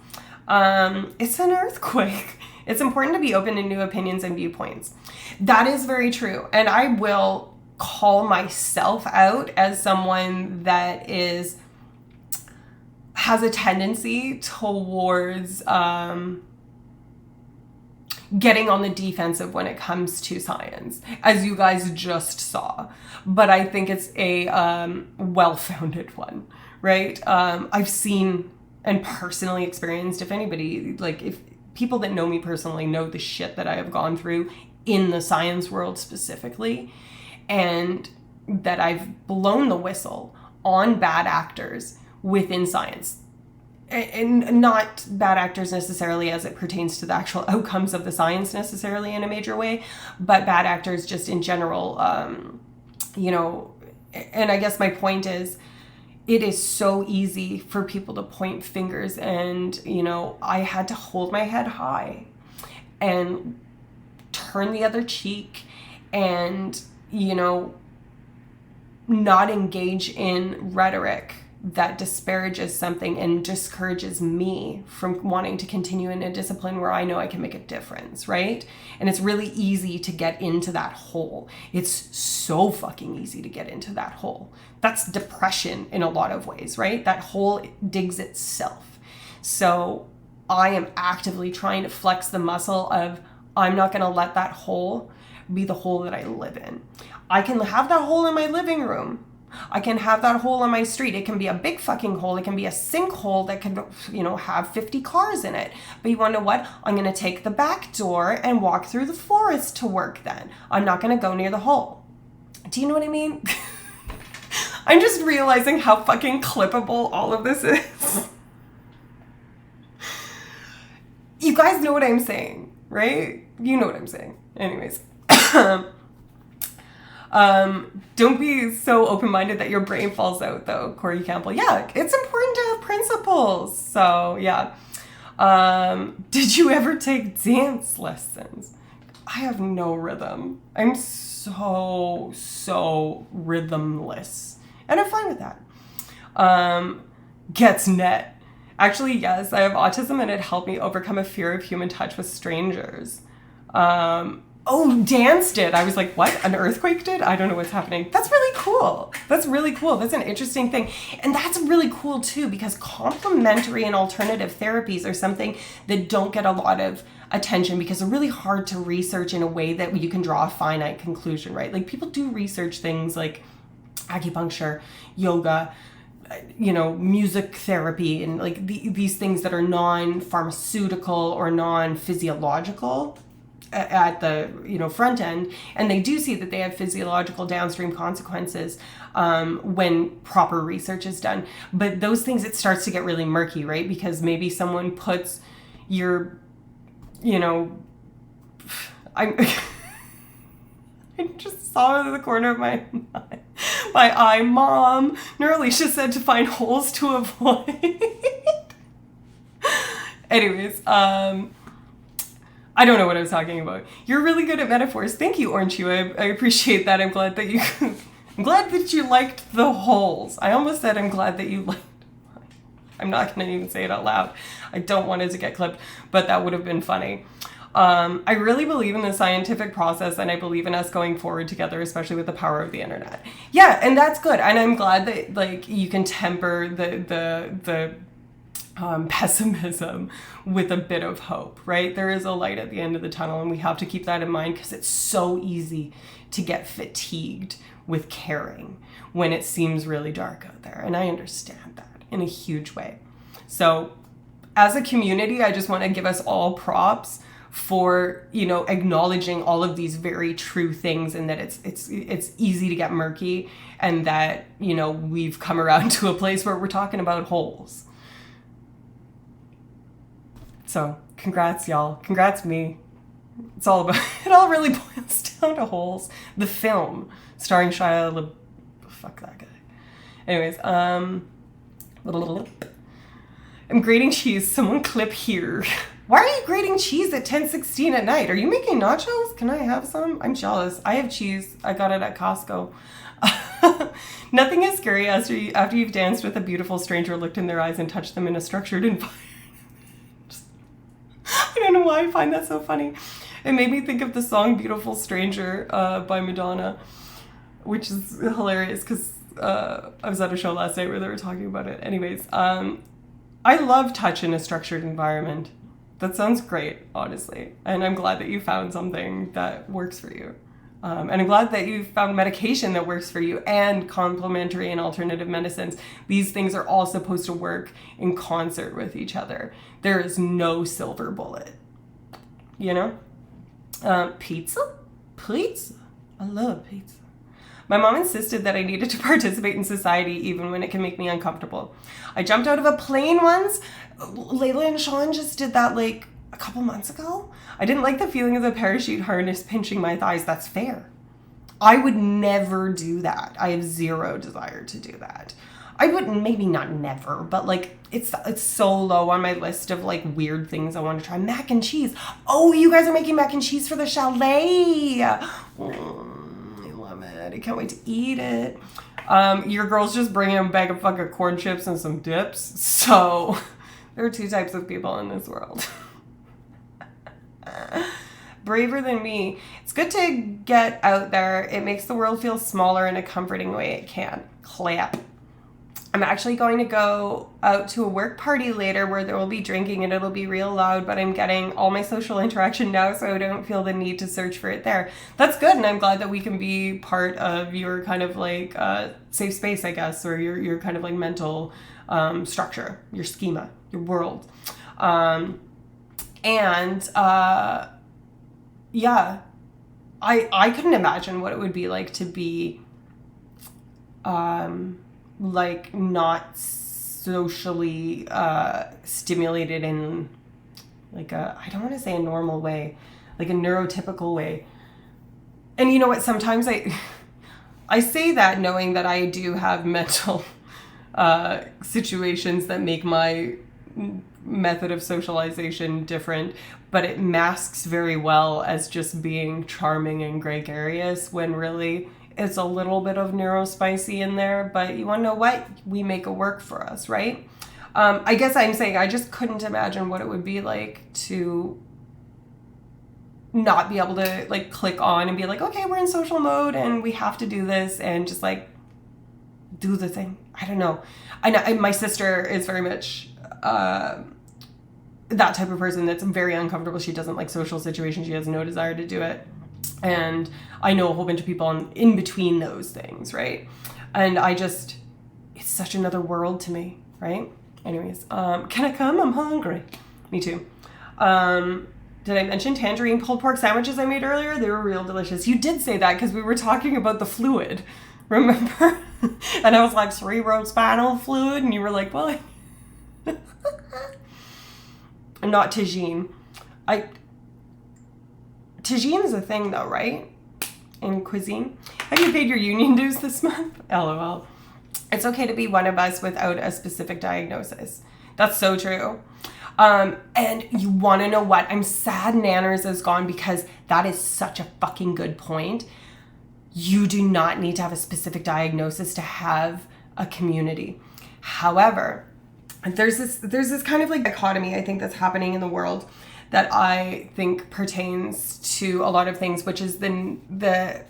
It's an earthquake. It's important to be open to new opinions and viewpoints. That is very true. And I will call myself out as someone that has a tendency towards getting on the defensive when it comes to science, as you guys just saw. But I think it's a well-founded one, right? I've seen and personally experienced, if people that know me personally know the shit that I have gone through in the science world specifically, and that I've blown the whistle on bad actors within science. And not bad actors necessarily as it pertains to the actual outcomes of the science necessarily in a major way, but bad actors just in general, you know. And I guess my point is, it is so easy for people to point fingers, and, you know, I had to hold my head high and turn the other cheek and, you know, not engage in rhetoric that disparages something and discourages me from wanting to continue in a discipline where I know I can make a difference, right? And it's really easy to get into that hole. It's so fucking easy to get into that hole. That's depression in a lot of ways, right? That hole digs itself. So I am actively trying to flex the muscle of, I'm not going to let that hole be the hole that I live in. I can have that hole in my living room. I can have that hole on my street. It can be a big fucking hole. It can be a sinkhole that can, you know, have 50 cars in it. But you want to know what? I'm going to take the back door and walk through the forest to work then. I'm not going to go near the hole. Do you know what I mean? I'm just realizing how fucking clippable all of this is. You guys know what I'm saying, right? You know what I'm saying. Anyways. Don't be so open-minded that your brain falls out, though, Corey Campbell. Yeah, it's important to have principles. So, yeah. Did you ever take dance lessons? I have no rhythm. I'm so rhythmless. And I'm fine with that. Gets net. Actually, yes, I have autism and it helped me overcome a fear of human touch with strangers. Oh, dance did. I was like, what? An earthquake did? I don't know what's happening. That's really cool. That's really cool. That's an interesting thing. And that's really cool too, because complementary and alternative therapies are something that don't get a lot of attention because they're really hard to research in a way that you can draw a finite conclusion, right? Like people do research things like acupuncture, yoga, music therapy, and like these things that are non-pharmaceutical or non-physiological at the front end, and they do see that they have physiological downstream consequences when proper research is done. But those things, it starts to get really murky, right? Because maybe someone puts your I just saw out of the corner of my eye, Mom, Neuralicia said to find holes to avoid. Anyways, I don't know what I was talking about. You're really good at metaphors. Thank you, Orange Hue. I appreciate that. I'm glad that you liked the holes. I almost said I'm glad that you liked. I'm not going to even say it out loud. I don't want it to get clipped, but that would have been funny. I really believe in the scientific process, and I believe in us going forward together, especially with the power of the internet. Yeah, and that's good. And I'm glad that you can temper the pessimism with a bit of hope, right? There is a light at the end of the tunnel, and we have to keep that in mind because it's so easy to get fatigued with caring when it seems really dark out there. And I understand that in a huge way. So as a community, I just want to give us all props for, acknowledging all of these very true things, and that it's easy to get murky, and that, we've come around to a place where we're talking about holes. So congrats, y'all. Congrats me. It all really boils down to holes. The film starring Shia fuck that guy. Anyways, I'm grating cheese. Someone clip here. Why are you grating cheese at 10:16 at night? Are you making nachos? Can I have some? I'm jealous. I have cheese. I got it at Costco. Nothing is scary after you've danced with a beautiful stranger, looked in their eyes, and touched them in a structured environment. I don't know why I find that so funny. It made me think of the song Beautiful Stranger by Madonna, which is hilarious because I was at a show last night where they were talking about it. Anyways, I love touch in a structured environment. That sounds great, honestly. And I'm glad that you found something that works for you. And I'm glad that you found medication that works for you, and complementary and alternative medicines. These things are all supposed to work in concert with each other. There is no silver bullet. Pizza? Pizza? I love pizza. My mom insisted that I needed to participate in society even when it can make me uncomfortable. I jumped out of a plane once. Layla and Sean just did that like a couple months ago. I didn't like the feeling of the parachute harness pinching my thighs. That's fair. I would never do that. I have zero desire to do that. I wouldn't, maybe not never, but like it's so low on my list of like weird things I want to try. Mac and cheese. Oh, you guys are making mac and cheese for the chalet. I love it. I can't wait to eat it. Your girl's just bringing a bag of fucking corn chips and some dips. So there are two types of people in this world. Braver than me. It's good to get out there. It makes the world feel smaller in a comforting way it can. Clap. I'm actually going to go out to a work party later where there will be drinking and it'll be real loud, but I'm getting all my social interaction now, so I don't feel the need to search for it there. That's good, and I'm glad that we can be part of your kind of like safe space, I guess, or your kind of like mental structure, your schema, your world. Yeah, I couldn't imagine what it would be like to be like not socially stimulated in like I don't want to say a normal way, like a neurotypical way. And you know what, sometimes I say that knowing that I do have mental situations that make my method of socialization different, but it masks very well as just being charming and gregarious when really it's a little bit of neurospicy in there. But you want to know what? We make it work for us, right? I guess I'm saying I just couldn't imagine what it would be like to not be able to like click on and be like, okay, we're in social mode and we have to do this, and just like do the thing. I don't know. I know my sister is very much that type of person that's very uncomfortable. She doesn't like social situations. She has no desire to do it. And I know a whole bunch of people in between those things, right? And it's such another world to me, right? Anyways, can I come? I'm hungry. Me too. Did I mention tangerine pulled pork sandwiches I made earlier? They were real delicious. You did say that because we were talking about the fluid, remember? And I was like, cerebrospinal fluid, and you were like, well, not tagine. Tagine is a thing though, right? In cuisine. Have you paid your union dues this month? LOL. It's okay to be one of us without a specific diagnosis. That's so true. And you want to know what? I'm sad Nanners is gone, because that is such a fucking good point. You do not need to have a specific diagnosis to have a community. However, there's this kind of like dichotomy I think that's happening in the world that I think pertains to a lot of things, which is the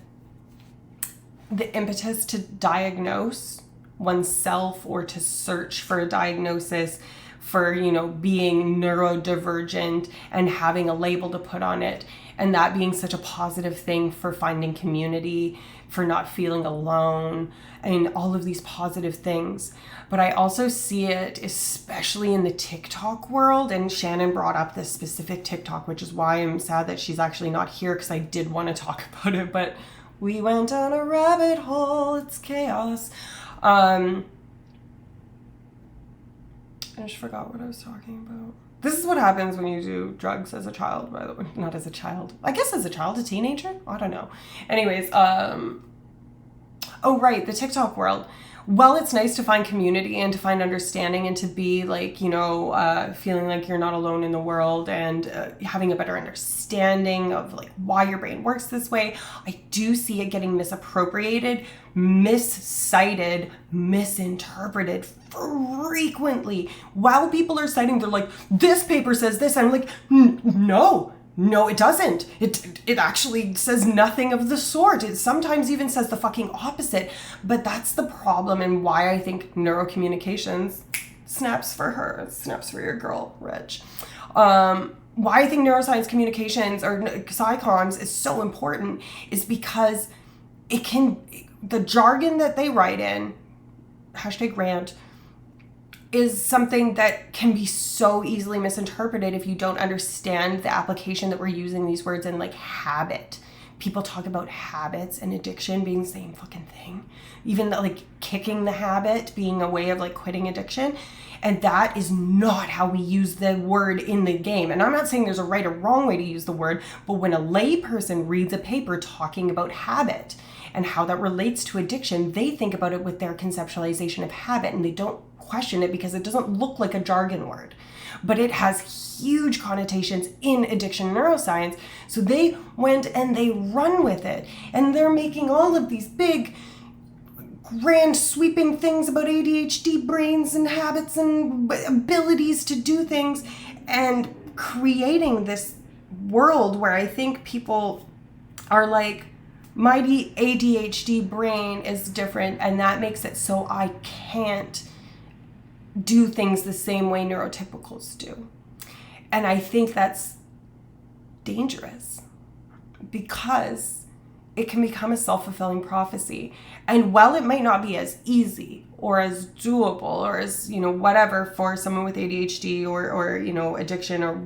impetus to diagnose oneself or to search for a diagnosis for, being neurodivergent and having a label to put on it. And that being such a positive thing for finding community, for not feeling alone, and all of these positive things. But I also see it, especially in the TikTok world, and Shannon brought up this specific TikTok, which is why I'm sad that she's actually not here, because I did want to talk about it, but we went down a rabbit hole. It's chaos. I just forgot what I was talking about. This is what happens when you do drugs as a child, by the way. Not as a child. I guess as a child, a teenager? I don't know. Anyways, oh, right, the TikTok world. Well, it's nice to find community and to find understanding and to be like, feeling like you're not alone in the world, and having a better understanding of like why your brain works this way. I do see it getting misappropriated, miscited, misinterpreted frequently. While people are citing, they're like, this paper says this. I'm like, no, it doesn't. It actually says nothing of the sort. It sometimes even says the fucking opposite. But that's the problem, and why I think neurocommunications snaps for her. Snaps for your girl, Rich. Why I think neuroscience communications or psychoms is so important is because the jargon that they write in, #rant, is something that can be so easily misinterpreted if you don't understand the application that we're using these words in, like habit. People talk about habits and addiction being the same fucking thing. Even like kicking the habit being a way of like quitting addiction. And that is not how we use the word in the game. And I'm not saying there's a right or wrong way to use the word, but when a lay person reads a paper talking about habit and how that relates to addiction, they think about it with their conceptualization of habit, and they don't question it because it doesn't look like a jargon word, but it has huge connotations in addiction neuroscience. So they went and they run with it, and they're making all of these big, grand, sweeping things about ADHD brains and habits and abilities to do things, and creating this world where I think people are like, my ADHD brain is different, and that makes it so I can't do things the same way neurotypicals do. And I think that's dangerous because it can become a self-fulfilling prophecy. And while it might not be as easy or as doable or as, whatever for someone with ADHD or addiction or,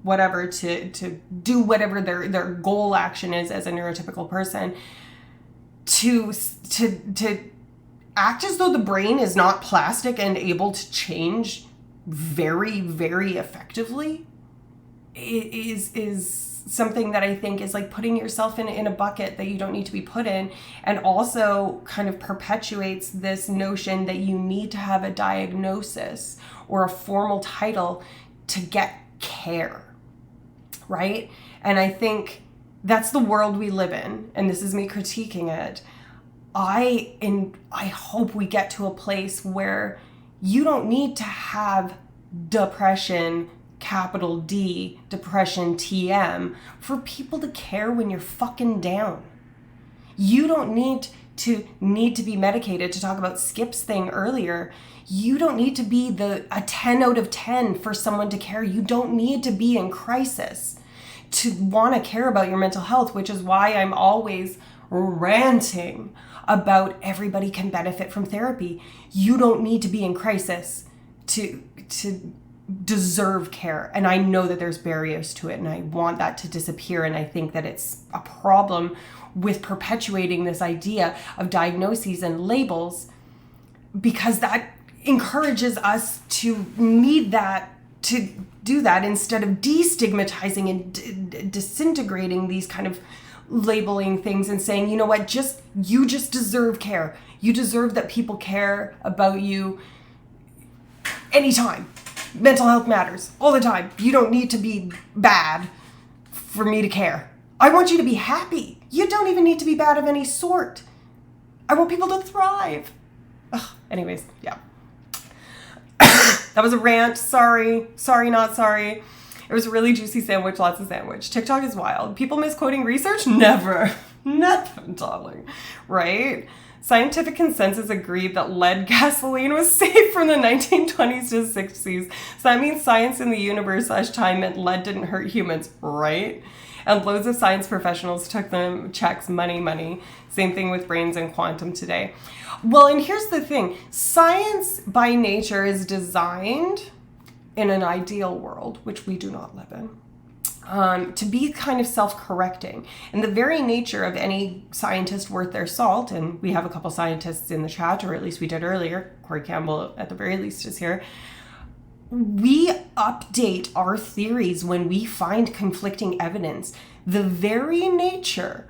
whatever to, do whatever their goal action is as a neurotypical person, to act as though the brain is not plastic and able to change very, very effectively is something that I think is like putting yourself in a bucket that you don't need to be put in, and also kind of perpetuates this notion that you need to have a diagnosis or a formal title to get care, right? And I think that's the world we live in, and this is me critiquing it. I hope we get to a place where you don't need to have depression, capital D, depression, TM, for people to care when you're fucking down. You don't need to be medicated. To talk about Skip's thing earlier, you don't need to be a 10 out of 10 for someone to care. You don't need to be in crisis to want to care about your mental health, which is why I'm always ranting about everybody can benefit from therapy. You don't need to be in crisis to deserve care. And I know that there's barriers to it, and I want that to disappear. And I think that it's a problem with perpetuating this idea of diagnoses and labels, because that encourages us to need that, to do that, instead of destigmatizing and disintegrating these kind of labeling things and saying, you know what, you just deserve care. You deserve that people care about you anytime. Mental health matters all the time. You don't need to be bad for me to care. I want you to be happy. You don't even need to be bad of any sort. I want people to thrive. Ugh, anyways, yeah. That was a rant. Sorry, not sorry. It was a really juicy sandwich, lots of sandwich. TikTok is wild. People misquoting research? Never. Nothing, darling. Right? Scientific consensus agreed that lead gasoline was safe from the 1920s to 60s. So that means science in the universe/time meant lead didn't hurt humans, right? And loads of science professionals took them checks, money. Same thing with brains and quantum today. Well, and here's the thing. Science by nature is designed in an ideal world, which we do not live in, to be kind of self-correcting. And the very nature of any scientist worth their salt, and we have a couple scientists in the chat, or at least we did earlier, Corey Campbell at the very least is here, we update our theories when we find conflicting evidence. The very nature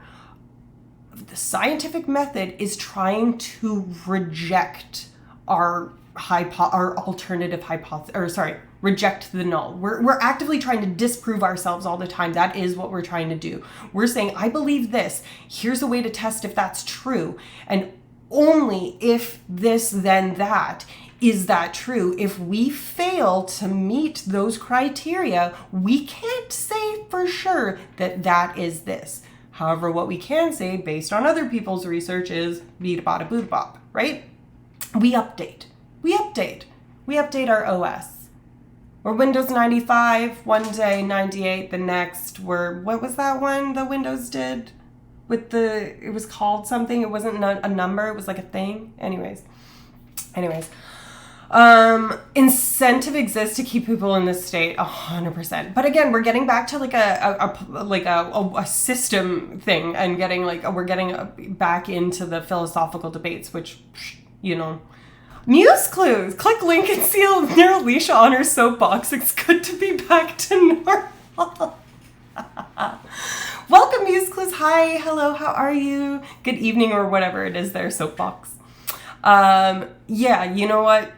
of the scientific method is trying to reject our alternative hypothesis, or sorry, reject the null. We're actively trying to disprove ourselves all the time. That is what we're trying to do. We're saying, I believe this. Here's a way to test if that's true. And only if this, then that. Is that true? If we fail to meet those criteria, we can't say for sure that that is this. However, what we can say based on other people's research is beat bada boot bop, right? We update our OS. We're Windows 95 one day, 98 the next. What was that one that Windows did? It was called something. It wasn't a number. It was like a thing. Anyways. Incentive exists to keep people in this state 100%. But again, we're getting back to like a system thing, and we're getting back into the philosophical debates, which, you know. News clues. Click link and see Neuralicia on her soapbox. It's good to be back to normal. Welcome, News clues. Hi, hello, how are you? Good evening, or whatever it is there, soapbox. Yeah, you know what?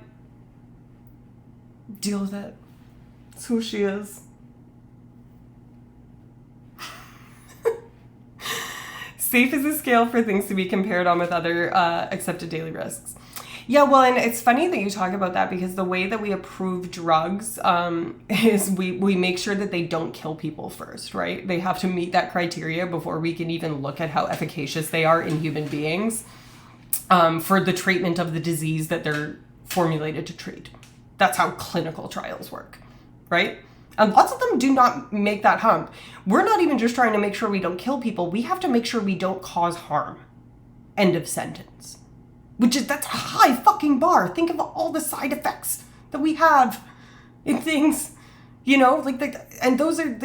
Deal with it. That's who she is. Safe is a scale for things to be compared on with other accepted daily risks. Yeah, well, and it's funny that you talk about that, because the way that we approve drugs is we make sure that they don't kill people first, right? They have to meet that criteria before we can even look at how efficacious they are in human beings for the treatment of the disease that they're formulated to treat. That's how clinical trials work, right? And lots of them do not make that hump. We're not even just trying to make sure we don't kill people. We have to make sure we don't cause harm. End of sentence. That's a high fucking bar. Think of all the side effects that we have in things, you know, and those are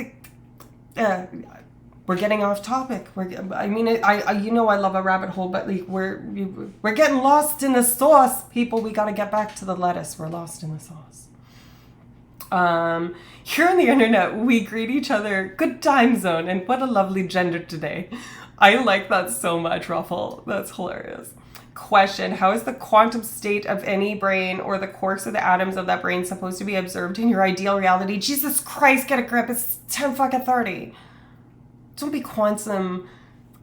we're getting off topic. I love a rabbit hole, but like we're getting lost in the sauce, people. We got to get back to the lettuce. We're lost in the sauce. Here on the internet, we greet each other, good time zone, and what a lovely gender today. I like that so much, Ruffle. That's hilarious. Question: how is the quantum state of any brain or the quarks of the atoms of that brain supposed to be observed in your ideal reality? Jesus Christ, get a grip. It's 10:30. Don't be quantum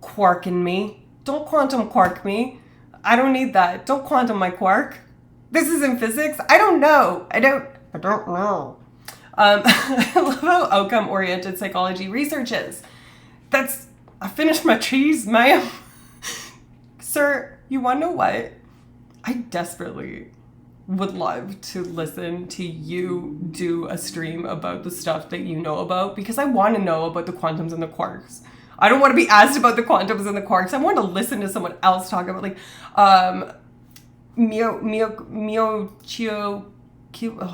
quarking me. Don't quantum quark me. I don't need that. Don't quantum my quark. This isn't physics. I don't know. I don't know. I love how outcome-oriented psychology research is. I finished my cheese, ma'am. Sir, you want to know what? I desperately would love to listen to you do a stream about the stuff that you know about, because I want to know about the quantums and the quarks. I don't want to be asked about the quantums and the quarks. I want to listen to someone else talk about, like, oh,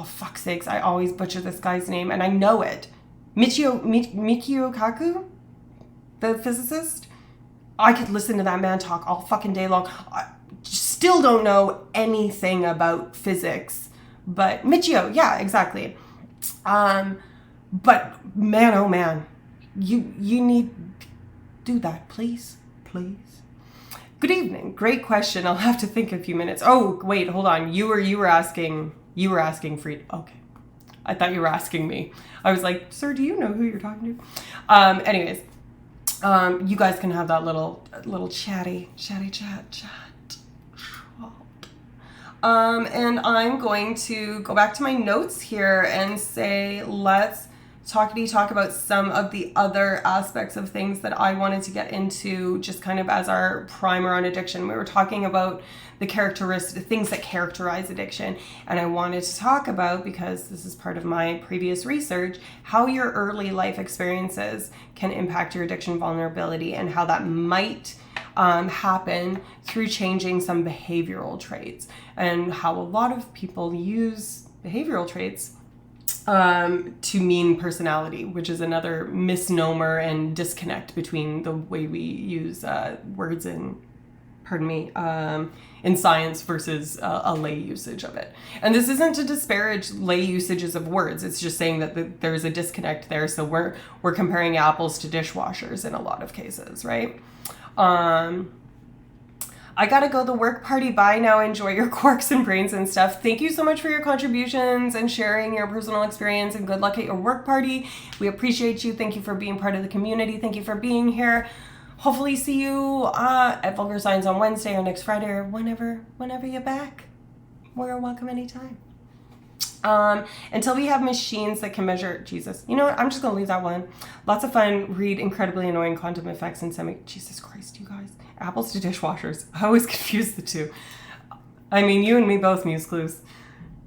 fuck's sakes, I always butcher this guy's name, and I know it. Michio Kaku? The physicist? I could listen to that man talk all fucking day long. I still don't know anything about physics, but Michio, yeah, exactly. But man, oh man, you need do that, please. Good evening. Great question. I'll have to think a few minutes. Oh, wait, hold on. You were asking Fried. Okay. I thought you were asking me. I was like, sir, do you know who you're talking to? Anyways, you guys can have that little chat. And I'm going to go back to my notes here and say, let's talk about some of the other aspects of things that I wanted to get into, just kind of as our primer on addiction. We were talking about the things that characterize addiction, and I wanted to talk about, because this is part of my previous research, how your early life experiences can impact your addiction vulnerability, and how that might happen through changing some behavioral traits, and how a lot of people use behavioral traits to mean personality, which is another misnomer and disconnect between the way we use words in science versus a lay usage of it. And this isn't to disparage lay usages of words. It's just saying that there's a disconnect there. So we're comparing apples to dishwashers in a lot of cases, right? I gotta go. The work party. Bye now. Enjoy your quarks and brains and stuff. Thank you so much for your contributions and sharing your personal experience, and good luck at your work party. We appreciate you. Thank you for being part of the community. Thank you for being here. Hopefully see you at Vulgar Science on Wednesday or next Friday, or whenever you're back. We're welcome anytime. Until we have machines that can measure, Jesus, you know what? I'm just gonna leave that one. Lots of fun. Read incredibly annoying quantum effects and Jesus Christ, you guys. Apples to dishwashers. I always confuse the two. I mean, you and me both, Muse Clues.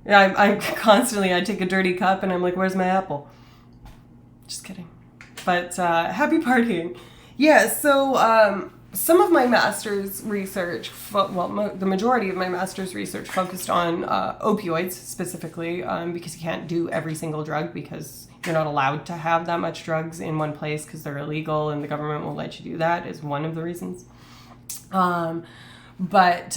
I constantly, I take a dirty cup and I'm like, where's my apple? Just kidding. But happy partying. Yeah, so some of my master's research, the majority of my master's research focused on opioids specifically, because you can't do every single drug, because you're not allowed to have that much drugs in one place because they're illegal and the government won't let you do that, is one of the reasons. But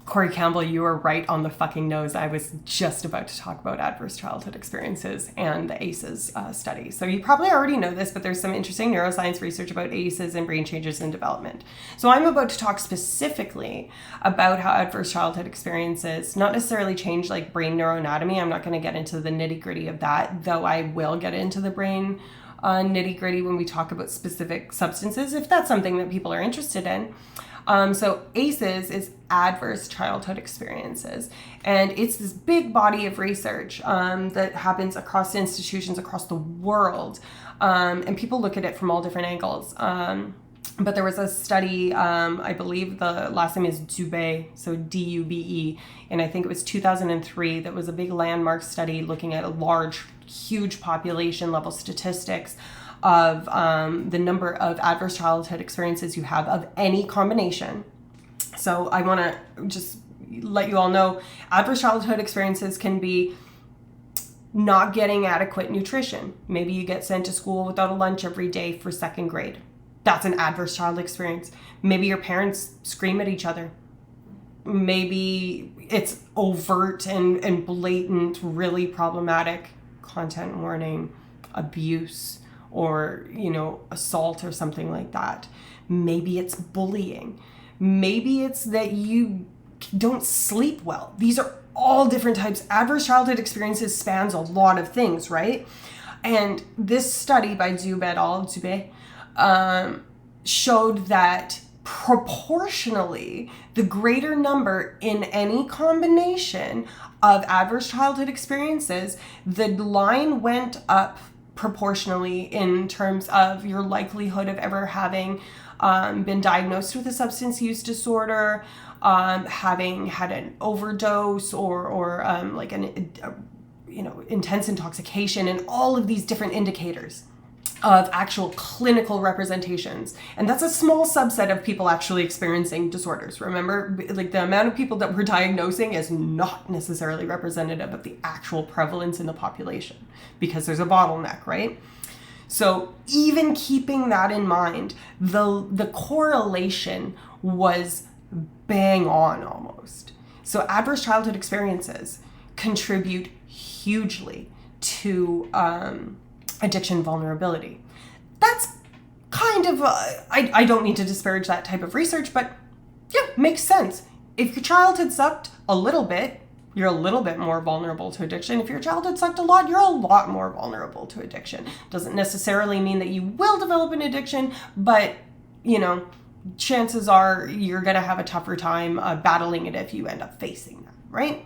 Corey Campbell, you were right on the fucking nose. I was just about to talk about adverse childhood experiences and the ACEs study. So you probably already know this, but there's some interesting neuroscience research about ACEs and brain changes in development. So I'm about to talk specifically about how adverse childhood experiences not necessarily change like brain neuroanatomy. I'm not going to get into the nitty gritty of that, though I will get into the brain nitty gritty when we talk about specific substances, if that's something that people are interested in. So ACEs is adverse childhood experiences, and it's this big body of research that happens across institutions across the world, and people look at it from all different angles. But there was a study, I believe the last name is Dube, so D-U-B-E, and I think it was 2003, that was a big landmark study looking at a huge population level statistics of the number of adverse childhood experiences you have of any combination. So I want to just let you all know, adverse childhood experiences can be not getting adequate nutrition. Maybe you get sent to school without a lunch every day for second grade. That's an adverse child experience. Maybe your parents scream at each other. Maybe it's overt and blatant, really problematic content warning, abuse, or, assault or something like that. Maybe it's bullying. Maybe it's that you don't sleep well. These are all different types. Adverse childhood experiences spans a lot of things, right? And this study by Zube et al. Showed that proportionally, the greater number in any combination of adverse childhood experiences, the line went up proportionally in terms of your likelihood of ever having been diagnosed with a substance use disorder, having had an overdose or like intense intoxication, and all of these different indicators of actual clinical representations. And that's a small subset of people actually experiencing disorders. Remember, like the amount of people that we're diagnosing is not necessarily representative of the actual prevalence in the population, because there's a bottleneck, right? So even keeping that in mind, the correlation was bang on almost. So adverse childhood experiences contribute hugely to addiction vulnerability. That's kind of, I don't need to disparage that type of research, but yeah, makes sense. If your childhood sucked a little bit, you're a little bit more vulnerable to addiction. If your childhood sucked a lot, you're a lot more vulnerable to addiction. Doesn't necessarily mean that you will develop an addiction, but, chances are you're going to have a tougher time battling it if you end up facing that, right?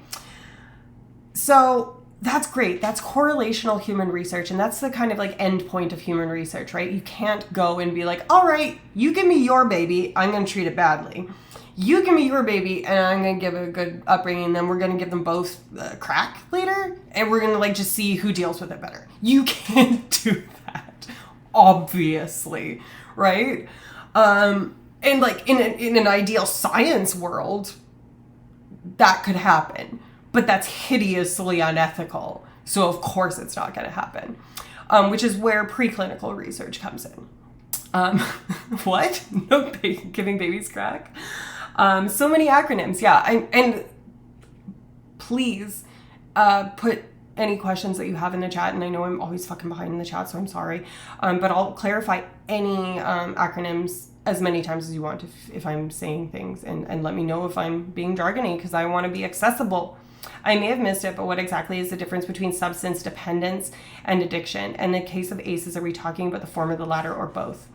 So that's great. That's correlational human research. And that's the kind of like end point of human research, right? You can't go and be like, all right, you give me your baby, I'm going to treat it badly. You give me your baby and I'm going to give it a good upbringing. And then we're going to give them both crack later. And we're going to like just see who deals with it better. You can't do that, obviously, right? And like in an ideal science world, that could happen. But that's hideously unethical. So of course it's not going to happen, which is where preclinical research comes in. What? No giving babies crack? So many acronyms. Yeah. And please put any questions that you have in the chat. And I know I'm always fucking behind in the chat, so I'm sorry. But I'll clarify any acronyms as many times as you want if I'm saying things. And let me know if I'm being jargony, because I want to be accessible. I may have missed it, but what exactly is the difference between substance dependence and addiction? And in the case of ACEs, are we talking about the former, the latter, or both?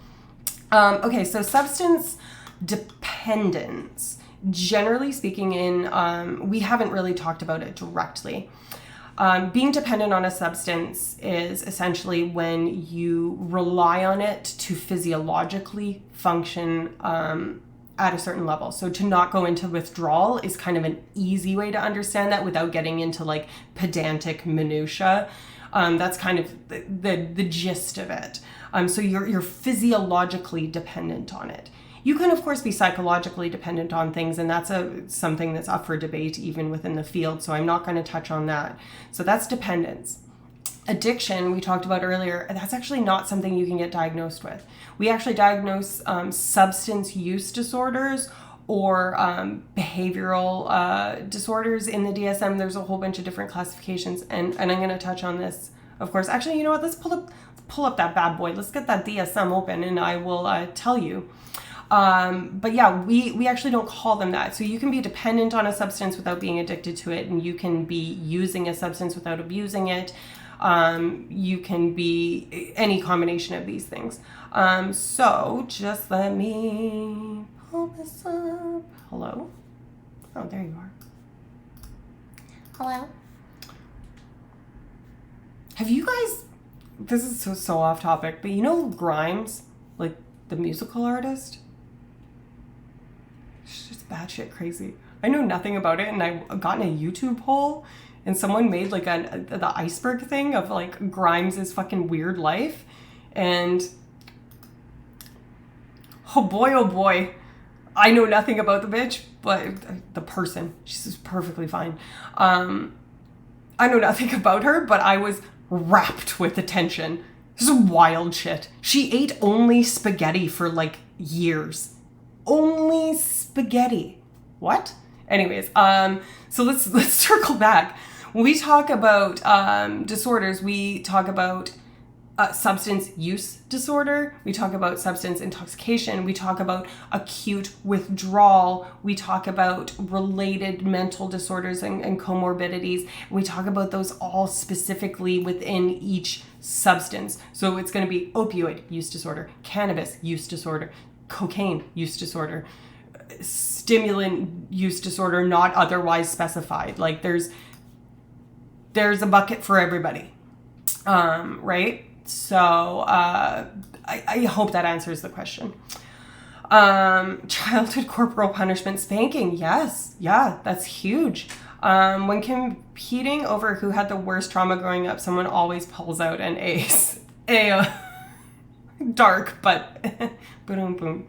Okay, so substance dependence, generally speaking, we haven't really talked about it directly. Being dependent on a substance is essentially when you rely on it to physiologically function at a certain level. So to not go into withdrawal is kind of an easy way to understand that without getting into like pedantic minutia. That's kind of the gist of it. So you're physiologically dependent on it. You can, of course, be psychologically dependent on things, and that's something that's up for debate even within the field, so I'm not going to touch on that. So that's dependence. Addiction, we talked about earlier, that's actually not something you can get diagnosed with. We actually diagnose substance use disorders or behavioral disorders in the DSM. There's a whole bunch of different classifications, and I'm going to touch on this, of course. Actually, you know what? Let's pull up that bad boy. Let's get that DSM open, and I will tell you. But yeah, we actually don't call them that. So you can be dependent on a substance without being addicted to it, and you can be using a substance without abusing it. You can be any combination of these things. So just let me pull this up. Hello? Oh, there you are. Hello? Have you guys, this is so off topic, but you know Grimes, like the musical artist? She's just batshit crazy. I know nothing about it, and I got in a YouTube hole, and someone made like the iceberg thing of like Grimes' fucking weird life, and oh boy, I know nothing about the bitch, but the person, she's just perfectly fine. I know nothing about her, but I was rapt with attention. This is wild shit. She ate only spaghetti for like years. Only spaghetti. What? Anyways, so let's circle back. When we talk about disorders, we talk about substance use disorder, we talk about substance intoxication, we talk about acute withdrawal, we talk about related mental disorders and comorbidities. We talk about those all specifically within each substance. So it's going to be opioid use disorder, cannabis use disorder, cocaine use disorder, stimulant use disorder not otherwise specified. Like there's a bucket for everybody, right? So I hope that answers the question. Childhood corporal punishment, spanking. Yes. Yeah, that's huge. When competing over who had the worst trauma growing up, someone always pulls out an ace. Dark, but boom.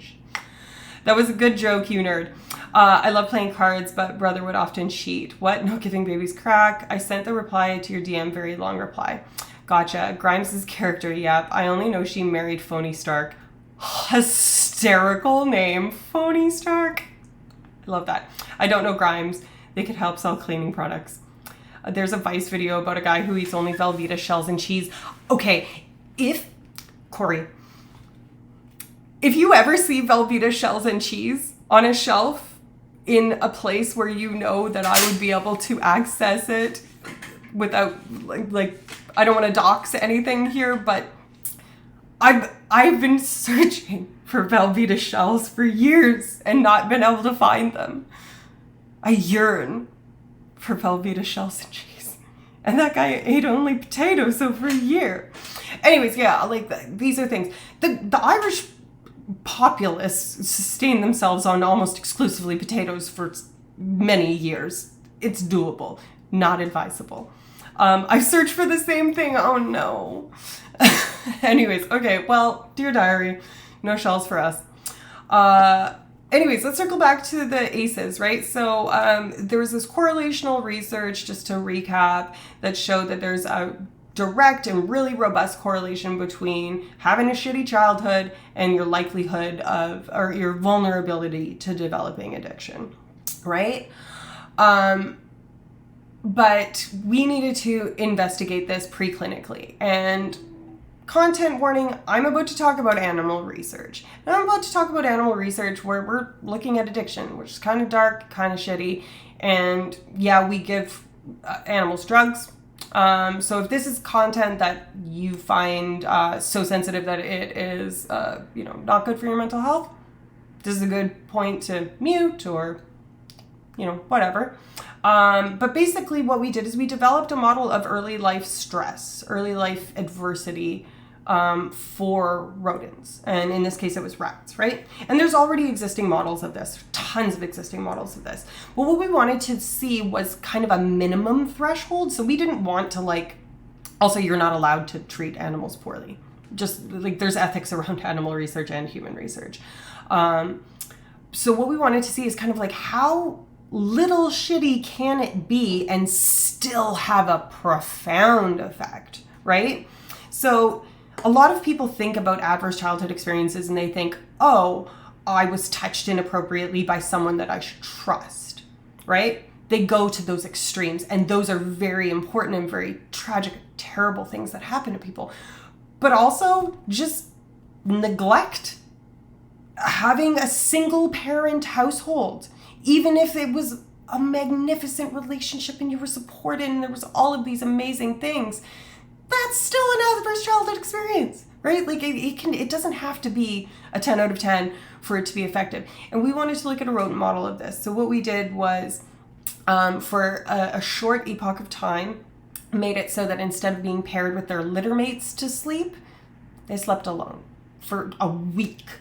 That was a good joke, you nerd. I love playing cards, but brother would often cheat. What? No giving babies crack? I sent the reply to your DM, very long reply. Gotcha. Grimes' character, yep. I only know she married Phony Stark. Hysterical name, Phony Stark. I love that. I don't know Grimes. They could help sell cleaning products. There's a Vice video about a guy who eats only Velveeta shells and cheese. Okay, Corey, if you ever see Velveeta shells and cheese on a shelf in a place where you know that I would be able to access it without, like I don't want to dox anything here, but I've been searching for Velveeta shells for years and not been able to find them. I yearn for Velveeta shells and cheese. And that guy ate only potatoes over a year. Anyways, yeah, like these are things. The Irish populace sustained themselves on almost exclusively potatoes for many years. It's doable, not advisable. I searched for the same thing. Oh no. Anyways, okay, well, dear diary, no shells for us. Anyways, let's circle back to the ACEs, right? So there was this correlational research, just to recap, that showed that there's a direct and really robust correlation between having a shitty childhood and your likelihood of, or your vulnerability to developing addiction, right? But we needed to investigate this preclinically. And content warning, I'm about to talk about animal research. And I'm about to talk about animal research where we're looking at addiction, which is kind of dark, kind of shitty. And yeah, we give animals drugs. So if this is content that you find so sensitive that it is, not good for your mental health, this is a good point to mute or, whatever. But basically what we did is we developed a model of early life stress, early life adversity for rodents. And in this case, it was rats, right? And there's already existing models of this, tons of existing models of this. But what we wanted to see was kind of a minimum threshold. So we didn't want to also you're not allowed to treat animals poorly. Just like there's ethics around animal research and human research. So what we wanted to see is kind of like how little shitty can it be and still have a profound effect, right? So a lot of people think about adverse childhood experiences and they think, oh, I was touched inappropriately by someone that I should trust, right? They go to those extremes, and those are very important and very tragic, terrible things that happen to people. But also just neglect, having a single parent household, even if it was a magnificent relationship and you were supported and there was all of these amazing things, that's still an adverse childhood experience, right? Like it doesn't have to be a 10 out of 10 for it to be effective. And we wanted to look at a rodent model of this. So what we did was, for a short epoch of time, made it so that instead of being paired with their litter mates to sleep, they slept alone for a week.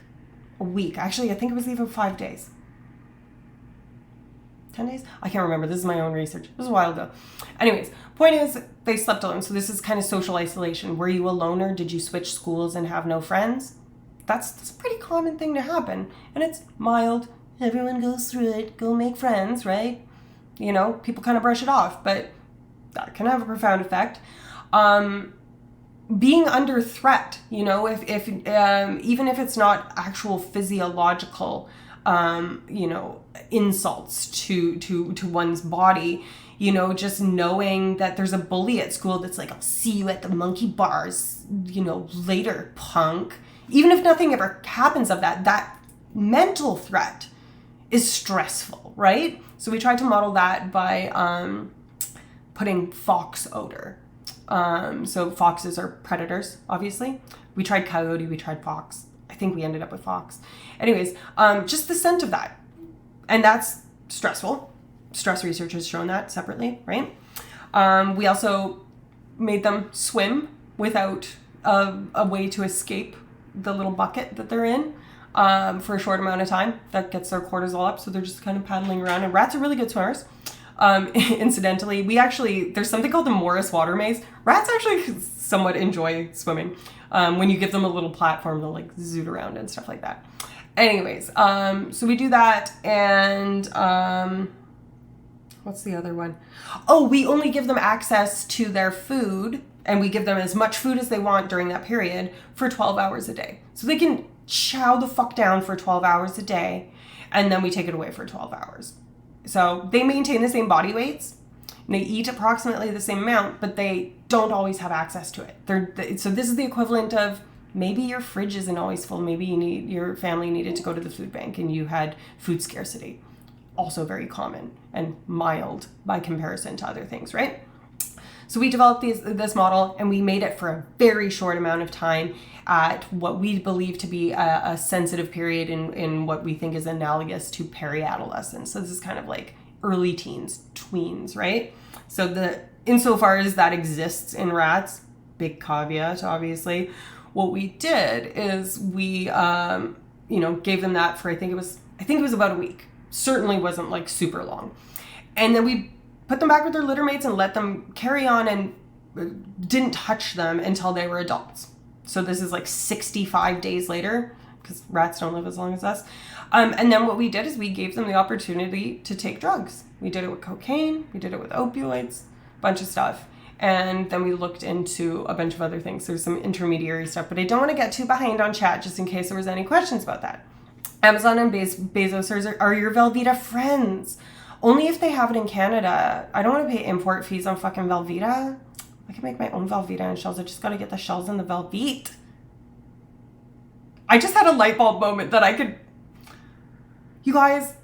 Actually, I think it was even 5 days. 10 days? I can't remember. This is my own research. It was a while ago. Anyways, point is, they slept alone. So this is kind of social isolation. Were you a loner? Did you switch schools and have no friends? That's a pretty common thing to happen. And it's mild. Everyone goes through it. Go make friends, right? People kind of brush it off. But that can have a profound effect. Being under threat, you know, if even if it's not actual physiological, you know, insults to one's body, you know, just knowing that there's a bully at school that's like, I'll see you at the monkey bars, you know, later, punk. Even if nothing ever happens of that, that mental threat is stressful, right? So we tried to model that by putting fox odor. So foxes are predators, obviously. We tried coyote, we tried fox. I think we ended up with fox. Anyways, just the scent of that. And that's stressful. Stress research has shown that separately, right? We also made them swim without a way to escape the little bucket that they're in for a short amount of time. That gets their cortisol up, so they're just kind of paddling around. And rats are really good swimmers. Incidentally, there's something called the Morris water maze. Rats actually somewhat enjoy swimming. When you give them a little platform, they'll like zoot around and stuff like that. Anyways, so we do that, and what's the other one? Oh, we only give them access to their food, and we give them as much food as they want during that period for 12 hours a day. So they can chow the fuck down for 12 hours a day, and then we take it away for 12 hours. So they maintain the same body weights, and they eat approximately the same amount, but they don't always have access to it. So this is the equivalent of maybe your fridge isn't always full. Maybe your family needed to go to the food bank and you had food scarcity. Also very common and mild by comparison to other things, right? So we developed this model, and we made it for a very short amount of time at what we believe to be a sensitive period in what we think is analogous to peri-adolescence. So this is kind of like early teens, tweens, right? So insofar as that exists in rats, big caveat, obviously, what we did is we, gave them that for, I think it was about a week. Certainly wasn't like super long. And then we put them back with their litter mates and let them carry on, and didn't touch them until they were adults. So this is like 65 days later, because rats don't live as long as us. And then what we did is we gave them the opportunity to take drugs. We did it with cocaine, we did it with opioids, a bunch of stuff. And then we looked into a bunch of other things. There's some intermediary stuff, but I don't want to get too behind on chat just in case there was any questions about that. Amazon and Bezos are your Velveeta friends. Only if they have it in Canada. I don't want to pay import fees on fucking Velveeta. I can make my own Velveeta and shells. I just got to get the shells in the Velveet. I just had a light bulb moment that I could... You guys,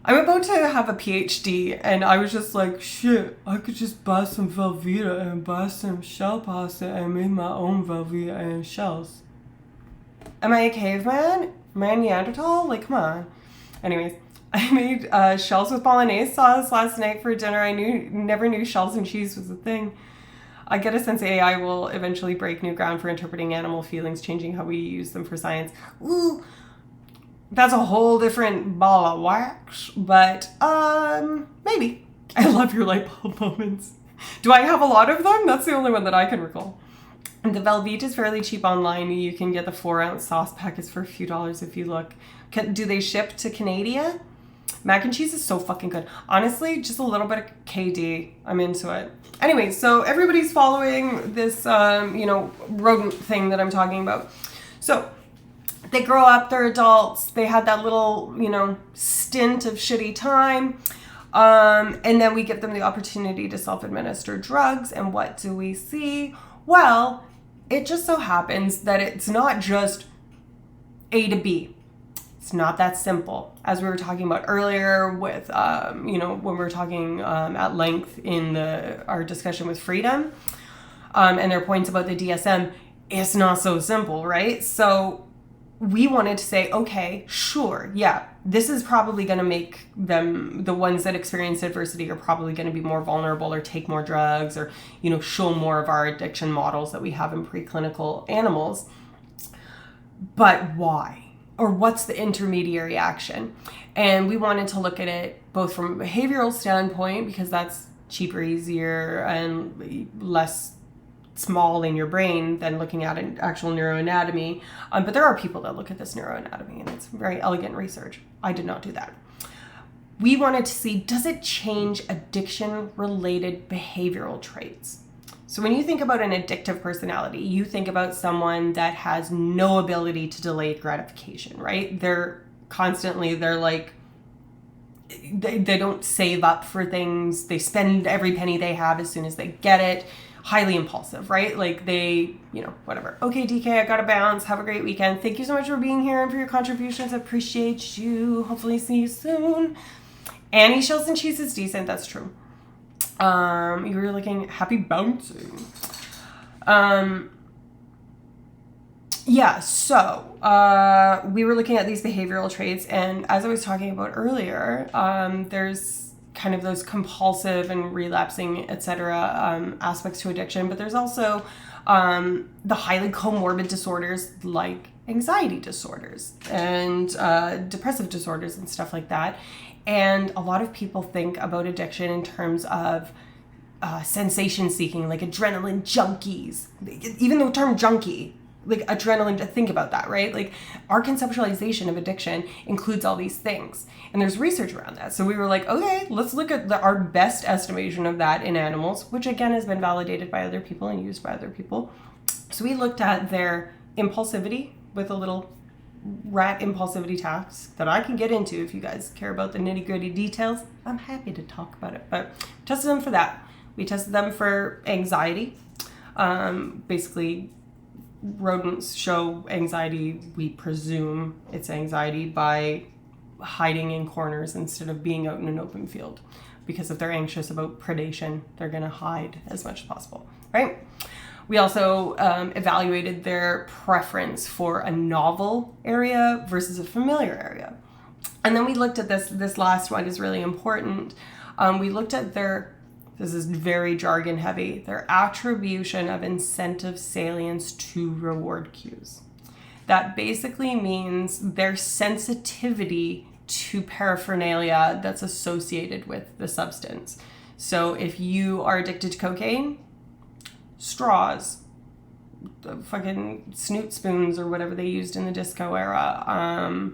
I'm about to have a PhD, and I was just like, shit, I could just buy some Velveeta and buy some shell pasta and make my own Velveeta and shells. Am I a caveman? Am I a Neanderthal? Like, come on. Anyways, I made shells with bolognese sauce last night for dinner. I never knew shells and cheese was a thing. I get a sense AI will eventually break new ground for interpreting animal feelings, changing how we use them for science. Ooh, that's a whole different ball of wax, but maybe. I love your light bulb moments. Do I have a lot of them? That's the only one that I can recall. And the Velveeta is fairly cheap online. You can get the 4-ounce sauce packets for a few dollars if you look. Do they ship to Canada? Mac and cheese is so fucking good. Honestly, just a little bit of KD. I'm into it. Anyway, so everybody's following this, rodent thing that I'm talking about. So they grow up, they're adults. They had that little, stint of shitty time. And then we give them the opportunity to self-administer drugs. And what do we see? Well, it just so happens that it's not just A to B. It's not that simple. As we were talking about earlier with, when we were talking at length in our discussion with Freedom and their points about the DSM, it's not so simple, right? So we wanted to say, okay, sure, yeah, this is probably going to make them, the ones that experience adversity are probably going to be more vulnerable or take more drugs or, show more of our addiction models that we have in preclinical animals. But why? Or what's the intermediary action? And we wanted to look at it both from a behavioral standpoint, because that's cheaper, easier, and less small in your brain than looking at an actual neuroanatomy. But there are people that look at this neuroanatomy, and it's very elegant research. I did not do that. we wanted to see, does it change addiction-related behavioral traits? So when you think about an addictive personality, you think about someone that has no ability to delay gratification, right? They're like, they don't save up for things. They spend every penny they have as soon as they get it. Highly impulsive, right? Like they, whatever. Okay, DK, I gotta bounce. Have a great weekend. Thank you so much for being here and for your contributions. I appreciate you. Hopefully see you soon. Annie Shills and Cheese is decent. That's true. You were looking happy bouncing. Yeah, so we were looking at these behavioral traits, and as I was talking about earlier, there's kind of those compulsive and relapsing, etc. Aspects to addiction, but there's also the highly comorbid disorders like anxiety disorders and depressive disorders and stuff like that. And a lot of people think about addiction in terms of sensation seeking, like adrenaline junkies. Even the term junkie, like adrenaline, think about that, right? Like our conceptualization of addiction includes all these things. And there's research around that. So we were like, okay, let's look at our best estimation of that in animals, which again has been validated by other people and used by other people. So we looked at their impulsivity with a little rat impulsivity task that I can get into if you guys care about the nitty gritty details. I'm happy to talk about it, but tested them for that. We tested them for anxiety. Basically, rodents show anxiety. We presume it's anxiety by hiding in corners instead of being out in an open field, because if they're anxious about predation, they're going to hide as much as possible, right? We also evaluated their preference for a novel area versus a familiar area. And then we looked at this last one is really important. We looked at this is very jargon heavy, their attribution of incentive salience to reward cues. That basically means their sensitivity to paraphernalia that's associated with the substance. So if you are addicted to cocaine, straws, fucking snoot spoons or whatever they used in the disco era.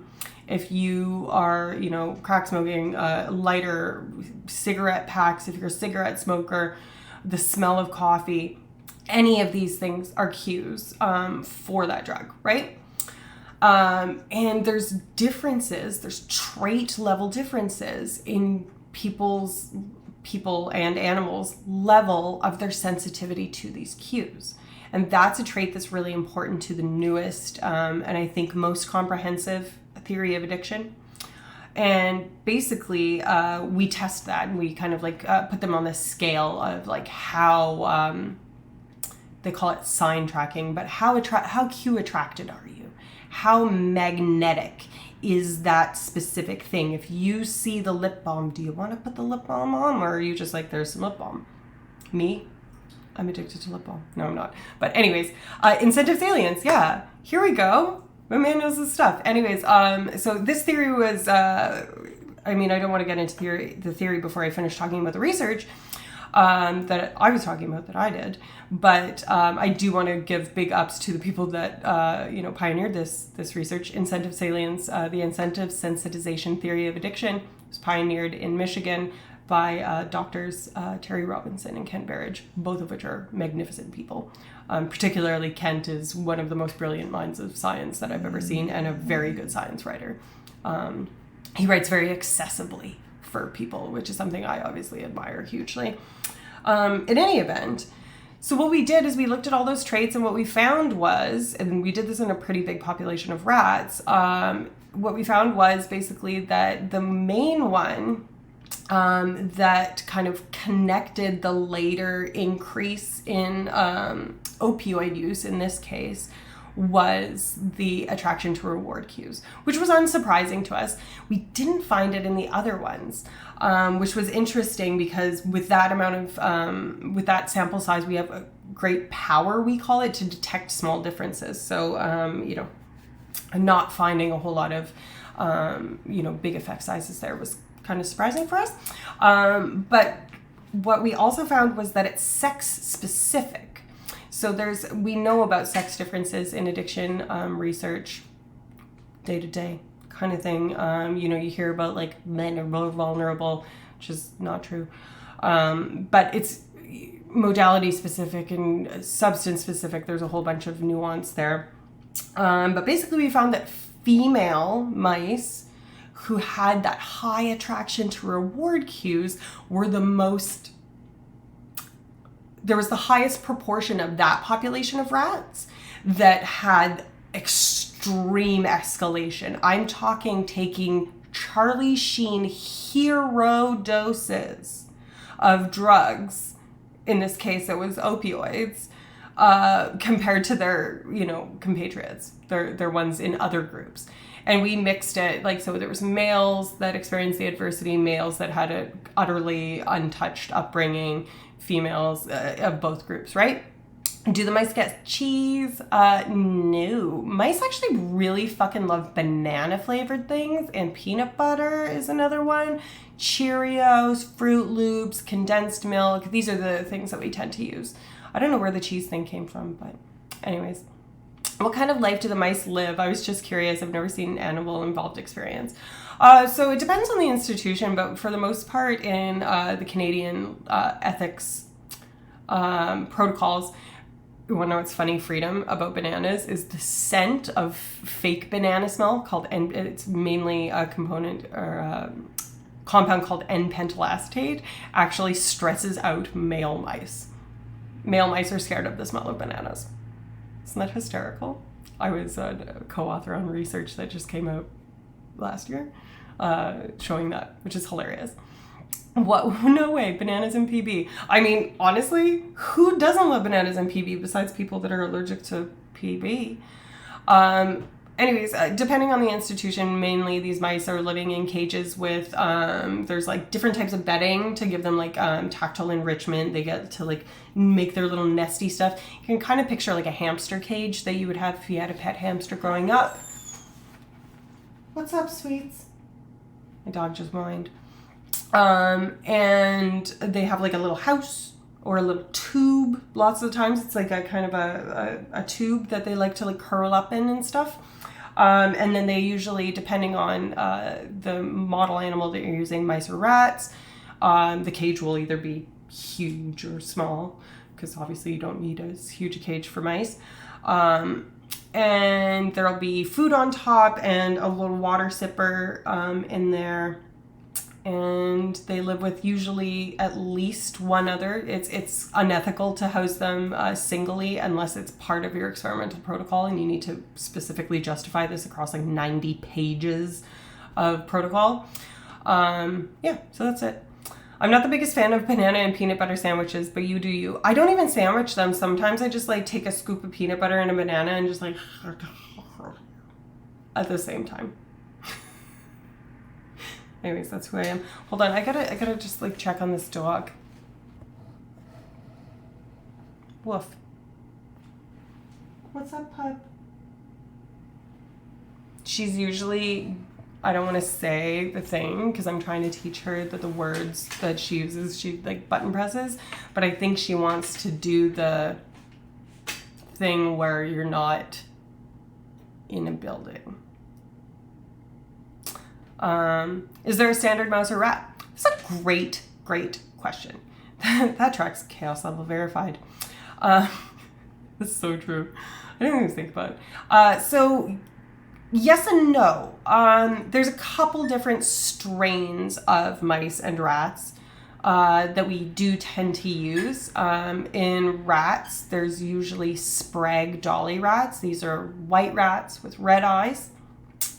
If you are, crack smoking, lighter, cigarette packs, if you're a cigarette smoker, the smell of coffee, any of these things are cues for that drug, right? And there's differences, there's trait level differences in people and animals' level of their sensitivity to these cues. And that's a trait that's really important to the newest and I think most comprehensive theory of addiction. And basically, we test that and we kind of put them on the scale of how they call it sign tracking, but how cue attracted are you? How magnetic is that specific thing? If you see the lip balm, do you want to put the lip balm on, or are you just like, there's some lip balm? Me? I'm addicted to lip balm. No, I'm not. But anyways, incentive salience. Yeah, here we go. My man knows his stuff. Anyways, so this theory was, I don't want to get into the theory before I finish talking about the research that I was talking about that I did. But I do want to give big ups to the people that, pioneered this research. Incentive salience, the incentive sensitization theory of addiction was pioneered in Michigan by doctors Terry Robinson and Kent Berridge, both of which are magnificent people. Particularly Kent is one of the most brilliant minds of science that I've ever seen and a very good science writer. He writes very accessibly for people, which is something I obviously admire hugely. In any event, so what we did is we looked at all those traits, and what we found was, and we did this in a pretty big population of rats, what we found was basically that the main one that kind of connected the later increase in opioid use in this case was the attraction to reward cues, which was unsurprising to us. We didn't find it in the other ones, which was interesting because with that amount of, with that sample size, we have a great power, we call it, to detect small differences. So, not finding a whole lot of, big effect sizes there was kind of surprising for us. But what we also found was that it's sex specific. So we know about sex differences in addiction research day to day, kind of thing. You know, you hear about like men are more vulnerable, which is not true. But it's modality specific and substance specific. There's a whole bunch of nuance there. But basically we found that female mice who had that high attraction to reward cues were the most, there was the highest proportion of that population of rats that had extreme escalation. I'm talking taking Charlie Sheen hero doses of drugs. In this case, it was opioids, compared to their, you know, compatriots, their ones in other groups. And we mixed it, like, so there was males that experienced the adversity, males that had an utterly untouched upbringing, females of both groups, right? Do the mice get cheese? No. Mice actually really fucking love banana flavored things, and peanut butter is another one. Cheerios, Fruit Loops, condensed milk. These are the things that we tend to use. I don't know where the cheese thing came from, but anyways. What kind of life do the mice live? I was just curious. I've never seen an animal-involved experience. So it depends on the institution, but for the most part in the Canadian ethics protocols, you want to know what's funny, Freedom, about bananas is the scent of fake banana smell called, and it's mainly a component or a compound called N-pentylacetate, actually stresses out male mice. Male mice are scared of the smell of bananas. Isn't that hysterical? I was a co-author on research that just came out last year showing that, which is hilarious. What? No way, bananas and PB. I mean, honestly, who doesn't love bananas and PB besides people that are allergic to PB? Anyways, depending on the institution, mainly these mice are living in cages with, there's like different types of bedding to give them like tactile enrichment. They get to like make their little nesty stuff. You can kind of picture like a hamster cage that you would have if you had a pet hamster growing up. What's up, sweets? My dog just whined. And they have like a little house or a little tube. Lots of times it's like a kind of a tube that they like to like curl up in and stuff. And then they usually, depending on the model animal that you're using, mice or rats, the cage will either be huge or small, because obviously you don't need as huge a cage for mice. And there'll be food on top and a little water sipper in there. And they live with usually at least one other. It's unethical to house them singly unless it's part of your experimental protocol, and you need to specifically justify this across like 90 pages of protocol. Yeah, so that's it. I'm not the biggest fan of banana and peanut butter sandwiches, but you do you. I don't even sandwich them. Sometimes I just like take a scoop of peanut butter and a banana and just like at the same time. Anyways, that's who I am. Hold on, I gotta just like check on this dog. Woof. What's up, pup? She's usually, I don't want to say the thing because I'm trying to teach her that the words that she uses, she like button presses, but I think she wants to do the thing where you're not in a building. Is there a standard mouse or rat? That's a great question. That tracks chaos level verified. That's so true. I didn't even think about it. So yes and no. There's a couple different strains of mice and rats that we do tend to use. In rats, there's usually Sprague dolly rats. These are white rats with red eyes,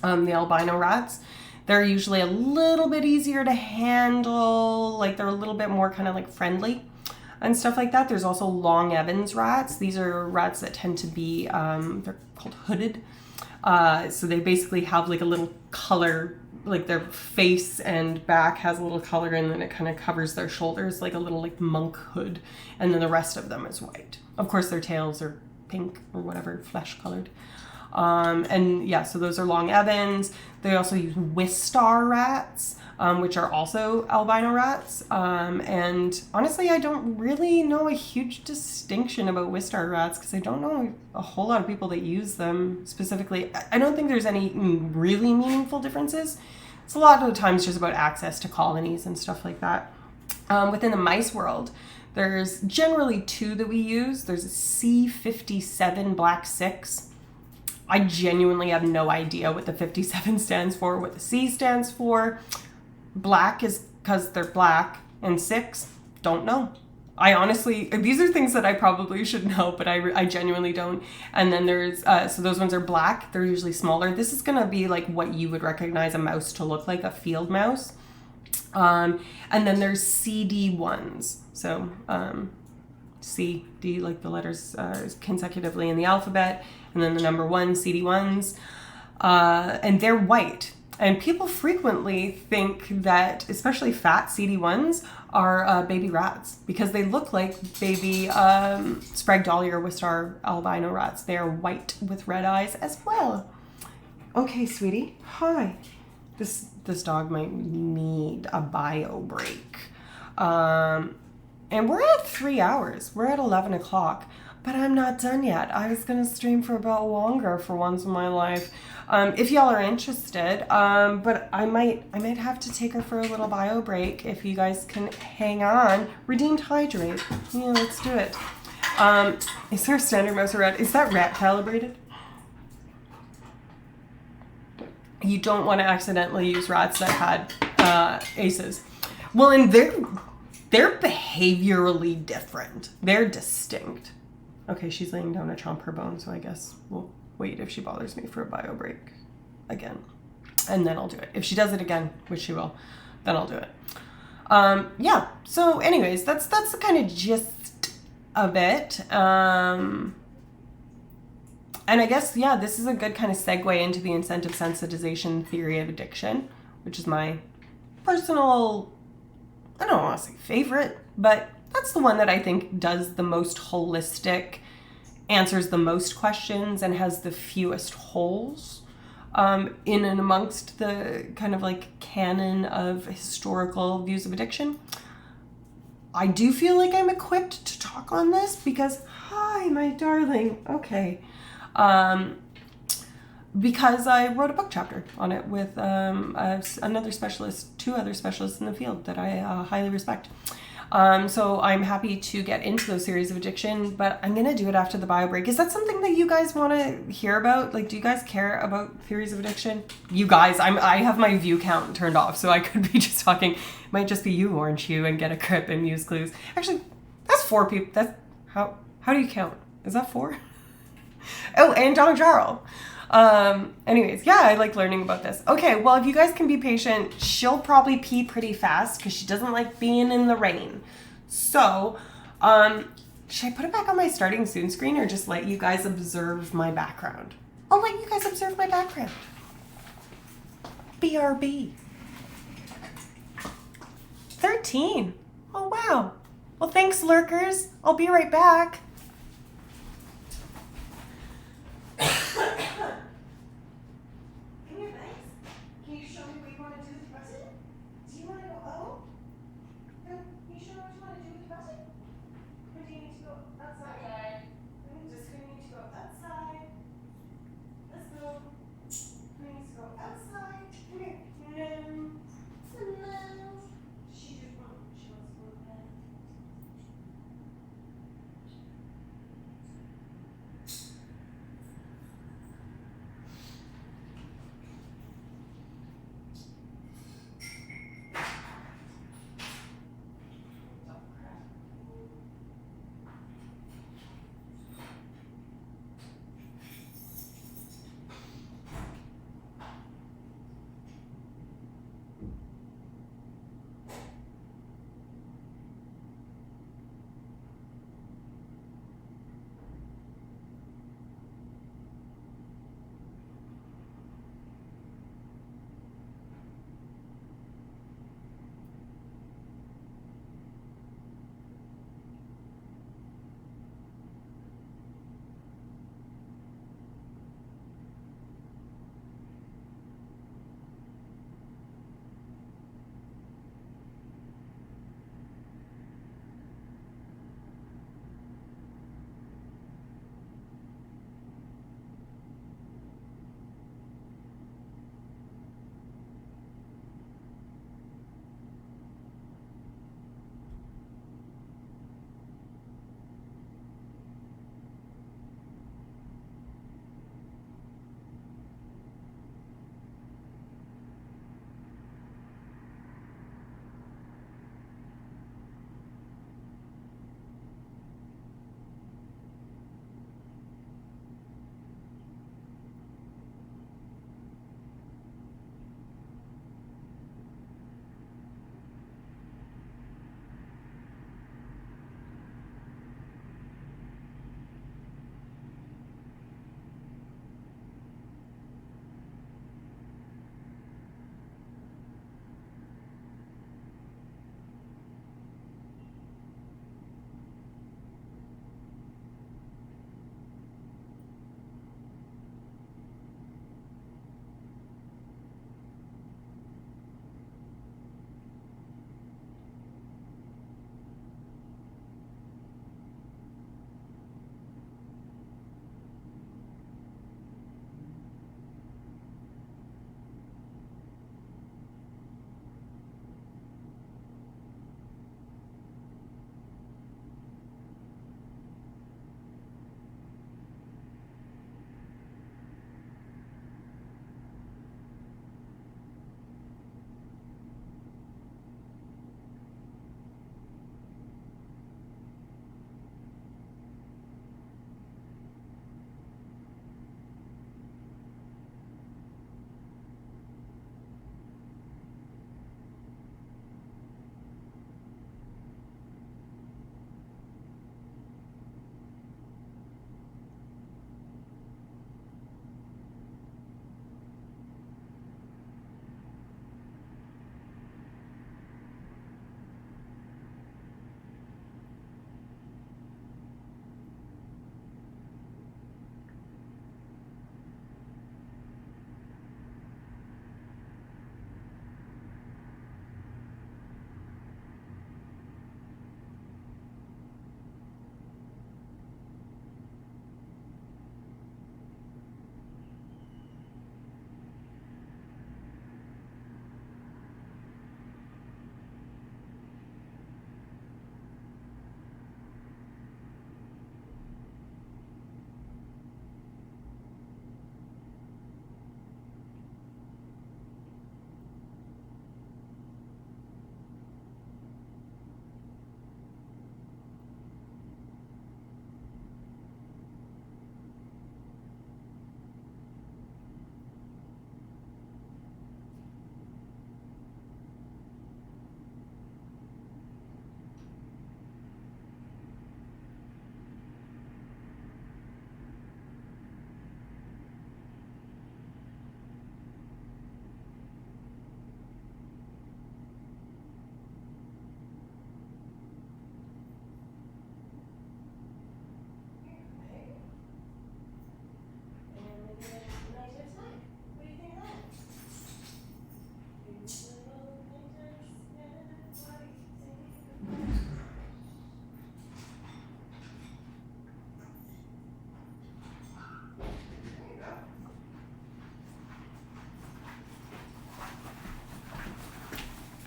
the albino rats. They're usually a little bit easier to handle, like they're a little bit more kind of like friendly and stuff like that. There's also Long Evans rats. These are rats that tend to be, they're called hooded. So they basically have like a little color, like their face and back has a little color, and then it kind of covers their shoulders like a little like monk hood. And then the rest of them is white. Of course, their tails are pink or whatever, flesh colored. And yeah, so those are Long Evans. They also use Wistar rats. which are also albino rats. And honestly, I don't really know a huge distinction about Wistar rats because I don't know a whole lot of people that use them specifically. I don't think there's any really meaningful differences. It's a lot of the times just about access to colonies and stuff like that. Within the mice world, there's generally two that we use. There's a C57 Black 6. I genuinely have no idea what the 57 stands for, what the C stands for. Black is because they're black, and 6, don't know. I honestly, these are things that I probably should know, but I genuinely don't. And then there's, so those ones are black. They're usually smaller. This is going to be like what you would recognize a mouse to look like, a field mouse. And then there's CD ones. So C, D, like the letters consecutively in the alphabet, and then the number 1, CD ones. And they're white. And people frequently think that, especially fat CD1s, are baby rats because they look like baby Sprague-Dawley or Wistar albino rats. They are white with red eyes as well. Okay, sweetie. Hi. This dog might need a bio break. And we're at 3 hours. We're at 11 o'clock. But I'm not done yet. I was going to stream for about longer for once in my life. If y'all are interested. But I might have to take her for a little bio break if you guys can hang on. Redeemed hydrate. Yeah, let's do it. Is there a standard mouse or rat? Is that rat calibrated? You don't want to accidentally use rats that had aces. Well, and they're behaviorally different. They're distinct. Okay, she's laying down to chomp her bone, so I guess we'll wait if she bothers me for a bio break again. And then I'll do it. If she does it again, which she will, then I'll do it. Yeah, so anyways, that's the kind of gist of it. And I guess, yeah, this is a good kind of segue into the incentive sensitization theory of addiction, which is my personal, I don't want to say favorite, but that's the one that I think does the most holistic, answers the most questions, and has the fewest holes in and amongst the kind of like canon of historical views of addiction. I do feel like I'm equipped to talk on this because, hi, my darling. Okay. Because I wrote a book chapter on it with another specialist, 2 other specialists in the field that I highly respect. So I'm happy to get into those series of addiction, but I'm going to do it after the bio break. Is that something that you guys want to hear about? Like, do you guys care about theories of addiction? You guys, I have my view count turned off, so I could be just talking. It might just be you, Orange Hue, and Get a Grip and Muse Clues. Actually, that's 4 people. That's how do you count? Is that 4? Oh, and Donna Jarl. Anyways, yeah, I like learning about this. Okay, well, if you guys can be patient, she'll probably pee pretty fast because she doesn't like being in the rain. So, should I put it back on my starting soon screen or just let you guys observe my background? I'll let you guys observe my background. BRB. 13. Oh, wow. Well, thanks, lurkers. I'll be right back.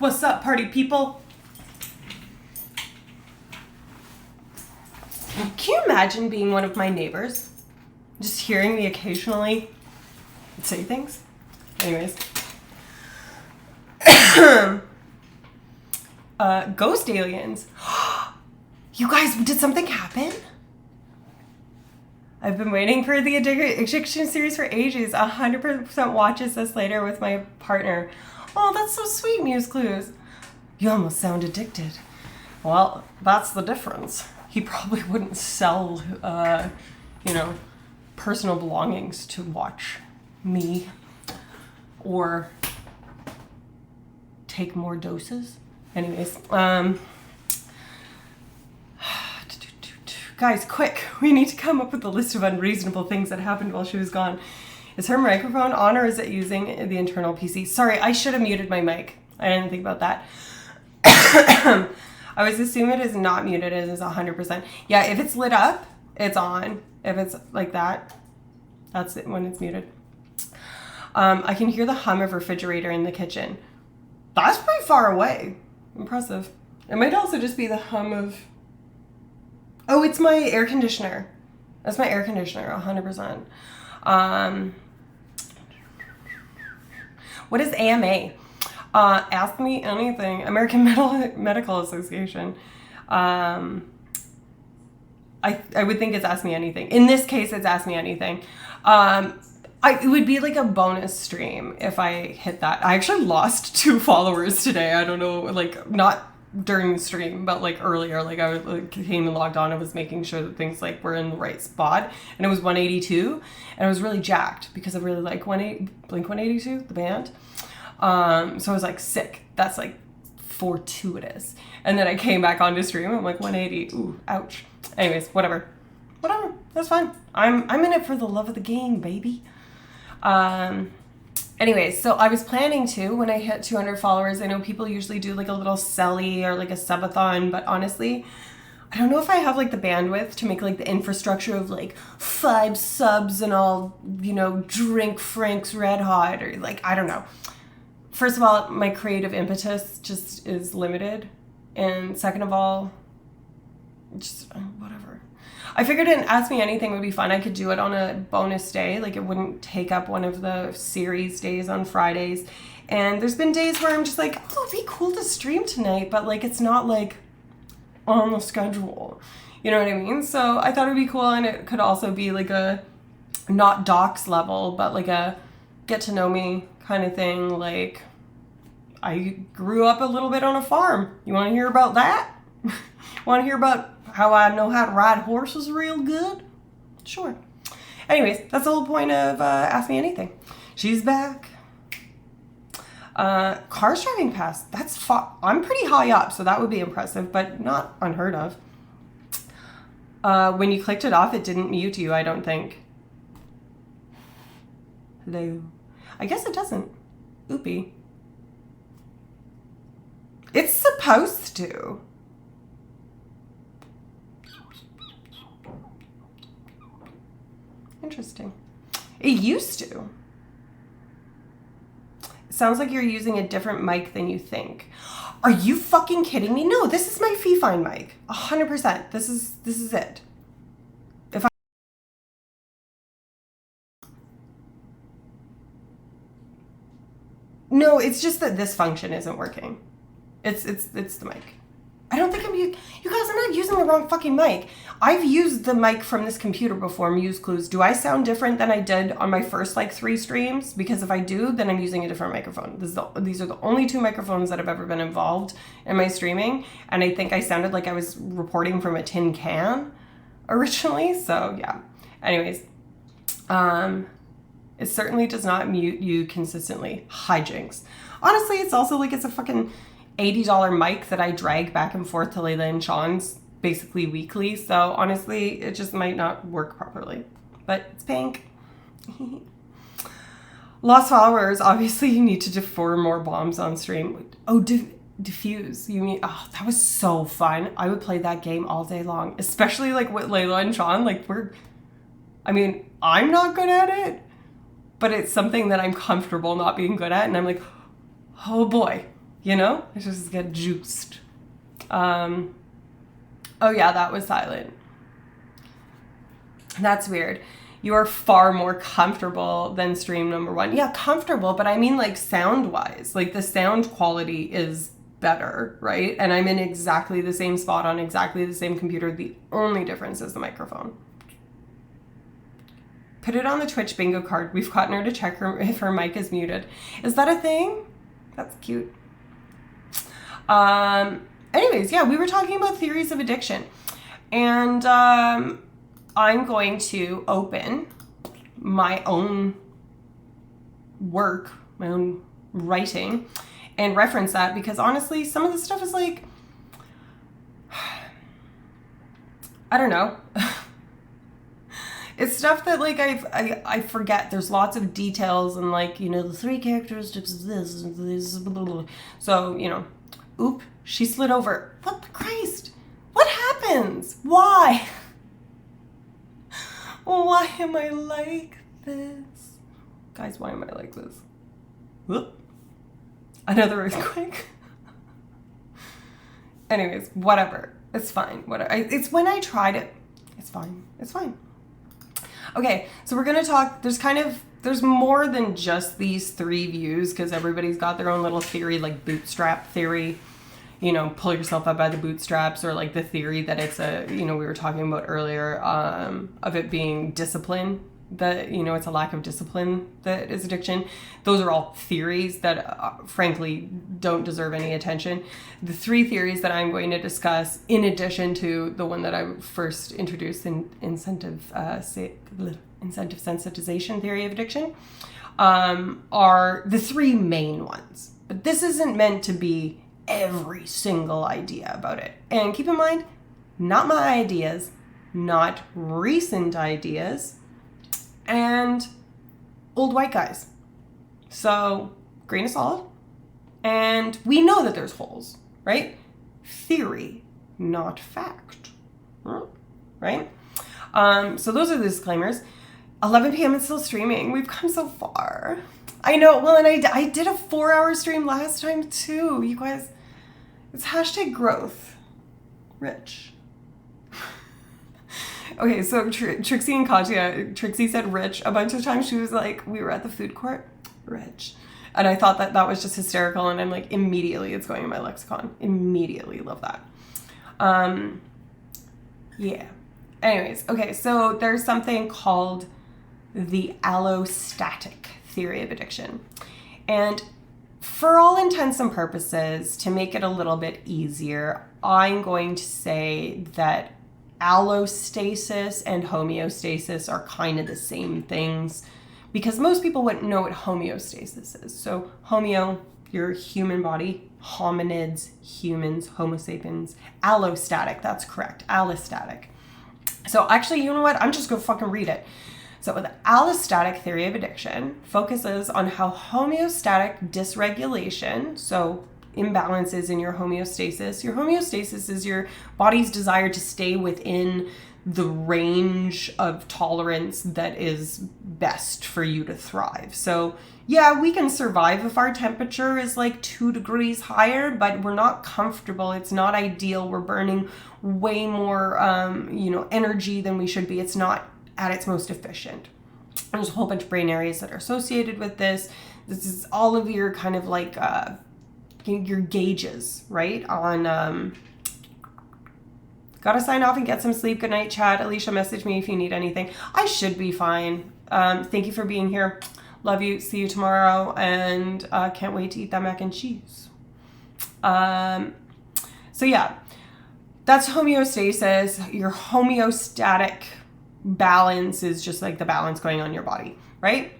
What's up, party people? Can you imagine being one of my neighbors? Just hearing me occasionally say things? Anyways. Ghost aliens. You guys, did something happen? I've been waiting for the addiction series for ages. 100% watches this later with my partner. Oh, that's so sweet, Muse Clues. You almost sound addicted. Well, that's the difference. He probably wouldn't sell, personal belongings to watch me or take more doses. Anyways, guys, quick. We need to come up with a list of unreasonable things that happened while she was gone. Is her microphone on or is it using the internal PC? Sorry, I should have muted my mic. I didn't think about that. I was assuming it is not muted. It is 100%. Yeah, if it's lit up, it's on. If it's like that, that's it when it's muted. I can hear the hum of refrigerator in the kitchen. That's pretty far away. Impressive. It might also just be the hum of... Oh, it's my air conditioner. That's my air conditioner, 100%. What is AMA? Ask Me Anything. American Medical Association. I would think it's Ask Me Anything. In this case, it's Ask Me Anything. It would be like a bonus stream if I hit that. I actually lost 2 followers today. I don't know, like not during the stream, but like earlier, like I came and logged on and was making sure that things like were in the right spot, and it was 182, and I was really jacked because I really like Blink-182, the band. So I was like, sick. That's like fortuitous. And then I came back onto stream. I'm like 180. Ooh, ouch. Anyways, whatever. That's fine. I'm in it for the love of the game, baby. Anyways, so I was planning to, when I hit 200 followers, I know people usually do like a little selly or like a subathon, but honestly, I don't know if I have like the bandwidth to make like the infrastructure of like 5 subs and I'll, drink Frank's Red Hot or like, I don't know. First of all, my creative impetus just is limited. And second of all, just whatever. I figured an Ask Me Anything would be fun. I could do it on a bonus day. Like it wouldn't take up one of the series days on Fridays. And there's been days where I'm just like, oh, it'd be cool to stream tonight. But like, it's not like on the schedule. You know what I mean? So I thought it'd be cool. And it could also be like a not docs level, but like a get to know me kind of thing. Like I grew up a little bit on a farm. You want to hear about that? Want to hear about how I know how to ride horses real good? Sure. Anyways, that's the whole point of Ask Me Anything. She's back. Cars driving past. That's I'm pretty high up, so that would be impressive, but not unheard of. When you clicked it off, it didn't mute you, I don't think. Hello. I guess it doesn't. Oopie. It's supposed to. Interesting. It used to. It sounds like you're using a different mic than you think. Are you fucking kidding me? No, this is my Fifine mic. 100%. This is it. No, it's just that this function isn't working. It's the mic. I don't think you guys, I'm not using the wrong fucking mic. I've used the mic from this computer before, Muse Clues. Do I sound different than I did on my first 3 streams? Because if I do, then I'm using a different microphone. These are the only 2 microphones that have ever been involved in my streaming. And I think I sounded like I was reporting from a tin can originally. So yeah. Anyways, it certainly does not mute you consistently. Hijinks. Honestly, it's also like it's a fucking $80 mic that I drag back and forth to Layla and Sean's basically weekly. So honestly, it just might not work properly. But it's pink. Lost followers. Obviously, you need to defer more bombs on stream. Oh, diffuse. You mean? Oh, that was so fun. I would play that game all day long, especially like with Layla and Sean. Like I'm not good at it, but it's something that I'm comfortable not being good at, and I'm like, oh boy. you know? I just get juiced. Oh yeah, that was silent. That's weird. You are far more comfortable than stream number 1. Yeah, comfortable, but I mean like sound-wise. Like the sound quality is better, right? And I'm in exactly the same spot on exactly the same computer. The only difference is the microphone. Put it on the Twitch bingo card. We've gotten her to check if her mic is muted. Is that a thing? That's cute. Anyways, yeah, we were talking about theories of addiction. And I'm going to open my own work, my own writing, and reference that because honestly, some of the stuff is like, I don't know. It's stuff that like I forget. There's lots of details and like, you know, the 3 characteristics of this and this, blah, blah, blah. So, you know, oop, she slid over. What Christ? What happens? Why? Why am I like this? Guys, why am I like this? Whoop. Another earthquake. Anyways, whatever. It's fine. Whatever. It's when I tried it. It's fine. It's fine. Okay, so we're going to talk, there's more than just these 3 views because everybody's got their own little theory, like bootstrap theory, you know, pull yourself up by the bootstraps, or like the theory that it's a, you know, we were talking about earlier, of it being discipline, that, you know, it's a lack of discipline that is addiction. Those are all theories that frankly don't deserve any attention. The 3 theories that I'm going to discuss, in addition to the one that I first introduced in incentive sensitization theory of addiction, are the 3 main ones. But this isn't meant to be every single idea about it. And keep in mind, not my ideas, not recent ideas, and old white guys. So, grain of salt. And we know that there's holes, right? Theory, not fact. Right? So those are the disclaimers. 11 p.m. it's still streaming. We've come so far. I know. Well, and I did a 4-hour stream last time too. You guys, it's hashtag growth. Rich. Okay, so Trixie and Katya, Trixie said rich a bunch of times. She was like, we were at the food court, rich. And I thought that was just hysterical. And I'm like, immediately it's going in my lexicon. Immediately love that. Yeah. Anyways, okay, so there's something called the allostatic theory of addiction. And for all intents and purposes, to make it a little bit easier, I'm going to say that allostasis and homeostasis are kind of the same things, because most people wouldn't know what homeostasis is. So homeo, your human body, hominids, humans, homo sapiens, allostatic, that's correct, allostatic. So actually, you know what? I'm just going to fucking read it. So the allostatic theory of addiction focuses on how homeostatic dysregulation, so imbalances in your homeostasis is your body's desire to stay within the range of tolerance that is best for you to thrive. So yeah, we can survive if our temperature is like 2 degrees higher, but we're not comfortable. It's not ideal. We're burning way more, energy than we should be. It's not at its most efficient. There's a whole bunch of brain areas that are associated with this. This is all of your kind of like, your gauges, right? On, gotta sign off and get some sleep. Good night, chat. Alicia, message me if you need anything. I should be fine. Thank you for being here. Love you. See you tomorrow. And can't wait to eat that mac and cheese. So yeah, that's homeostasis. Your homeostatic balance is just like the balance going on in your body, right?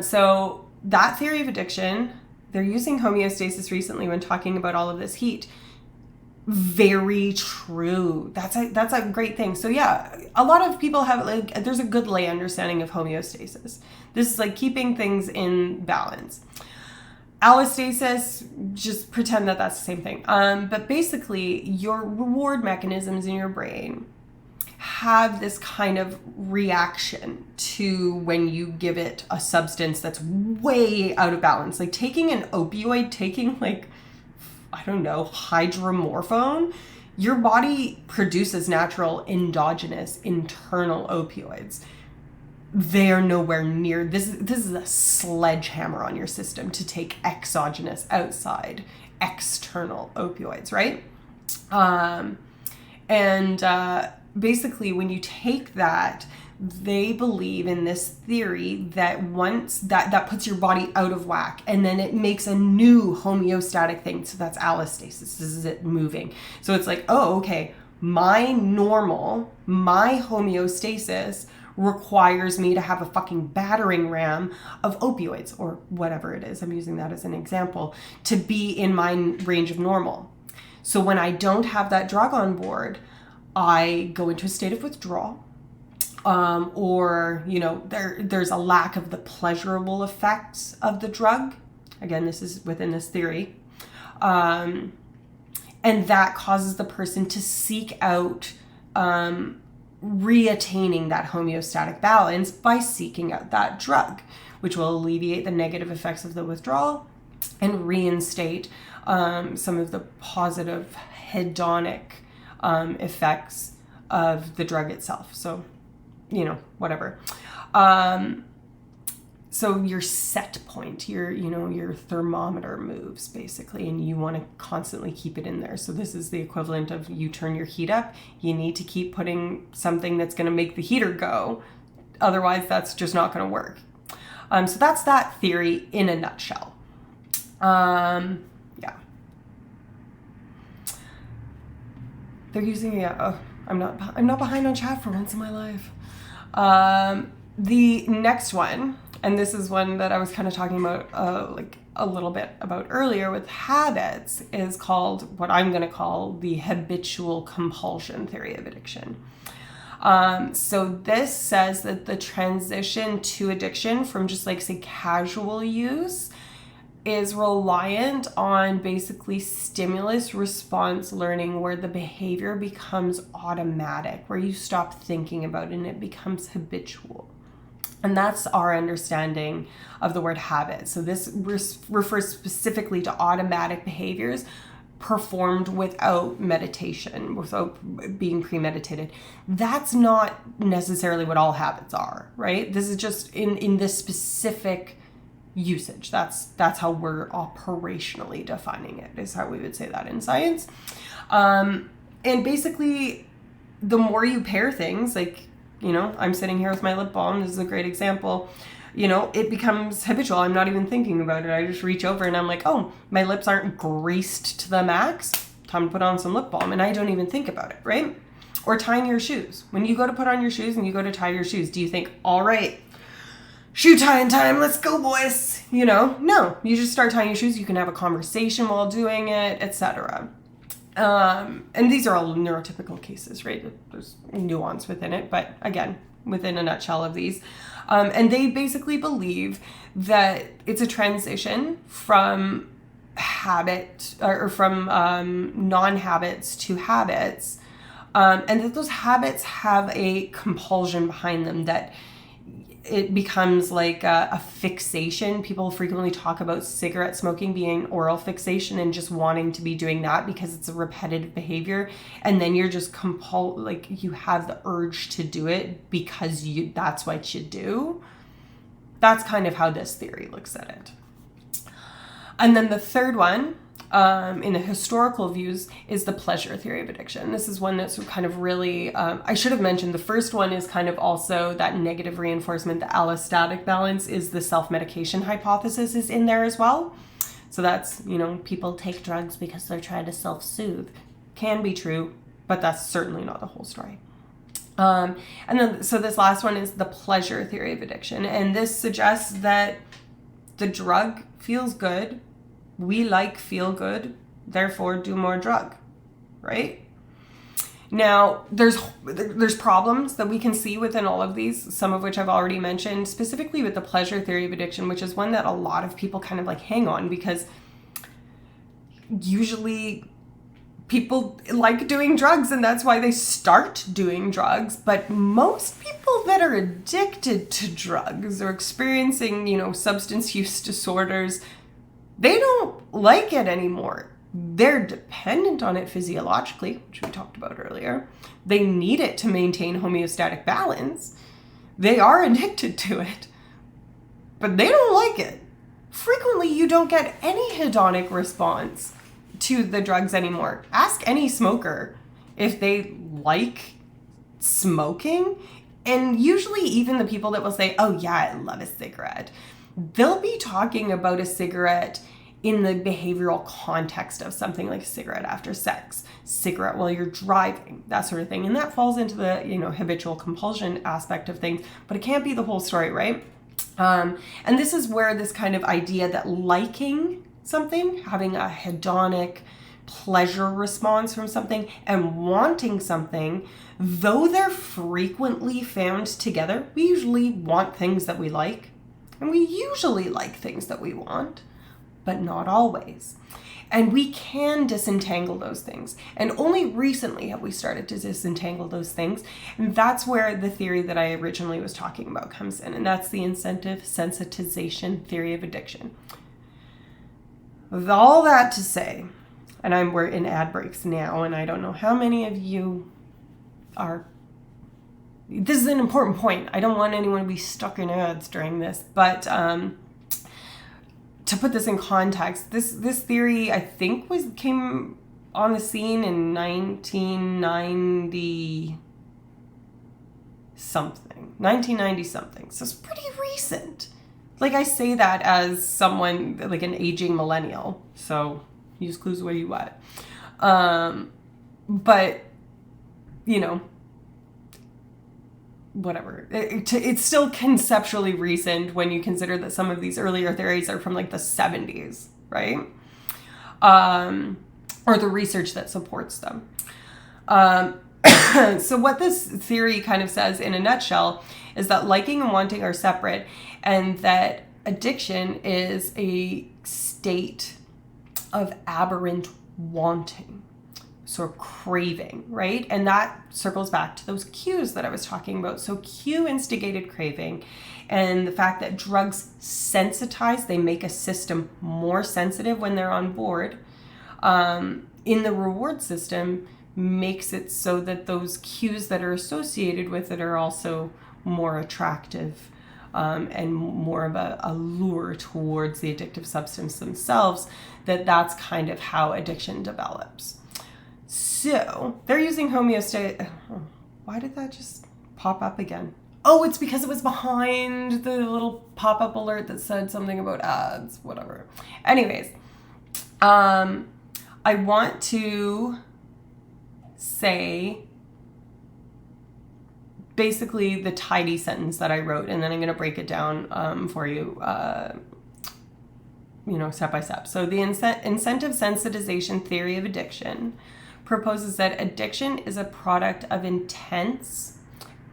So that theory of addiction, they're using homeostasis recently when talking about all of this heat. Very true. That's a great thing. So yeah, a lot of people have like, there's a good lay understanding of homeostasis. This is like keeping things in balance. Allostasis, just pretend that's the same thing. But basically your reward mechanisms in your brain have this kind of reaction to when you give it a substance that's way out of balance. Like taking an opioid, taking like, I don't know, hydromorphone, your body produces natural endogenous internal opioids. They are nowhere near this is a sledgehammer on your system to take exogenous, outside, external opioids, right? Basically when you take that, they believe in this theory that once that puts your body out of whack, and then it makes a new homeostatic thing. So that's allostasis. This is it moving. So it's like, oh, okay, my homeostasis requires me to have a fucking battering ram of opioids or whatever it is. I'm using that as an example to be in my range of normal. So when I don't have that drug on board, I go into a state of withdrawal, or, you know, there's a lack of the pleasurable effects of the drug. Again, this is within this theory. And that causes the person to seek out reattaining that homeostatic balance by seeking out that drug, which will alleviate the negative effects of the withdrawal and reinstate some of the positive hedonic effects of the drug itself. So, you know, whatever. So your set point, your thermometer moves basically, and you want to constantly keep it in there. So this is the equivalent of you turn your heat up. You need to keep putting something that's going to make the heater go. Otherwise, that's just not going to work. So that's that theory in a nutshell. Yeah. They're using I'm not behind on chat for once in my life. The next one, and this is one that I was kind of talking about like a little bit about earlier with habits, is called what I'm going to call the habitual compulsion theory of addiction. So this says that the transition to addiction from just like, say, casual use is reliant on basically stimulus response learning, where the behavior becomes automatic, where you stop thinking about it and it becomes habitual. And that's our understanding of the word habit. So this refers specifically to automatic behaviors performed without meditation, without being premeditated. That's not necessarily what all habits are, right? This is just in this specific usage. That's how we're operationally defining it, is how we would say that in science. And basically, the more you pair things, like, you know, I'm sitting here with my lip balm. This is a great example. You know, it becomes habitual. I'm not even thinking about it. I just reach over and I'm like, oh, my lips aren't greased to the max. Time to put on some lip balm. And I don't even think about it, right? Or tying your shoes. When you go to put on your shoes and you go to tie your shoes, do you think, all right, shoe tying time, let's go, boys? You know, no, you just start tying your shoes. You can have a conversation while doing it, etc. And these are all neurotypical cases, right? There's nuance within it, but again, within a nutshell of these. And they basically believe that it's a transition from habit or from non-habits to habits. And that those habits have a compulsion behind them, that it becomes like a fixation. People frequently talk about cigarette smoking being oral fixation and just wanting to be doing that because it's a repetitive behavior. And then you're just like you have the urge to do it because that's what you do. That's kind of how this theory looks at it. And then the third one, in the historical views, is the pleasure theory of addiction. This is one that's kind of really, I should have mentioned, the first one is kind of also that negative reinforcement, the allostatic balance, is the self-medication hypothesis is in there as well. So that's, you know, people take drugs because they're trying to self-soothe. Can be true, but that's certainly not the whole story. And then, so this last one is the pleasure theory of addiction. And this suggests that the drug feels good. We feel good, therefore do more drug, right? Now, there's problems that we can see within all of these, some of which I've already mentioned, specifically with the pleasure theory of addiction, which is one that a lot of people kind of like hang on, because usually people like doing drugs and that's why they start doing drugs. But most people that are addicted to drugs or experiencing, substance use disorders, they don't like it anymore. They're dependent on it physiologically, which we talked about earlier. They need it to maintain homeostatic balance. They are addicted to it, but they don't like it. Frequently, you don't get any hedonic response to the drugs anymore. Ask any smoker if they like smoking, and usually even the people that will say, oh yeah, I love a cigarette, they'll be talking about a cigarette in the behavioral context of something like a cigarette after sex, cigarette while you're driving, that sort of thing. And that falls into the, habitual compulsion aspect of things, but it can't be the whole story, right? And this is where this kind of idea that liking something, having a hedonic pleasure response from something, and wanting something, though they're frequently found together, we usually want things that we like, and we usually like things that we want, but not always. And we can disentangle those things. And only recently have we started to disentangle those things. And that's where the theory that I originally was talking about comes in. And that's the incentive sensitization theory of addiction. With all that to say, and we're in ad breaks now, and I don't know how many of you are. This is an important point. I don't want anyone to be stuck in ads during this, but to put this in context, this theory I think came on the scene in 1990 something. So it's pretty recent. Like, I say that as someone like an aging millennial. So use clues where you want. But whatever. It's still conceptually recent when you consider that some of these earlier theories are from like the 70s, right? Or the research that supports them. So what this theory kind of says in a nutshell is that liking and wanting are separate, and that addiction is a state of aberrant wanting. So craving, right? And that circles back to those cues that I was talking about. So cue instigated craving, and the fact that drugs sensitize, they make a system more sensitive when they're on board, in the reward system makes it so that those cues that are associated with it are also more attractive, and more of a lure towards the addictive substance themselves. That's kind of how addiction develops. So they're using homeostatic. Why did that just pop up again? Oh, it's because it was behind the little pop-up alert that said something about ads, whatever. Anyways, I want to say basically the tidy sentence that I wrote, and then I'm going to break it down for you, step by step. So the incentive sensitization theory of addiction proposes that addiction is a product of intense,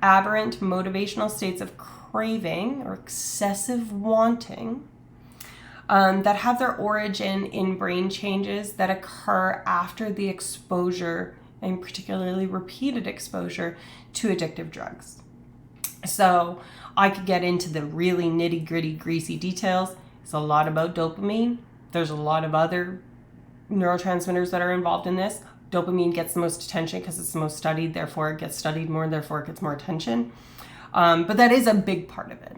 aberrant motivational states of craving or excessive wanting, that have their origin in brain changes that occur after the exposure, and particularly repeated exposure, to addictive drugs. So I could get into the really nitty-gritty, greasy details. It's a lot about dopamine. There's a lot of other neurotransmitters that are involved in this. Dopamine gets the most attention because it's the most studied, therefore it gets studied more, therefore it gets more attention. But that is a big part of it.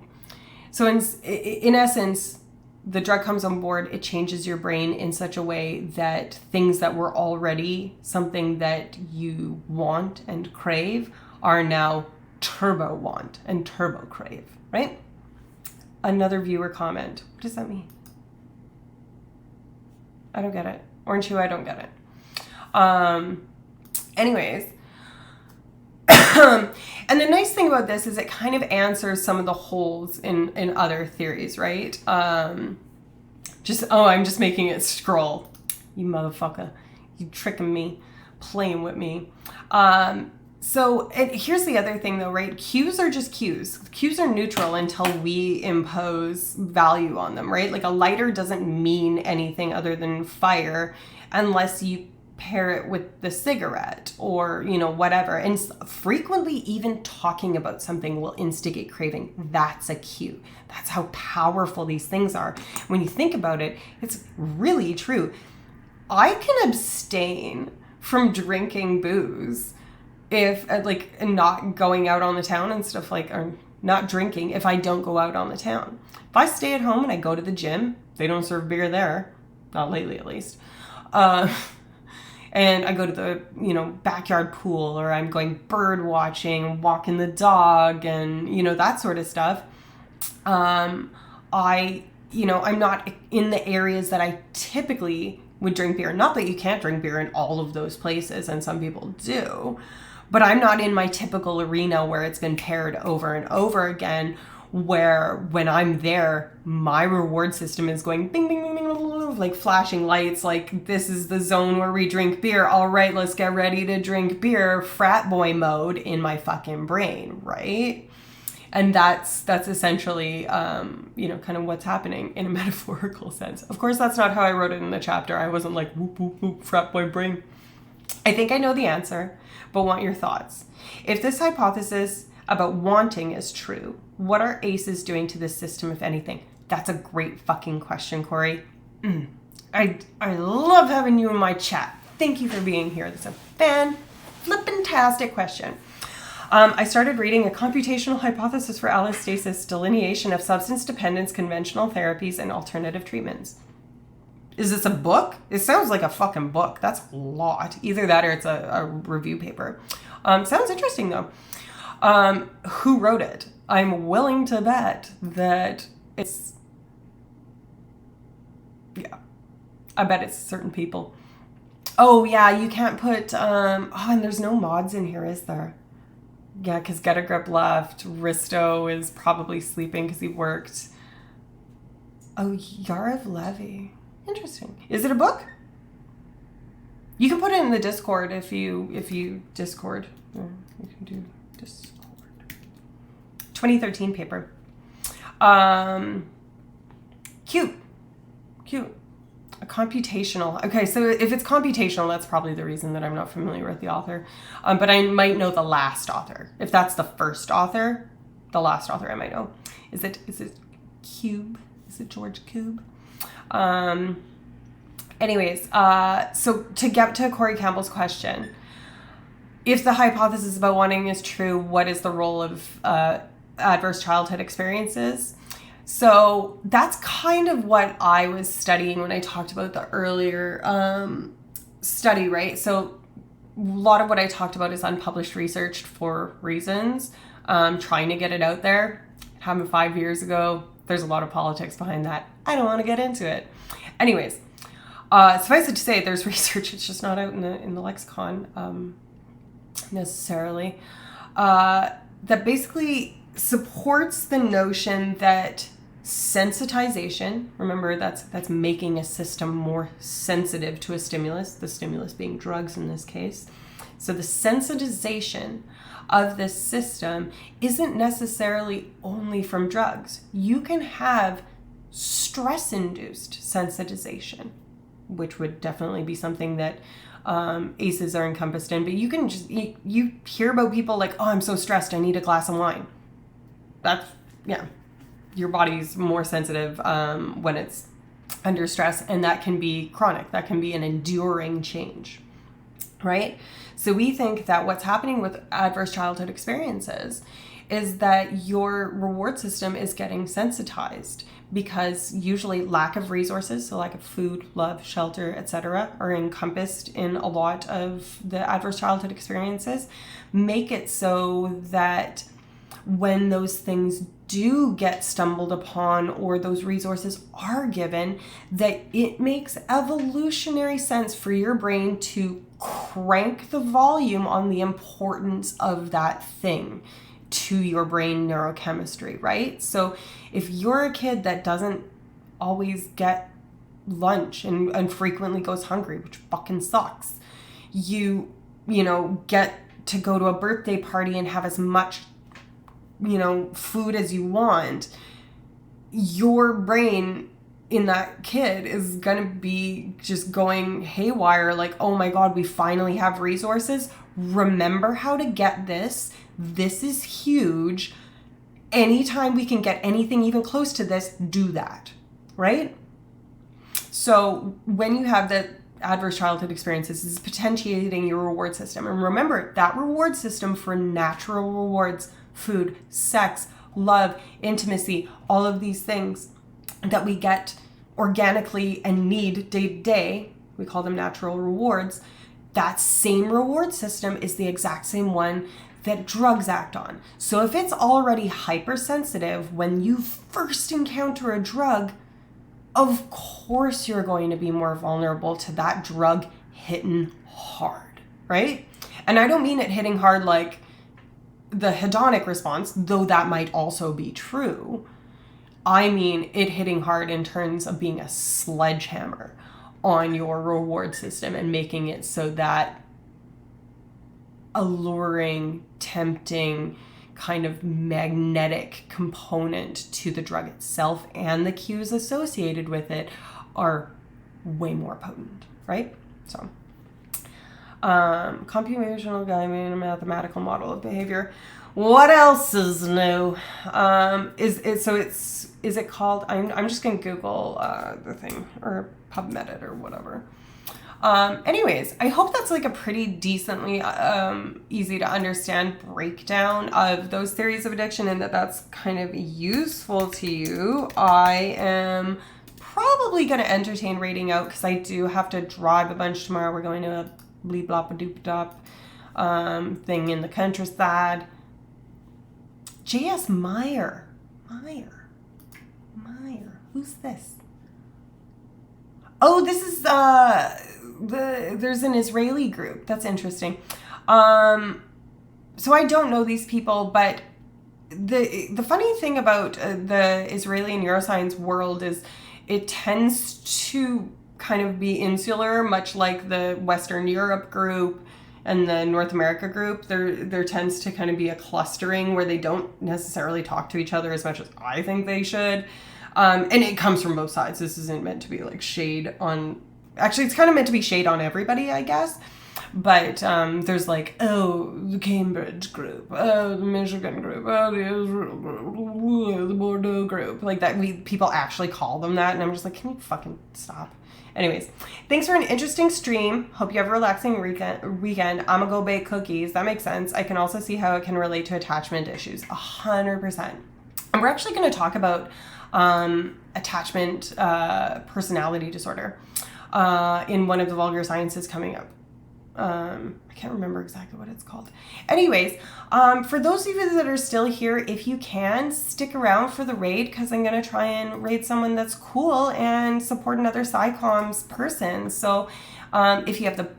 So in essence, the drug comes on board, it changes your brain in such a way that things that were already something that you want and crave are now turbo want and turbo crave, right? Another viewer comment. What does that mean? I don't get it. Orange hue, I don't get it. Anyways, and the nice thing about this is it kind of answers some of the holes in other theories, right? I'm just making it scroll. You motherfucker. You tricking me, playing with me. So here's the other thing though, right? Cues are just cues. Cues are neutral until we impose value on them, right? Like a lighter doesn't mean anything other than fire unless you pair it with the cigarette or, whatever. And frequently even talking about something will instigate craving. That's a cue. That's how powerful these things are. When you think about it, it's really true. I can abstain from drinking booze if not going out on the town and stuff or not drinking if I don't go out on the town. If I stay at home and I go to the gym, they don't serve beer there. Not lately, at least. And I go to the, backyard pool, or I'm going bird watching, walking the dog, and, that sort of stuff. I'm not in the areas that I typically would drink beer. Not that you can't drink beer in all of those places, and some people do, but I'm not in my typical arena where it's been paired over and over again, where when I'm there, my reward system is going bing, bing, bing, bing, like flashing lights, like this is the zone where we drink beer. All right, let's get ready to drink beer, frat boy mode in my fucking brain, right? And that's essentially, kind of what's happening in a metaphorical sense. Of course, that's not how I wrote it in the chapter. I wasn't like, whoop, whoop, whoop, frat boy brain. I think I know the answer, but want your thoughts. If this hypothesis about wanting is true, what are ACEs doing to this system, if anything? That's a great fucking question, Corey. I love having you in my chat. Thank you for being here. That's a fan-flippin-tastic question. I started reading A Computational Hypothesis for Allostasis, Delineation of Substance Dependence, Conventional Therapies, and Alternative Treatments. Is this a book? It sounds like a fucking book. That's a lot. Either that or it's a review paper. Sounds interesting, though. Who wrote it? I'm willing to bet that it's... Yeah. I bet it's certain people. Oh, yeah, you can't put... and there's no mods in here, is there? Yeah, because Get a Grip left. Risto is probably sleeping because he worked. Oh, Yarev Levy. Interesting. Is it a book? You can put it in the Discord if you Discord. You can do Discord. 2013 paper. Cute. A computational. Okay, so if it's computational, that's probably the reason that I'm not familiar with the author. But I might know the last author. If that's the first author, the last author I might know. Is it Cube? Is it George Cube? Anyways, so to get to Corey Campbell's question, if the hypothesis about wanting is true, what is the role of adverse childhood experiences? So that's kind of what I was studying when I talked about the earlier study, right? So a lot of what I talked about is unpublished research for reasons, trying to get it out there. It happened 5 years ago. There's a lot of politics behind that. I don't want to get into it. Anyways, suffice it to say, there's research. It's just not out in the lexicon necessarily. That basically supports the notion that sensitization, remember that's making a system more sensitive to a stimulus, the stimulus being drugs in this case. So the sensitization of this system isn't necessarily only from drugs. You can have stress-induced sensitization, which would definitely be something that ACEs are encompassed in, but you can just, you hear about people like, oh, I'm so stressed, I need a glass of wine. That's, yeah. Your body's more sensitive when it's under stress, and that can be chronic. That can be an enduring change, right? So we think that what's happening with adverse childhood experiences is that your reward system is getting sensitized because usually lack of resources, so lack of food, love, shelter, etc., are encompassed in a lot of the adverse childhood experiences, make it so that when those things do get stumbled upon or those resources are given, that it makes evolutionary sense for your brain to crank the volume on the importance of that thing to your brain neurochemistry, right? So if you're a kid that doesn't always get lunch and frequently goes hungry, which fucking sucks, you get to go to a birthday party and have as much food as you want, your brain in that kid is going to be just going haywire, like, oh my God, we finally have resources. Remember how to get this. This is huge. Anytime we can get anything even close to this, do that, right? So when you have the adverse childhood experiences, it's potentiating your reward system. And remember, that reward system for natural rewards, food, sex, love, intimacy, all of these things that we get organically and need day to day, we call them natural rewards. That same reward system is the exact same one that drugs act on. So if it's already hypersensitive when you first encounter a drug, of course you're going to be more vulnerable to that drug hitting hard, right? And I don't mean it hitting hard like the hedonic response, though that might also be true. I mean it hitting hard in terms of being a sledgehammer on your reward system and making it so that alluring, tempting, kind of magnetic component to the drug itself and the cues associated with it are way more potent, right? So, computational guiding, a mathematical model of behavior. What else is new? Is it called? I'm just gonna Google the thing or PubMed it or whatever. Anyways, I hope that's like a pretty decently easy to understand breakdown of those theories of addiction and that that's kind of useful to you. I am probably going to entertain rating out because I do have to drive a bunch tomorrow. We're going to a bleep blop a doop dop thing in the countryside. J.S. Meyer. Who's this? Oh, this is there's an Israeli group. That's interesting. So I don't know these people, but the funny thing about the Israeli neuroscience world is it tends to kind of be insular, much like the Western Europe group and the North America group. There tends to kind of be a clustering where they don't necessarily talk to each other as much as I think they should. And it comes from both sides. This isn't meant to be like shade on... Actually, it's kind of meant to be shade on everybody, I guess. But there's like, oh, the Cambridge group, oh, the Michigan group, oh, the Israel group, the Bordeaux group. Like that, people actually call them that. And I'm just like, can you fucking stop? Anyways, thanks for an interesting stream. Hope you have a relaxing weekend. I'm gonna go bake cookies. That makes sense. I can also see how it can relate to attachment issues. 100%. And we're actually going to talk about attachment personality disorder in one of the vulgar sciences coming up. I can't remember exactly what it's called. Anyways, for those of you that are still here, if you can, stick around for the raid because I'm going to try and raid someone that's cool and support another SciComms person. So if you have the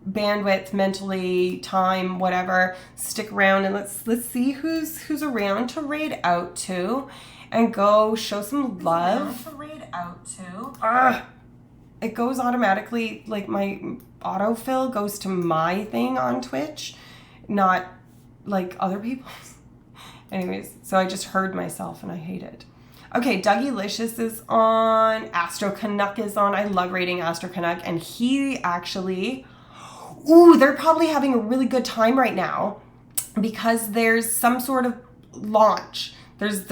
bandwidth, mentally, time, whatever, stick around and let's see who's around to raid out to and go show some love. It goes automatically, like my autofill goes to my thing on Twitch, not like other people's. Anyways, so I just heard myself and I hate it. Okay, Dougie Licious is on, Astro Canuck is on. I love rating Astro Canuck, and he actually, they're probably having a really good time right now because there's some sort of launch. There's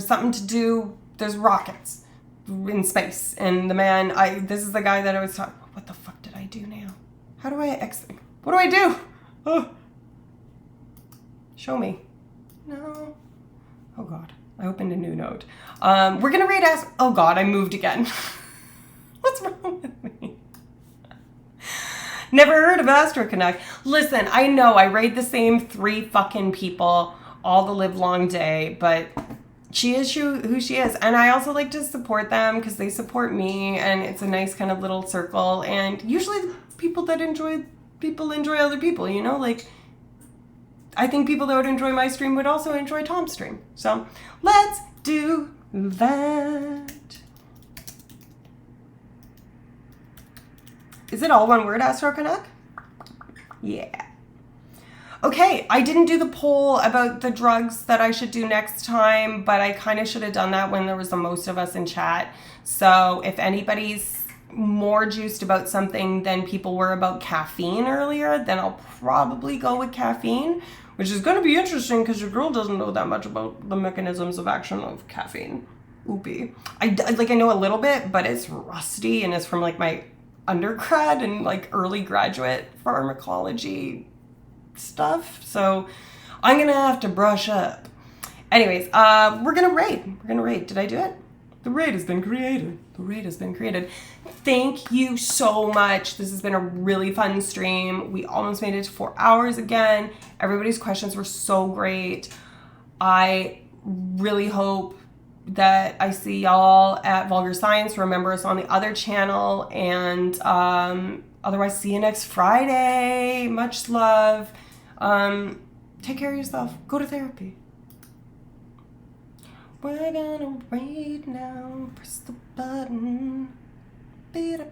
something to do. There's rockets in space, and the man, this is the guy that I was talking. What the fuck did I do now? How do I exit? What do I do? Oh. Show me. No. Oh God, I opened a new note. We're gonna raid oh God, I moved again. What's wrong with me? Never heard of Astro Canuck. Listen, I know I raid the same 3 fucking people all the live long day, but she is who she is. And I also like to support them because they support me, and it's a nice kind of little circle. And usually people enjoy other people, you know? Like, I think people that would enjoy my stream would also enjoy Tom's stream. So let's do that. Is it all one word, Astro Canuck? Yeah. Okay, I didn't do the poll about the drugs that I should do next time, but I kind of should have done that when there was the most of us in chat. So if anybody's more juiced about something than people were about caffeine earlier, then I'll probably go with caffeine, which is going to be interesting because your girl doesn't know that much about the mechanisms of action of caffeine. Oopie. I know a little bit, but it's rusty and it's from like my undergrad and like early graduate pharmacology stuff, so I'm gonna have to brush up. Anyways, we're gonna raid. Did I do it? The raid has been created. Thank you so much. This has been a really fun stream. We almost made it to 4 hours again. Everybody's questions were so great. I really hope that I see y'all at Vulgar Science. Remember us on the other channel, and otherwise see you next Friday. Much love. Take care of yourself. Go to therapy. We're gonna raid now. Press the button. Beat up.